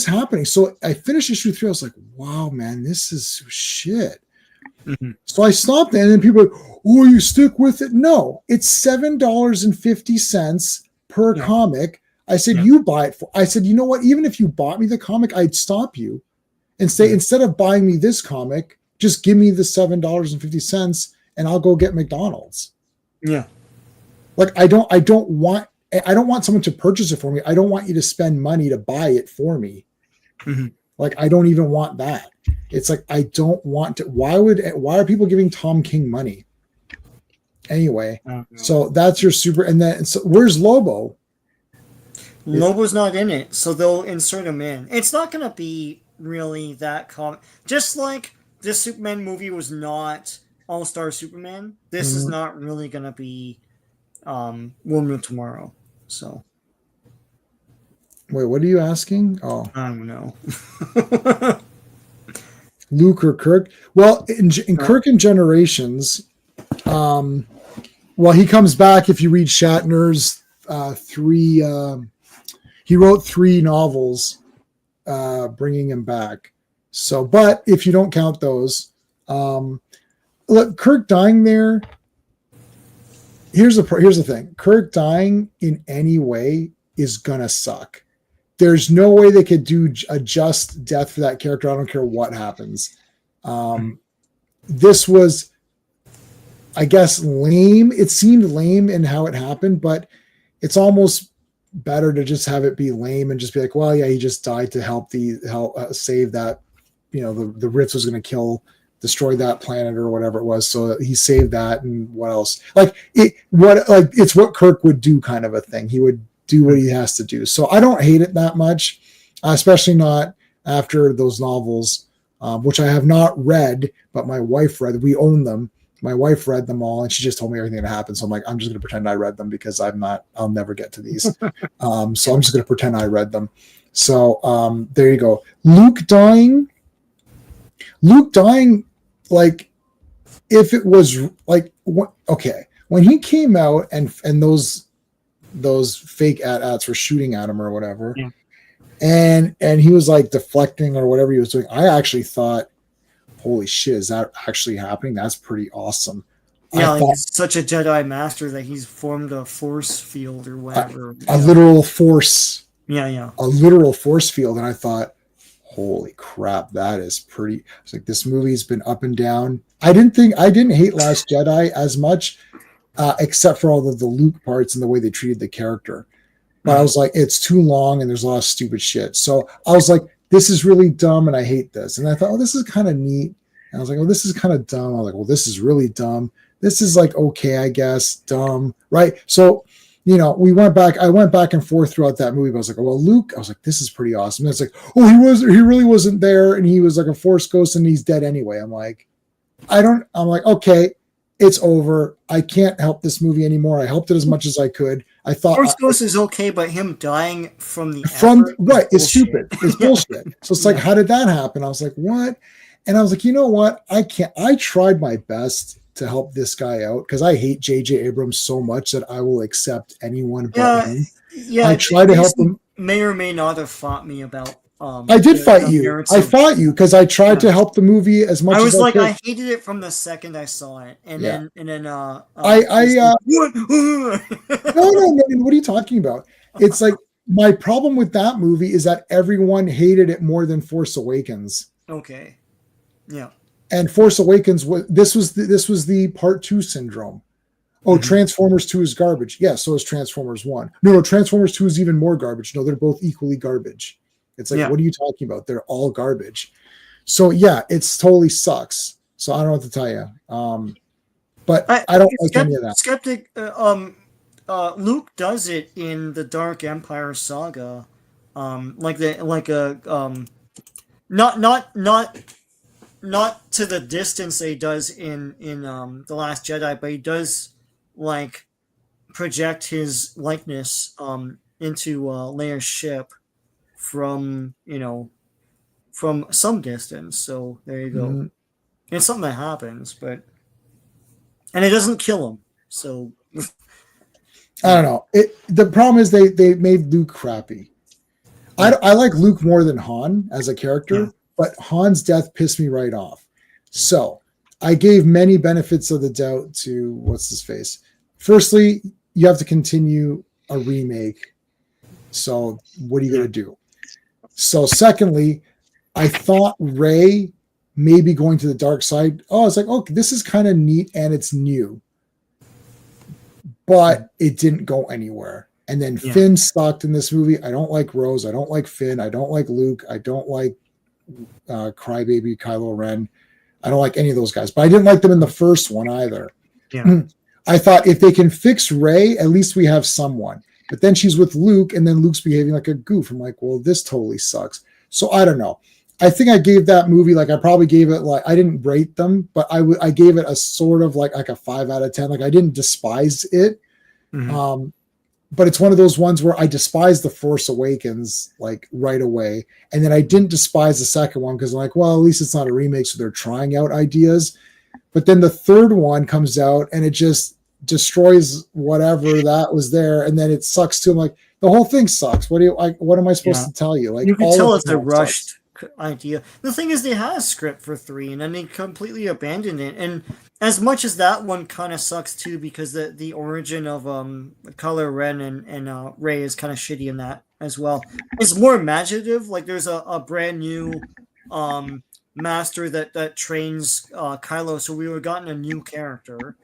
happening? So I finished issue 3. I was like, wow, man, this is shit. So I stopped and then people are like, oh, you stick with it? No, it's $7.50 per comic. I said, you buy it I said, you know what? Even if you bought me the comic, I'd stop you and say, instead of buying me this comic, Just give me the $7.50 and I'll go get McDonald's. Yeah. Like I don't want someone to purchase it for me. I don't want you to spend money to buy it for me. Mm-hmm. Like I don't even want that. It's like I don't want to. Why are people giving Tom King money? Anyway, so that's your super. And then so where's Lobo? Lobo's not in it, so they'll insert him in. It's not going to be really that common. Just like this Superman movie was not All-Star Superman, this is not really going to be Woman of Tomorrow. So, wait, what are you asking? Oh, I don't know. Luke or Kirk? Well, in Kirk and Generations, well, he comes back if you read Shatner's he wrote 3 novels bringing him back. So, but if you don't count those, look, Kirk dying there, here's the thing. Kirk dying in any way is gonna suck. There's no way they could do a just death for that character. I don't care what happens. This was, I guess, lame. It seemed lame in how it happened, but it's almost better to just have it be lame and just be like, well, yeah, he just died to help save that, the Ritz was going to destroy that planet or whatever it was. So he saved that. And what else? It's what Kirk would do kind of a thing. He would do what he has to do. So I don't hate it that much, especially not after those novels, which I have not read, but my wife read. We own them. My wife read them all, and she just told me everything that happened. So I'm like, I'm just going to pretend I read them because I'll never get to these. So I'm just going to pretend I read them. So there you go. Luke dying, like, if it was like, okay, when he came out and those fake ads were shooting at him or whatever, yeah. and he was like deflecting or whatever he was doing, I actually thought, holy shit, is that actually happening? That's pretty awesome. Yeah, he's such a Jedi master that he's formed a force field or whatever. A literal force. Yeah. A literal force field. And I thought, holy crap, that is pretty. It's like, this movie's been up and down. I didn't hate Last Jedi as much, except for all of the Luke parts and the way they treated the character. But I was like, it's too long and there's a lot of stupid shit. So I was like, this is really dumb and I hate this. And I thought, oh, this is kind of neat. And I was like, oh, this is kind of dumb. I was like, well, this is really dumb. This is like, okay, I guess, dumb. Right. So, I went back and forth throughout that movie. But I was like, oh, well, Luke, I was like, this is pretty awesome. And it's like, oh, he really wasn't there. And he was like a force ghost and he's dead anyway. I'm like, okay, it's over. I can't help this movie anymore. I helped it as much as I could. I thought Force Ghost is okay, but him dying from right, it's stupid. It's bullshit. So it's like, how did that happen? I was like, what? And I was like, you know what? I tried my best to help this guy out because I hate J.J. Abrams so much that I will accept anyone but him. Yeah, I tried to help him. May or may not have fought me about. I did fight you. I fought you because I tried to help the movie as much. I was like, could. I hated it from the second I saw it, and then no. What are you talking about? It's like, my problem with that movie is that everyone hated it more than Force Awakens. Okay. Yeah. And Force Awakens was the part 2 syndrome. Oh, Transformers 2 is garbage. Yeah, so is Transformers 1. No, Transformers 2 is even more garbage. No, they're both equally garbage. It's like, what are you talking about? They're all garbage. So yeah, it's totally sucks. So I don't know what to tell you. But I don't like any of that. Skeptic, Luke does it in the Dark Empire saga, not to the distance that he does in The Last Jedi, but he does like project his likeness into Leia's ship from some distance. So there you go. Mm-hmm. It's something that happens, and it doesn't kill him. So I don't know. The problem is they made Luke crappy. I like Luke more than Han as a character, but Han's death pissed me right off. So I gave many benefits of the doubt to what's his face. Firstly, you have to continue a remake. So what are you going to do? So secondly, I thought Rey maybe going to the dark side. Oh, it's like, okay, this is kind of neat and it's new, but it didn't go anywhere. And then Finn sucked in this movie. I don't like Rose. I don't like Finn. I don't like Luke. I don't like Crybaby Kylo Ren. I don't like any of those guys, but I didn't like them in the first one either. Yeah. I thought if they can fix Rey, at least we have someone. But then she's with Luke, and then Luke's behaving like a goof. I'm like, well, this totally sucks. So I don't know. I think I gave that movie, like I probably gave it, like, I didn't rate them, but I gave it a sort of like a 5 out of 10. Like I didn't despise it. Mm-hmm. But it's one of those ones where I despise The Force Awakens like right away. And then I didn't despise the second one because I'm like, well, at least it's not a remake. So they're trying out ideas. But then the third one comes out and it just destroys whatever that was there. And then it sucks too. I'm like, the whole thing sucks. What am I supposed to tell you? Like, you can tell it's a rushed idea. The thing is, they had a script for 3 and then they completely abandoned it. And as much as that one kind of sucks too, because the origin of Kylo Ren and Rey is kind of shitty in that as well. It's more imaginative. Like there's a brand new master that trains Kylo, so we would have gotten a new character.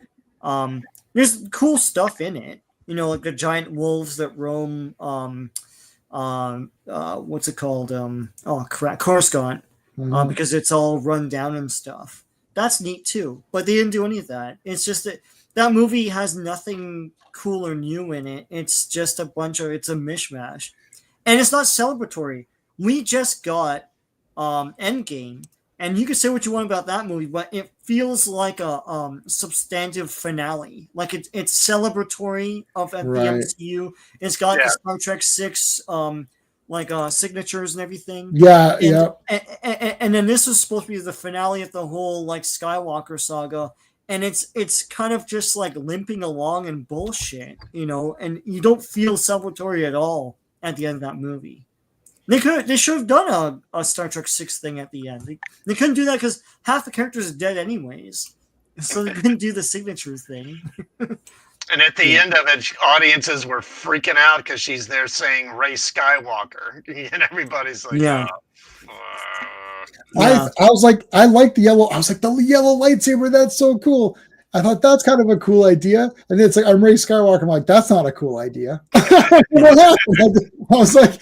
There's cool stuff in it, you know, like the giant wolves that roam. What's it called? Coruscant, because it's all run down and stuff. That's neat too, but they didn't do any of that. It's just that movie has nothing cool or new in it. It's just it's a mishmash, and it's not celebratory. We just got Endgame, and you can say what you want about that movie, but it feels like a substantive finale. Like it's celebratory of the MCU. It's got the Star Trek 6 signatures and everything. And then this was supposed to be the finale of the whole like Skywalker saga, and it's kind of just like limping along and bullshit, you know, and you don't feel celebratory at all at the end of that movie. They should have done a Star Trek 6 thing at the end. They couldn't do that because half the characters are dead anyways, so they couldn't do the signatures thing. And at the end of it, audiences were freaking out because she's there saying Rey Skywalker, and everybody's like, I was like, I like the yellow. I was like, the yellow lightsaber, that's so cool. I thought that's kind of a cool idea. And then it's like, I'm Rey Skywalker. I'm like, that's not a cool idea. What happened? I was like,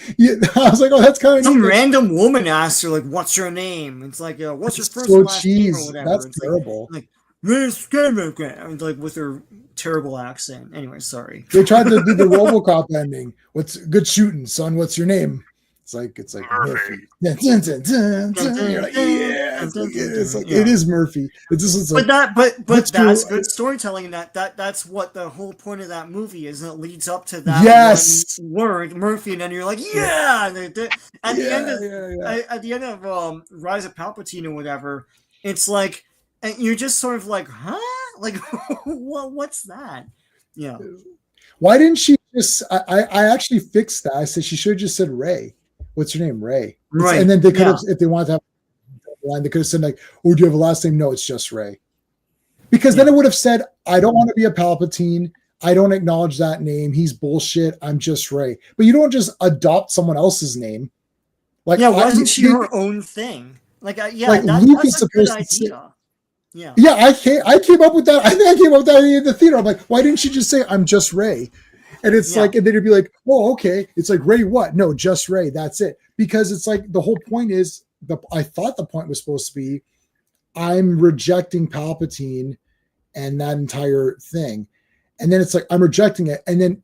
oh, that's kind of some random woman asked her, like, what's your name? It's like, what's your first and last name or whatever. That's it's terrible. Like Rey Skywalker, like with her terrible accent. Anyway, sorry. They tried to do the RoboCop ending. What's good shooting, son? What's your name? It's like Murphy. You're like, it is Murphy. It's just like, but that's good storytelling. That's what the whole point of that movie is. And it leads up to that one word, Murphy, and then you're like, at the end of Rise of Palpatine or whatever, it's like, and you're just sort of like, huh? Like, what's that? Yeah. Why didn't she just? I actually fixed that. I said she should have just said Rey. What's your name, Rey? Right. And then they could have, if they wanted to have a line, they could have said like, "Oh, do you have a last name?" No, it's just Rey. Because then it would have said, "I don't want to be a Palpatine. I don't acknowledge that name. He's bullshit. I'm just Rey." But you don't just adopt someone else's name. Like, wasn't she her own thing? Like, Luke is supposed to say. Yeah. I came up with that. I think I came up with that in the theater. I'm like, why didn't she just say, "I'm just Rey"? And it's like, and then it'd be like, oh, okay. It's like, Rey what? No, just Rey. That's it. Because it's like, the whole point is, I thought the point was supposed to be, I'm rejecting Palpatine and that entire thing. And then it's like, I'm rejecting it. And then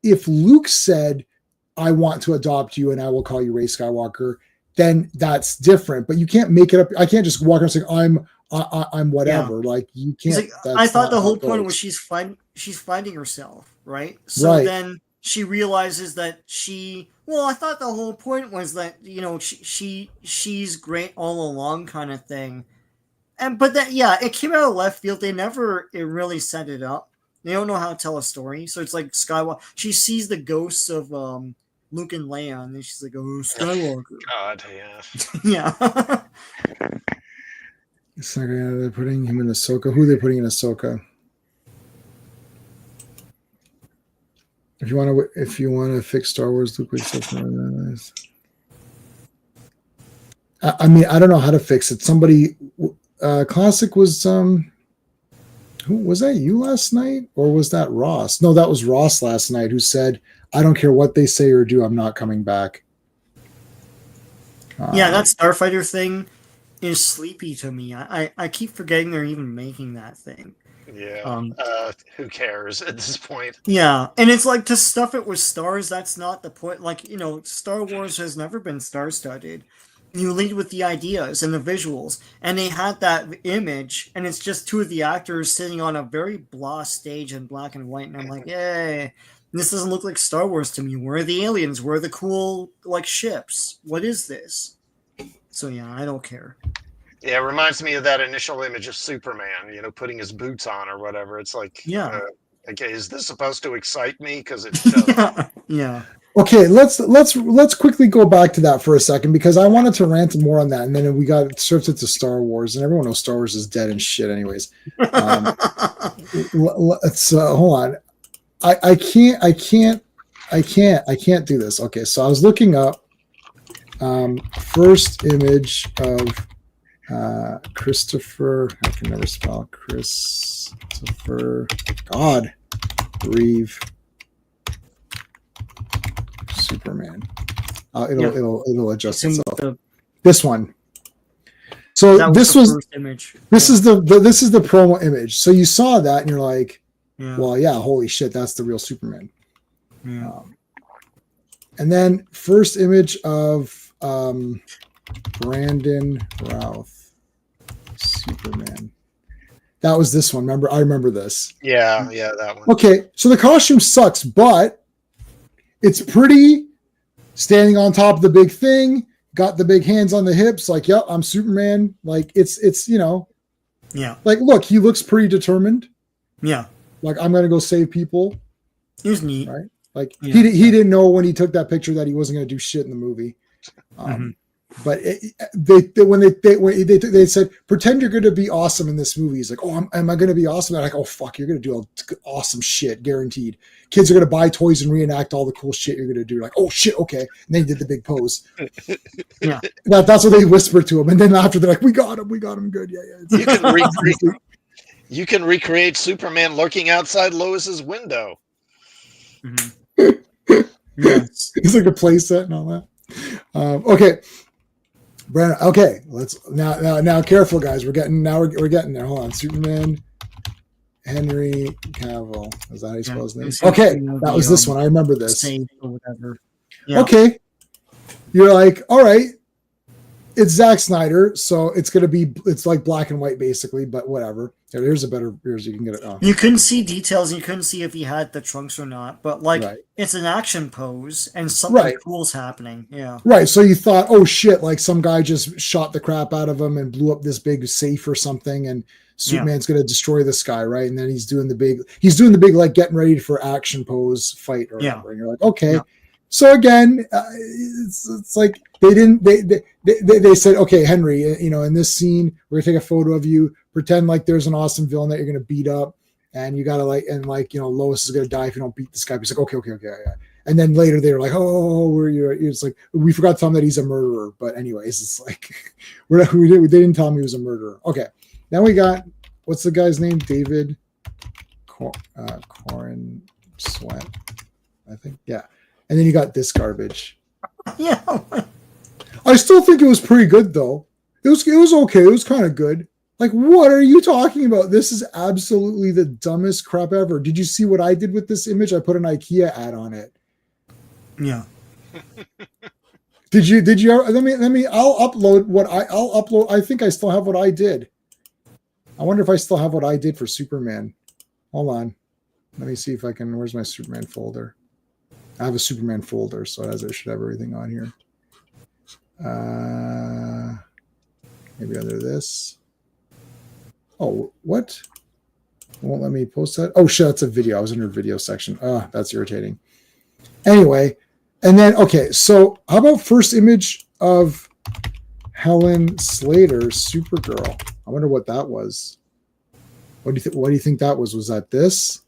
if Luke said, I want to adopt you and I will call you Rey Skywalker, then that's different. But you can't make it up. I can't just walk around saying, I'm whatever. Like, you can't. Like, I thought the whole point was she's finding herself, right? So then she realizes that I thought the whole point was that, you know, she's great all along kind of thing. But it came out of left field. They never really set it up. They don't know how to tell a story. So it's like Skywalker. She sees the ghosts of Luke and Leia, and then she's like, "Oh, Skywalker." God, yeah. Yeah. It's like they're putting him in Ahsoka. Who are they putting in Ahsoka? If you want to fix Star Wars, Luke would stuff. I mean, I don't know how to fix it. Somebody, Classic was, who was that? You last night, or was that Ross? No, that was Ross last night who said, "I don't care what they say or do, I'm not coming back." Yeah, that Starfighter thing is sleepy to me. I keep forgetting they're even making that thing. Yeah. Who cares at this point? Yeah, and it's like to stuff it with stars, that's not the point. Like, Star Wars has never been star-studded. You lead with the ideas and the visuals, and they had that image, and it's just two of the actors sitting on a very blah stage in black and white, and I'm like, yay, this doesn't look like Star Wars to me. Where are the aliens? Where are the cool, like, ships? What is this? So yeah, I don't care. Yeah, it reminds me of that initial image of Superman, putting his boots on or whatever. It's like, Yeah. okay, is this supposed to excite me? Because it does. Yeah. Okay, let's quickly go back to that for a second because I wanted to rant more on that, and then we got shifted to Star Wars, and everyone knows Star Wars is dead and shit, anyways. Let's hold on. I can't do this. Okay, so I was looking up first image of Christopher. I can never spell Christopher. God, Reeve. Superman. It'll adjust itself. This one. So this was first image. This is the promo image. So you saw that and you're like, well, yeah, holy shit, that's the real Superman. Yeah. And then first image of Brandon Routh, Superman. That was this one. I remember this. Yeah, that one. Okay, so the costume sucks, but it's pretty. Standing on top of the big thing, got the big hands on the hips, like, yep, I'm Superman. Like it's Yeah. Like, look, he looks pretty determined. Yeah. Like, I'm gonna go save people. It was neat. Right? Like he didn't know when he took that picture that he wasn't gonna do shit in the movie. But when they said, pretend you're going to be awesome in this movie. He's like, oh, am I going to be awesome? They're like, oh, fuck, you're going to do awesome shit, guaranteed. Kids are going to buy toys and reenact all the cool shit you're going to do. Like, oh, shit, okay. And then he did the big pose. Yeah. That's what they whispered to him. And then after, they're like, we got him good. Yeah. You can recreate Superman lurking outside Lois's window. Yes. It's like a play set and all that. Okay. Brandon, okay, let's now careful, guys. We're getting there. Hold on. Superman Henry Cavill. Is that how he spells his name? Okay, that was this one. I remember this. Or whatever. Yeah. Okay. You're like, all right, it's Zack Snyder, so it's like black and white basically, but whatever. Here's you can get it. You couldn't see details, and you couldn't see if he had the trunks or not, but It's an action pose, and something cool's happening. Yeah. Right. So you thought, oh shit, like some guy just shot the crap out of him and blew up this big safe or something, and Superman's going to destroy this guy, right? And then he's doing the big like getting ready for action pose fight or whatever. And you're like, okay. Yeah. So again, it's like they said, okay, Henry, in this scene, we're gonna take a photo of you, pretend like there's an awesome villain that you're gonna beat up, and you gotta Lois is gonna die if you don't beat this guy. He's like, okay, yeah. And then later they were like, it's like we forgot to tell him that he's a murderer. But anyways, it's like they didn't tell him he was a murderer. Okay, then we got what's the guy's name? David Corin Sweat, I think. Yeah. And then you got this garbage. Yeah. I still think it was pretty good though. It was okay. It was kind of good. Like, what are you talking about? This is absolutely the dumbest crap ever. Did you see what I did with this image? I put an IKEA ad on it. Yeah. Did you let me I'll upload. I think I still have what I did. I wonder if I still have what I did for Superman. Hold on. Let me see if I can. Where's my Superman folder? I have a Superman folder, so it should have everything on here. Maybe under this. Oh, what? It won't let me post that. Oh shit, that's a video. I was in your video section. That's irritating. Anyway, and then okay, so how about first image of Helen Slater, Supergirl? I wonder what that was. What do you think that was? Was that this?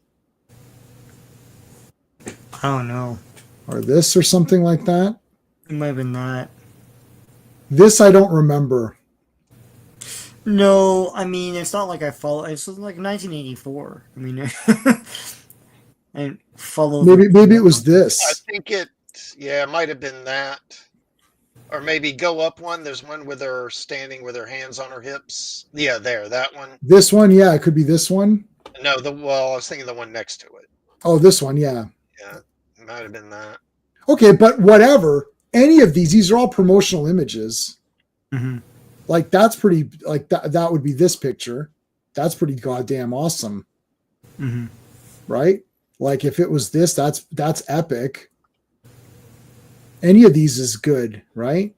I don't know. Or this or something like that? It might have been that. This I don't remember. No, I mean it's not like I follow. It's like 1984. I mean, I follow. Maybe it was I this. think it might have been that. Or maybe go up one. There's one with her standing with her hands on her hips. Yeah, that one. This one, yeah, it could be this one. No, I was thinking the one next to it. Oh, this one, yeah. Yeah, it might have been that. Okay, but whatever. Any of these are all promotional images. Mm-hmm. Like that's pretty. Like that would be this picture. That's pretty goddamn awesome. Mm-hmm. Right? Like if it was this, that's epic. Any of these is good, right?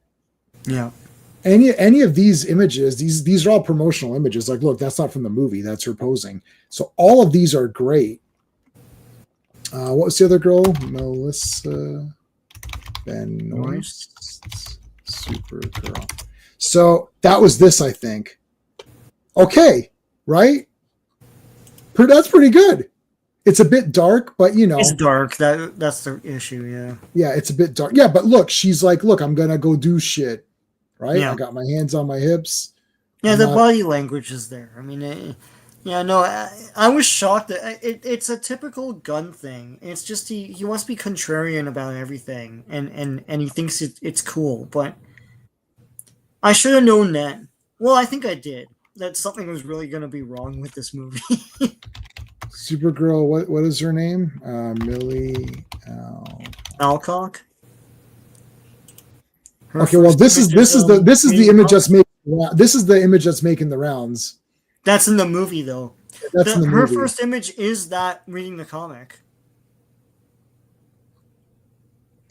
Yeah. Any of these images, these are all promotional images. Like, look, that's not from the movie. That's her posing. So all of these are great. What was the other girl? Melissa Benoist, Supergirl. So that was this, I think. Okay, right? That's pretty good. It's a bit dark, but it's dark. That's the issue. Yeah. Yeah, it's a bit dark. Yeah, but look, she's like, look, I'm gonna go do shit, right? Yeah. I got my hands on my hips. Yeah, the body language is there. I mean, I was shocked that it's a typical gun thing. It's just he wants to be contrarian about everything, and he thinks it's cool. But I should have known then. Well, I think I did. That something was really going to be wrong with this movie. Supergirl, what is her name? Millie Alcock. Okay, well this is the image that's making the rounds. That's in the movie though. That's in the her movie. first image is that reading the comic.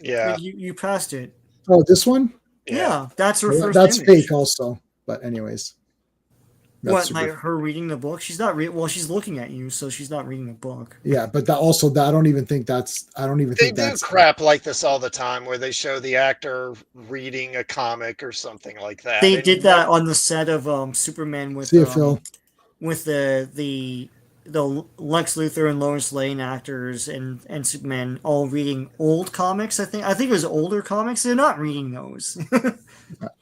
Yeah. Like, you passed it. Oh, this one? Yeah, that's her first That's image. fake also. But anyways. What, like her reading the book? She's not well, she's looking at you, so she's not reading the book. Yeah, but I don't even think that's They do crap like this all the time where they show the actor reading a comic or something like that. They did that on the set of Superman with Phil. With the Lex Luthor and Lois Lane actors and Superman all reading old comics. I think it was older comics. They're not reading those.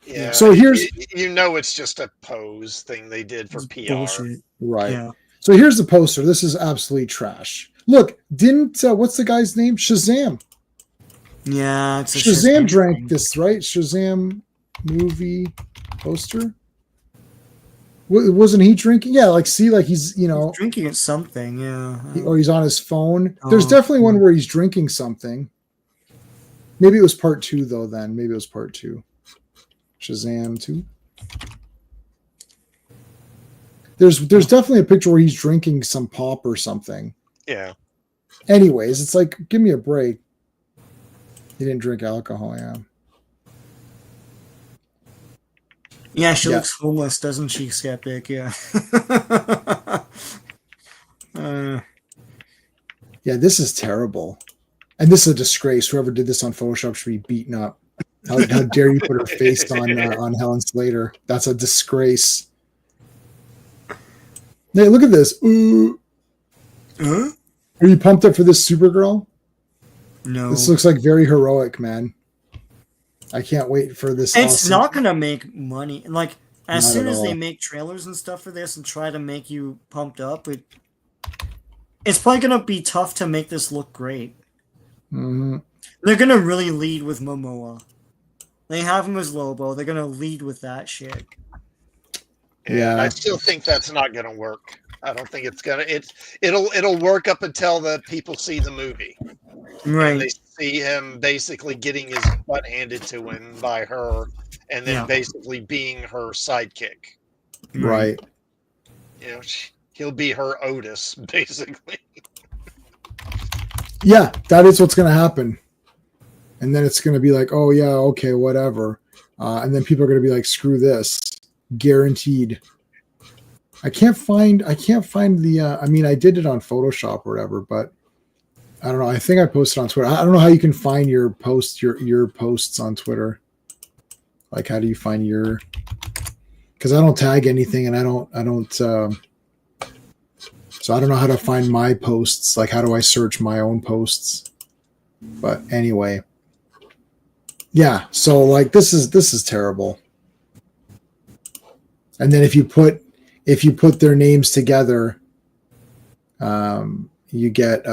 Yeah. So here's it's just a pose thing they did for PR. Bullshit. Right. Yeah. So here's the poster. This is absolute trash. Look, didn't what's the guy's name? Shazam. Yeah, it's a Shazam drank thing. This, right? Shazam movie poster. Wasn't he drinking? Yeah, like see, like he's he's drinking at something. Yeah. Or he's on his phone. There's definitely one where he's drinking something. Maybe it was part 2 though. Then maybe it was part 2. Shazam 2. There's definitely a picture where he's drinking some pop or something. Yeah. Anyways, it's like, give me a break. He didn't drink alcohol, yeah. Yeah, she looks homeless, doesn't she, Skeptic? Yeah. Yeah, this is terrible. And this is a disgrace. Whoever did this on Photoshop should be beaten up. How dare you put her face on Helen Slater? That's a disgrace. Hey, look at this. Ooh. Huh? Are you pumped up for this Supergirl? No. This looks like very heroic, man. I can't wait for this. It's not going to make money. Like, as Not soon at as they all. make trailers and stuff for this and try to make you pumped up, it's probably going to be tough to make this look great. Mm-hmm. They're going to really lead with Momoa. They have him as Lobo. They're going to lead with that shit. Yeah. I still think that's not going to work. I don't think it's going to. It'll work up until the people see the movie. Right. And they see him basically getting his butt handed to him by her and then basically being her sidekick. Right. He'll be her Otis, basically. Yeah, that is what's going to happen. And then it's going to be like, oh, yeah, okay, whatever. And then people are going to be like, screw this. Guaranteed. I can't find the, I mean, I did it on Photoshop or whatever, but I don't know. I think I posted on Twitter. I don't know how you can find your posts on Twitter. Like, how do you find your, because I don't tag anything and I don't, so I don't know how to find my posts. Like, how do I search my own posts? But anyway, yeah. So like, this is terrible. And then if you put their names together, you get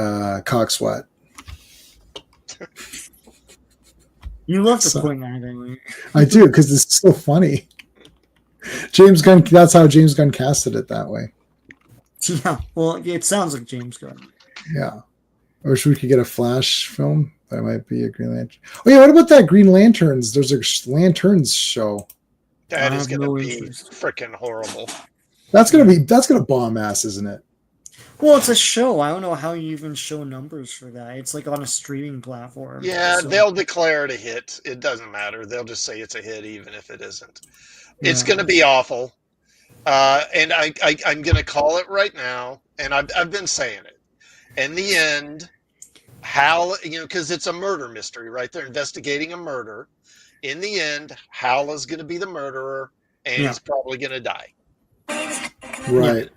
cock sweat. You love to point at it. I do, because it's so funny. James Gunn, that's how James Gunn casted it that way. Yeah, well, it sounds like James Gunn. Yeah. I wish we could get a Flash film. That might be a Green Lantern. Oh yeah, what about that Green Lanterns? There's a Lanterns show. That is going to be freaking horrible. That's gonna bomb ass, isn't it? Well, it's a show. I don't know how you even show numbers for that. It's like on a streaming platform. Yeah, so. they'll declare it a hit. It doesn't matter. They'll just say it's a hit, even if it isn't. Yeah. It's going to be awful. And I'm going to call it right now. And I've been saying it. In the end, Hal, because it's a murder mystery, right? They're investigating a murder. In the end, Hal is going to be the murderer, and he's probably going to die. Right.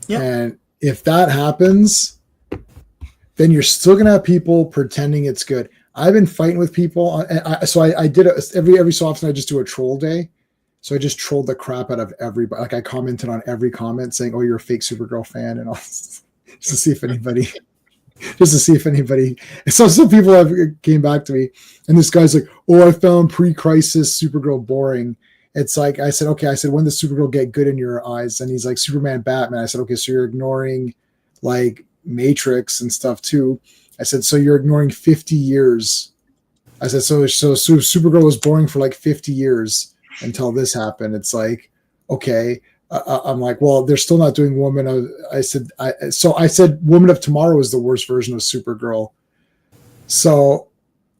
Yeah. And if that happens, then you're still gonna have people pretending it's good. I've been fighting with people, so I did it every so often. I just do a troll day, so I just trolled the crap out of everybody. Like I commented on every comment saying, "Oh, you're a fake Supergirl fan," and all, just to see if anybody. So some people have came back to me, and this guy's like, "Oh, I found pre-crisis Supergirl boring." It's like I said, okay. I said, when does Supergirl get good in your eyes? And he's like, Superman, Batman. I said, okay, so you're ignoring like Matrix and stuff too. I said, so you're ignoring 50 years. I said, so Supergirl was boring for like 50 years until this happened. It's like, okay. I'm like, well, they're still not doing Woman of. I said, Woman of Tomorrow is the worst version of Supergirl. So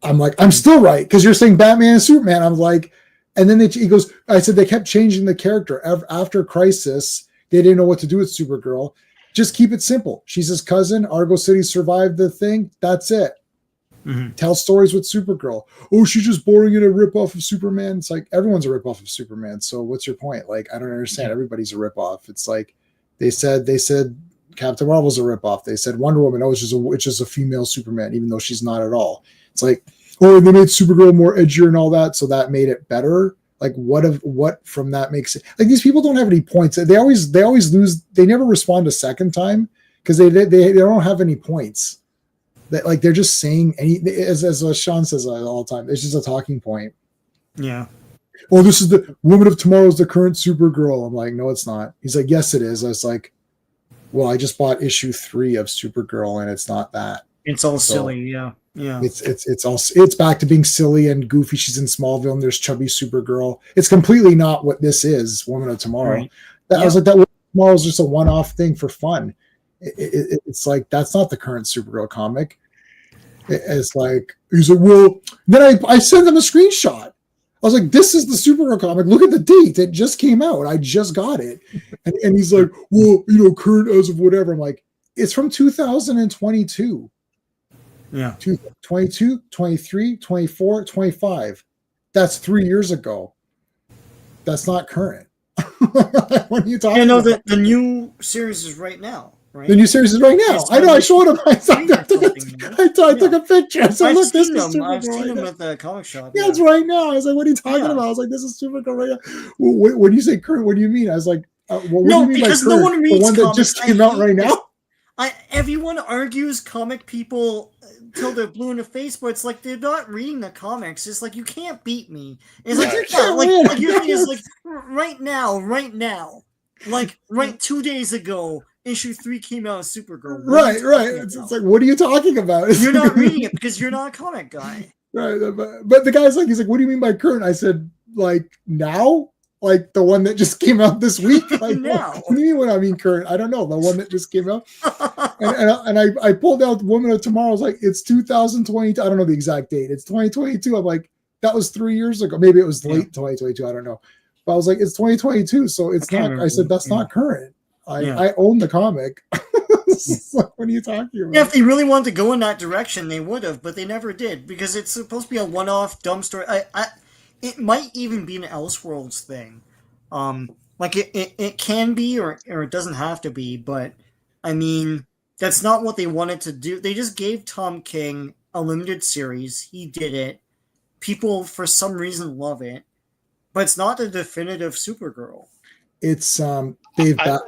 I'm like, I'm still right because you're saying Batman and Superman. I'm like. And then he goes, I said, they kept changing the character. After Crisis, they didn't know what to do with Supergirl. Just keep it simple. She's his cousin. Argo City survived the thing. That's it. Mm-hmm. Tell stories with Supergirl. Oh, she's just boring in a ripoff of Superman. It's like, everyone's a ripoff of Superman. So what's your point? Like, I don't understand. Everybody's a ripoff. It's like, they said Captain Marvel's a ripoff. They said Wonder Woman, it's just a female Superman, even though she's not at all. It's like, oh, they made Supergirl more edgier and all that, so that made it better. Like, what from that makes it? Like, these people don't have any points. They always lose. They never respond a second time because they don't have any points. They're just saying as Sean says all the time. It's just a talking point. Yeah. Oh, this is the Woman of Tomorrow is the current Supergirl. I'm like, no, it's not. He's like, yes, it is. I was like, well, I just bought issue 3 of Supergirl, and it's not that. It's all silly, yeah. Yeah, it's back to being silly and goofy. She's in Smallville, and there's chubby Supergirl. It's completely not what this is. Woman of Tomorrow. Right. I was like, that Woman of Tomorrow is just a one-off thing for fun. It's like that's not the current Supergirl comic. It's like he's like, well, then I sent them a screenshot. I was like, this is the Supergirl comic. Look at the date. It just came out. I just got it. And he's like, well, current as of whatever. I'm like, it's from 2022. Yeah. 22, 23, 24, 25. That's 3 years ago. That's not current. What are you talking about? The new series is right now, right? The new series is right now. I know. I showed him. I took a picture. I said, look, this is Supergirl. I've seen them at the comic shop. Yeah, it's right now. I was like, what are you talking about? I was like, this is Supergirl right now. When you say current, what do you mean? I was like, what do you mean by current? No one reads the one that just came out right now? Everyone argues comic people till they're blue in the face, but it's like they're not reading the comics. It's like you can't beat me. It's like your thing is like right now, like right 2 days ago, issue 3 came out of Supergirl. Right. It's like, what are you talking about? You're not reading it because you're not a comic guy. Right, but the guy's like, he's like, what do you mean by current? I said, like now. Like the one that just came out this week. Like, now. What do you mean when I mean current? I don't know. The one that just came out. and I pulled out Woman of Tomorrow. I was like, it's 2022. I don't know the exact date. It's 2022. I'm like, that was 3 years ago. Maybe it was late 2022. I don't know. But I was like, it's 2022. So it's not. I said, that's not current. I own the comic. What are you talking about? Yeah, if they really wanted to go in that direction, they would have, but they never did because it's supposed to be a one-off dumb story. It might even be an Elseworlds thing. Like it can be or it doesn't have to be, but I mean, that's not what they wanted to do. They just gave Tom King a limited series. He did it. People, for some reason, love it. But it's not a definitive Supergirl. It's they've got.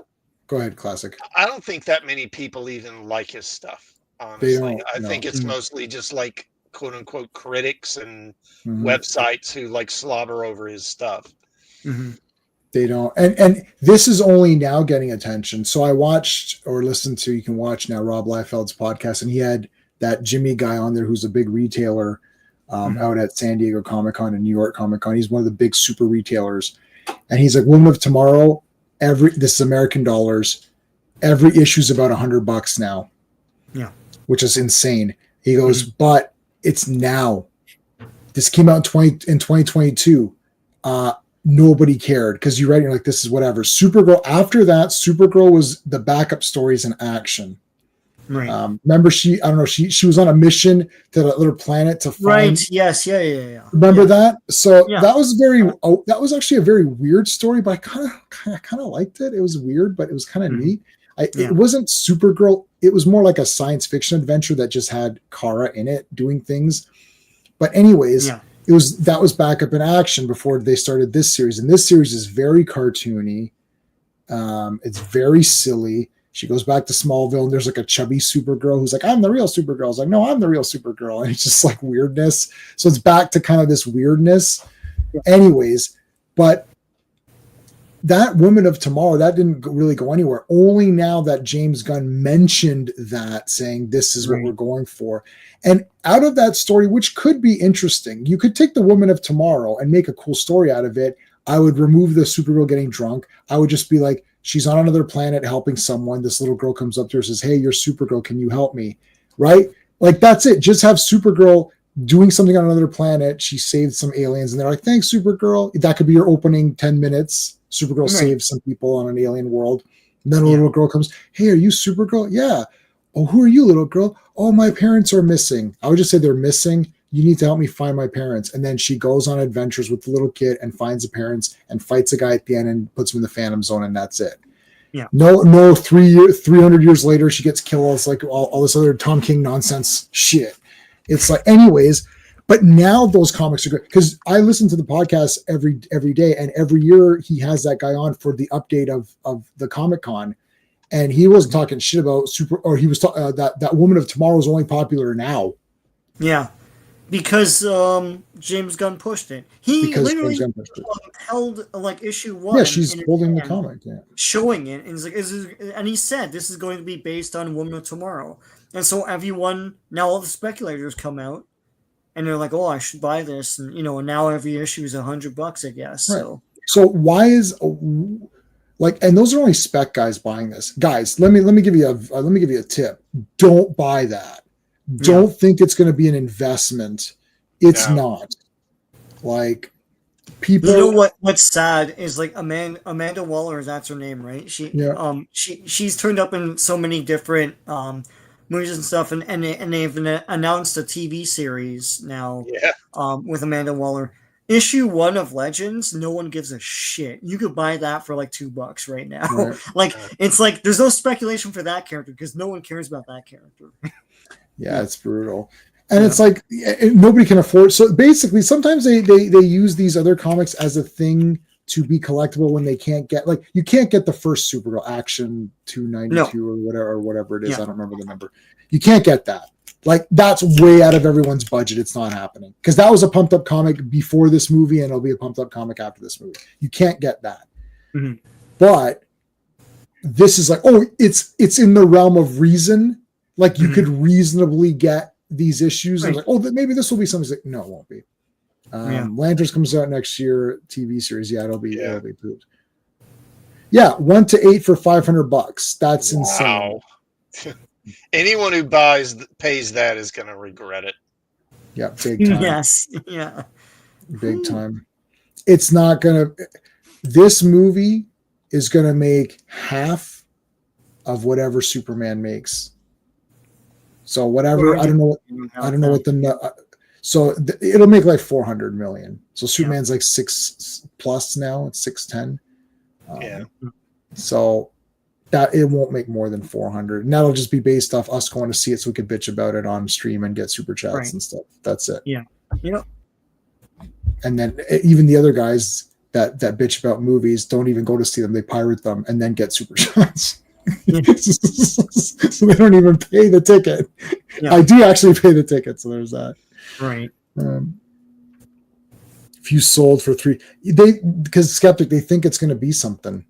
Go ahead, Classic. I don't think that many people even like his stuff. Honestly, I think it's mostly just like quote unquote critics and websites who like slobber over his stuff. They don't, and this is only now getting attention. So I watched or listened to, you can watch now, Rob Liefeld's podcast, and he had that Jimmy guy on there who's a big retailer out at San Diego Comic-Con and New York Comic-Con. He's one of the big super retailers, and he's like, Woman of Tomorrow, this is American dollars, every issue's about $100 now. Yeah, which is insane. He goes, but it's now. This came out in 2022. Nobody cared because you're like, this is whatever. Supergirl, after that, Supergirl was the backup stories in action. Right. Remember, she was on a mission to that little planet to find. Right. Yes. Yeah. Remember that? So that was actually a very weird story, but I kind of liked it. It was weird, but it was kind of neat. It wasn't Supergirl. It was more like a science fiction adventure that just had Kara in it doing things. But anyways, that was backup in action before they started this series. And this series is very cartoony. It's very silly. She goes back to Smallville and there's like a chubby Supergirl who's like, I'm the real Supergirl. It's like, no, I'm the real Supergirl. And it's just like weirdness. So it's back to kind of this weirdness. Anyways, but that Woman of Tomorrow, that didn't really go anywhere. Only now that James Gunn mentioned that, saying this is what we're going for. And out of that story, which could be interesting, you could take the Woman of Tomorrow and make a cool story out of it. I would remove the Supergirl getting drunk. I would just be like, she's on another planet helping someone. This little girl comes up to her and says, hey, you're Supergirl. Can you help me? Right? Like, that's it. Just have Supergirl doing something on another planet. She saved some aliens and they're like, thanks, Supergirl. That could be your opening 10 minutes. Supergirl saves some people on an alien world. And then a little girl comes, hey, are you Supergirl? Yeah. Oh, who are you, little girl? Oh, my parents are missing. I would just say they're missing. You need to help me find my parents. And then she goes on adventures with the little kid and finds the parents and fights a guy at the end and puts him in the Phantom Zone, and that's it. Yeah. No, 300 years later, she gets killed. It's like all this other Tom King nonsense shit. It's like, anyways, but now those comics are good because I listen to the podcast every day, and every year he has that guy on for the update of the Comic-Con. And he wasn't talking shit about he was that Woman of Tomorrow is only popular now. Yeah. Because James Gunn pushed it. He literally held like issue 1. Yeah, she's holding the comic, showing it, and he's like, and he said this is going to be based on Woman of Tomorrow. And so everyone, now all the speculators come out, and they're like, oh, I should buy this, and and now every issue is $100, I guess. Right. So why is and those are only spec guys buying this. Guys, let me give you a tip. Don't buy that. Don't think it's going to be an investment. It's not. Like, people. You know what's sad is like Amanda Waller, that's her name, right? She's turned up in so many different movies and stuff, and they've announced a TV series now. With Amanda Waller. Issue 1 of Legends, no one gives a shit. You could buy that for like $2 right now. Right. It's like there's no speculation for that character because no one cares about that character. Yeah, it's brutal. And it's like nobody can afford. So basically, sometimes they use these other comics as a thing to be collectible when they can't get, like, you can't get the first Supergirl Action 292 or whatever it is. I don't remember the number. You can't get that. Like, that's way out of everyone's budget. It's not happening because that was a pumped up comic before this movie, and it'll be a pumped up comic after this movie. You can't get that. But this is like, it's in the realm of reason. Like, you could reasonably get these issues and like, maybe this will be something. Like, no, it won't be. Lanterns comes out next year, TV series. It'll be pooped. 1 to 8 for $500. That's insane. Anyone who pays that is going to regret it. Yeah, big time. Yes, yeah, big time. It's not gonna. This movie is gonna make half of whatever Superman makes. So whatever, I don't know what the. So it'll make like 400 million. So Superman's like 6+ now. It's 610. So that it won't make more than 400, and that'll just be based off us going to see it, so we could bitch about it on stream and get super chats and stuff. That's it. Yeah. And then even the other guys, that bitch about movies don't even go to see them; they pirate them and then get super shots. So they don't even pay the ticket. I do actually pay the ticket, so there's that. Right. If you sold for because skeptic, they think it's going to be something.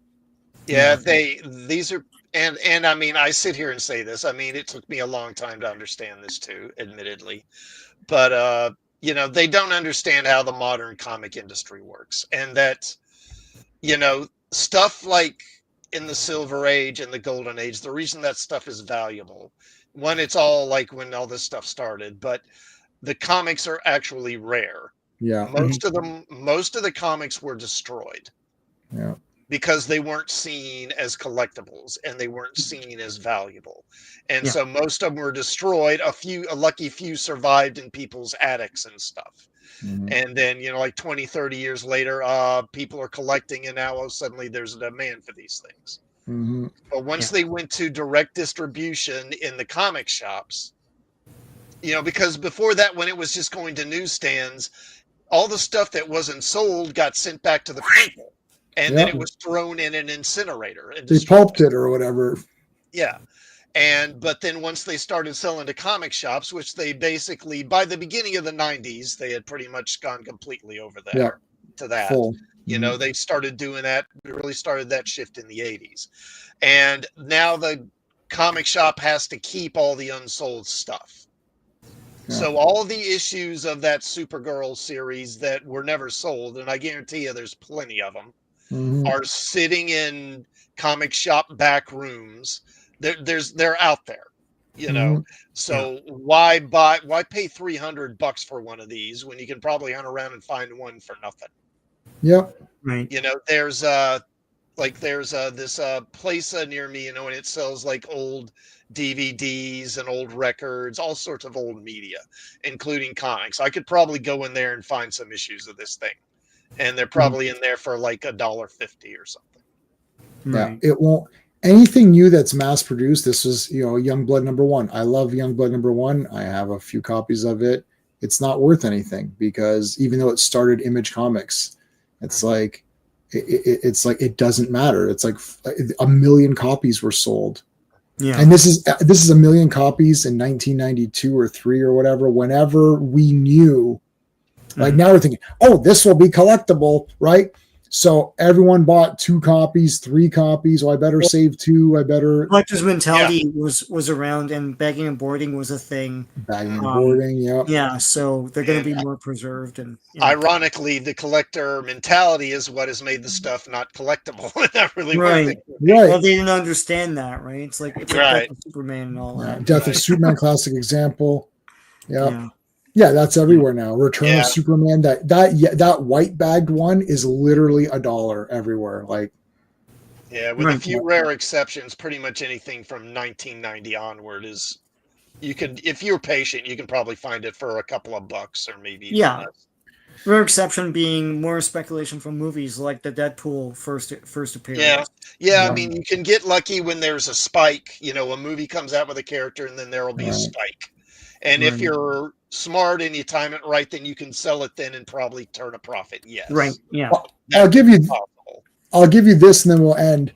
Yeah, these are, and I mean, I sit here and say this. I mean, it took me a long time to understand this too, admittedly, but they don't understand how the modern comic industry works, and that stuff like in the Silver Age and the Golden Age, the reason that stuff is valuable, one, it's all like when all this stuff started, but the comics are actually rare. Yeah, most of the comics were destroyed. Yeah. Because they weren't seen as collectibles and they weren't seen as valuable. And so most of them were destroyed. A lucky few survived in people's attics and stuff. Mm-hmm. And then, like 20, 30 years later, people are collecting and now suddenly there's a demand for these things. Mm-hmm. But once they went to direct distribution in the comic shops, because before that, when it was just going to newsstands, all the stuff that wasn't sold got sent back to the printer. And then it was thrown in an incinerator. They pulped it or whatever. Yeah. But then once they started selling to comic shops, which they basically, by the beginning of the 90s, they had pretty much gone completely over there to that. Full. They started doing that, really started that shift in the 80s. And now the comic shop has to keep all the unsold stuff. Yeah. So all the issues of that Supergirl series that were never sold, and I guarantee you there's plenty of them, are sitting in comic shop back rooms. They're out there, So why pay $300 for one of these when you can probably hunt around and find one for nothing? Yep. Right. There's this place near me, and it sells like old DVDs and old records, all sorts of old media, including comics. I could probably go in there and find some issues of this thing. And they're probably in there for like $1.50 or something. Yeah, it won't. Anything new that's mass produced. This was, Youngblood #1. I love Youngblood #1. I have a few copies of it. It's not worth anything because even though it started Image Comics, it's like it doesn't matter. It's like 1 million copies were sold. Yeah, and this is 1 million copies in 1992 or 3 or whatever. Whenever we knew. Like now we're thinking, oh, this will be collectible, right? So everyone bought 2 copies, 3 copies. Oh, I better save 2. I better. Collector's mentality was around, and bagging and boarding was a thing. Bagging and boarding, yeah. So they're going to be more preserved, and ironically, the collector mentality is what has made the stuff not collectible. Not really right. Well, they didn't understand that, right? It's like Death of Superman and all that. Death of Superman, classic example. Yeah, that's everywhere now. Return of Superman. That white bagged one is literally $1 everywhere. Like, with a few rare exceptions, pretty much anything from 1990 onward is if you're patient, you can probably find it for a couple of bucks or maybe even less. Rare exception being more speculation from movies like the Deadpool first appearance. Yeah. I mean, you can get lucky when there's a spike. A movie comes out with a character, and then there will be a spike. And if you're smart and you time it right, then you can sell it then and probably turn a profit. Yes. Right. Yeah. I'll give you this, and then we'll end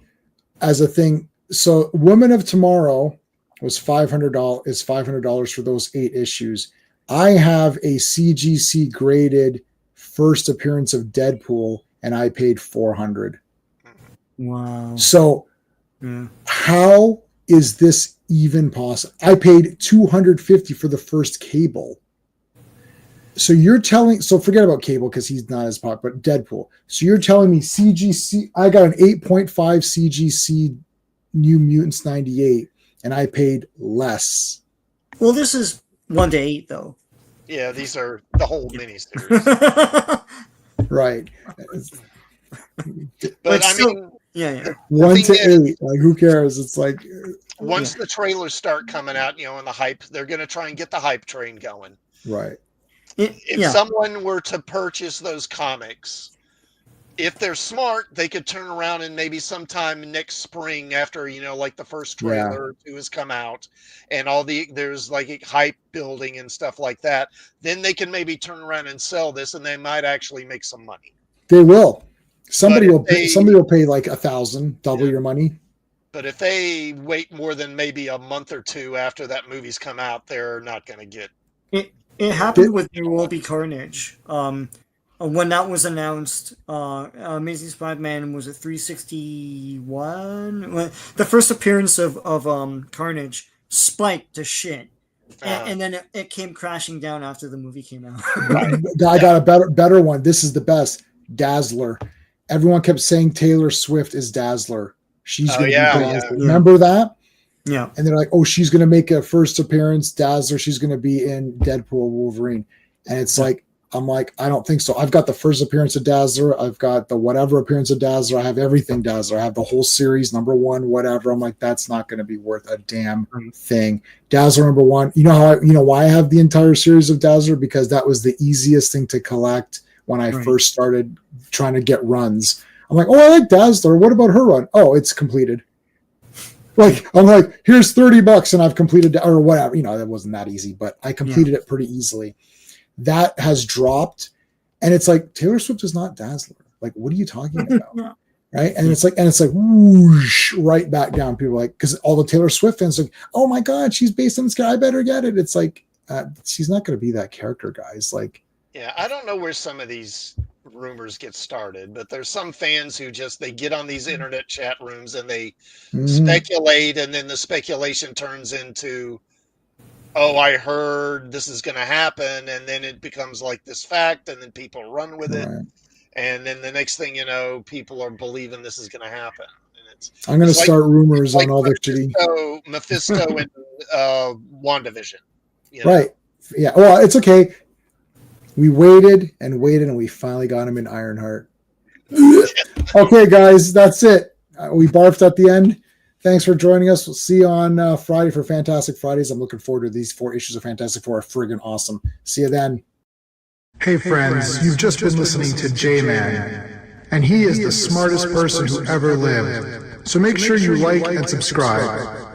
as a thing. So, Women of Tomorrow was $500. Is $500 for those 8 issues. I have a CGC graded first appearance of Deadpool, and I paid $400. Wow. So, how is this even possible? I paid $250 for the first Cable. So forget about Cable because he's not as popular, but Deadpool. So you're telling me CGC, I got an 8.5 CGC New Mutants 98, and I paid less. Well, this is 1 to 8 though. Yeah, these are the whole miniseries. Right. But I mean, 1 to 8. Like, who cares? It's like once the trailers start coming out, and the hype, they're going to try and get the hype train going. Right. If someone were to purchase those comics, if they're smart, they could turn around and maybe sometime next spring after, like the first trailer or 2 has come out and there's like a hype building and stuff like that, then they can maybe turn around and sell this and they might actually make some money. They will. Somebody will pay like $1,000, double your money. But if they wait more than maybe a month or two after that movie's come out, they're not going to get it. It happened with There Will Be Carnage. When that was announced, Amazing Spider-Man was at 361. The first appearance of Carnage spiked to shit, and then it came crashing down after the movie came out. Right. I got a better one. This is the best. Dazzler. Everyone kept saying Taylor Swift is Dazzler. She's going to be Dazzler. Remember that? Yeah. And they're like, oh, she's going to make a first appearance, Dazzler. She's going to be in Deadpool, Wolverine. And it's like, I'm like, I don't think so. I've got the first appearance of Dazzler. I've got the whatever appearance of Dazzler. I have everything Dazzler. I have the whole series, number one, whatever. I'm like, that's not going to be worth a damn thing. Dazzler number one. You know why I have the entire series of Dazzler? Because that was the easiest thing to collect when I first started trying to get runs. I'm like, oh, I like Dazzler. What about her run? Oh, it's completed. Like, I'm like, here's $30 and I've completed, or whatever. That wasn't that easy, but I completed it pretty easily. That has dropped, and it's like Taylor Swift is not Dazzler. Like, what are you talking about? Right? And it's like whoosh, right back down. People are like, because all the Taylor Swift fans are like, oh my God, she's based on this guy. I better get it. It's like, she's not going to be that character, guys. Like, yeah, I don't know where some of these rumors get started, but there's some fans who they get on these internet chat rooms and they speculate, and then the speculation turns into, oh, I heard this is going to happen, and then it becomes like this fact, and then people run with it, and then the next thing you know, people are believing this is going to happen. And I'm going to start rumors on all the shitty Mephisto and WandaVision. Right? Yeah. Well, it's okay. We waited, and we finally got him in Ironheart. Okay, guys, that's it. We barfed at the end. Thanks for joining us. We'll see you on Friday for Fantastic Fridays. I'm looking forward to these 4 issues of Fantastic Four. Are friggin' awesome. See you then. Hey friends, you've just been listening to J-Man, and he is the smartest person who ever lived. So make sure you like and subscribe.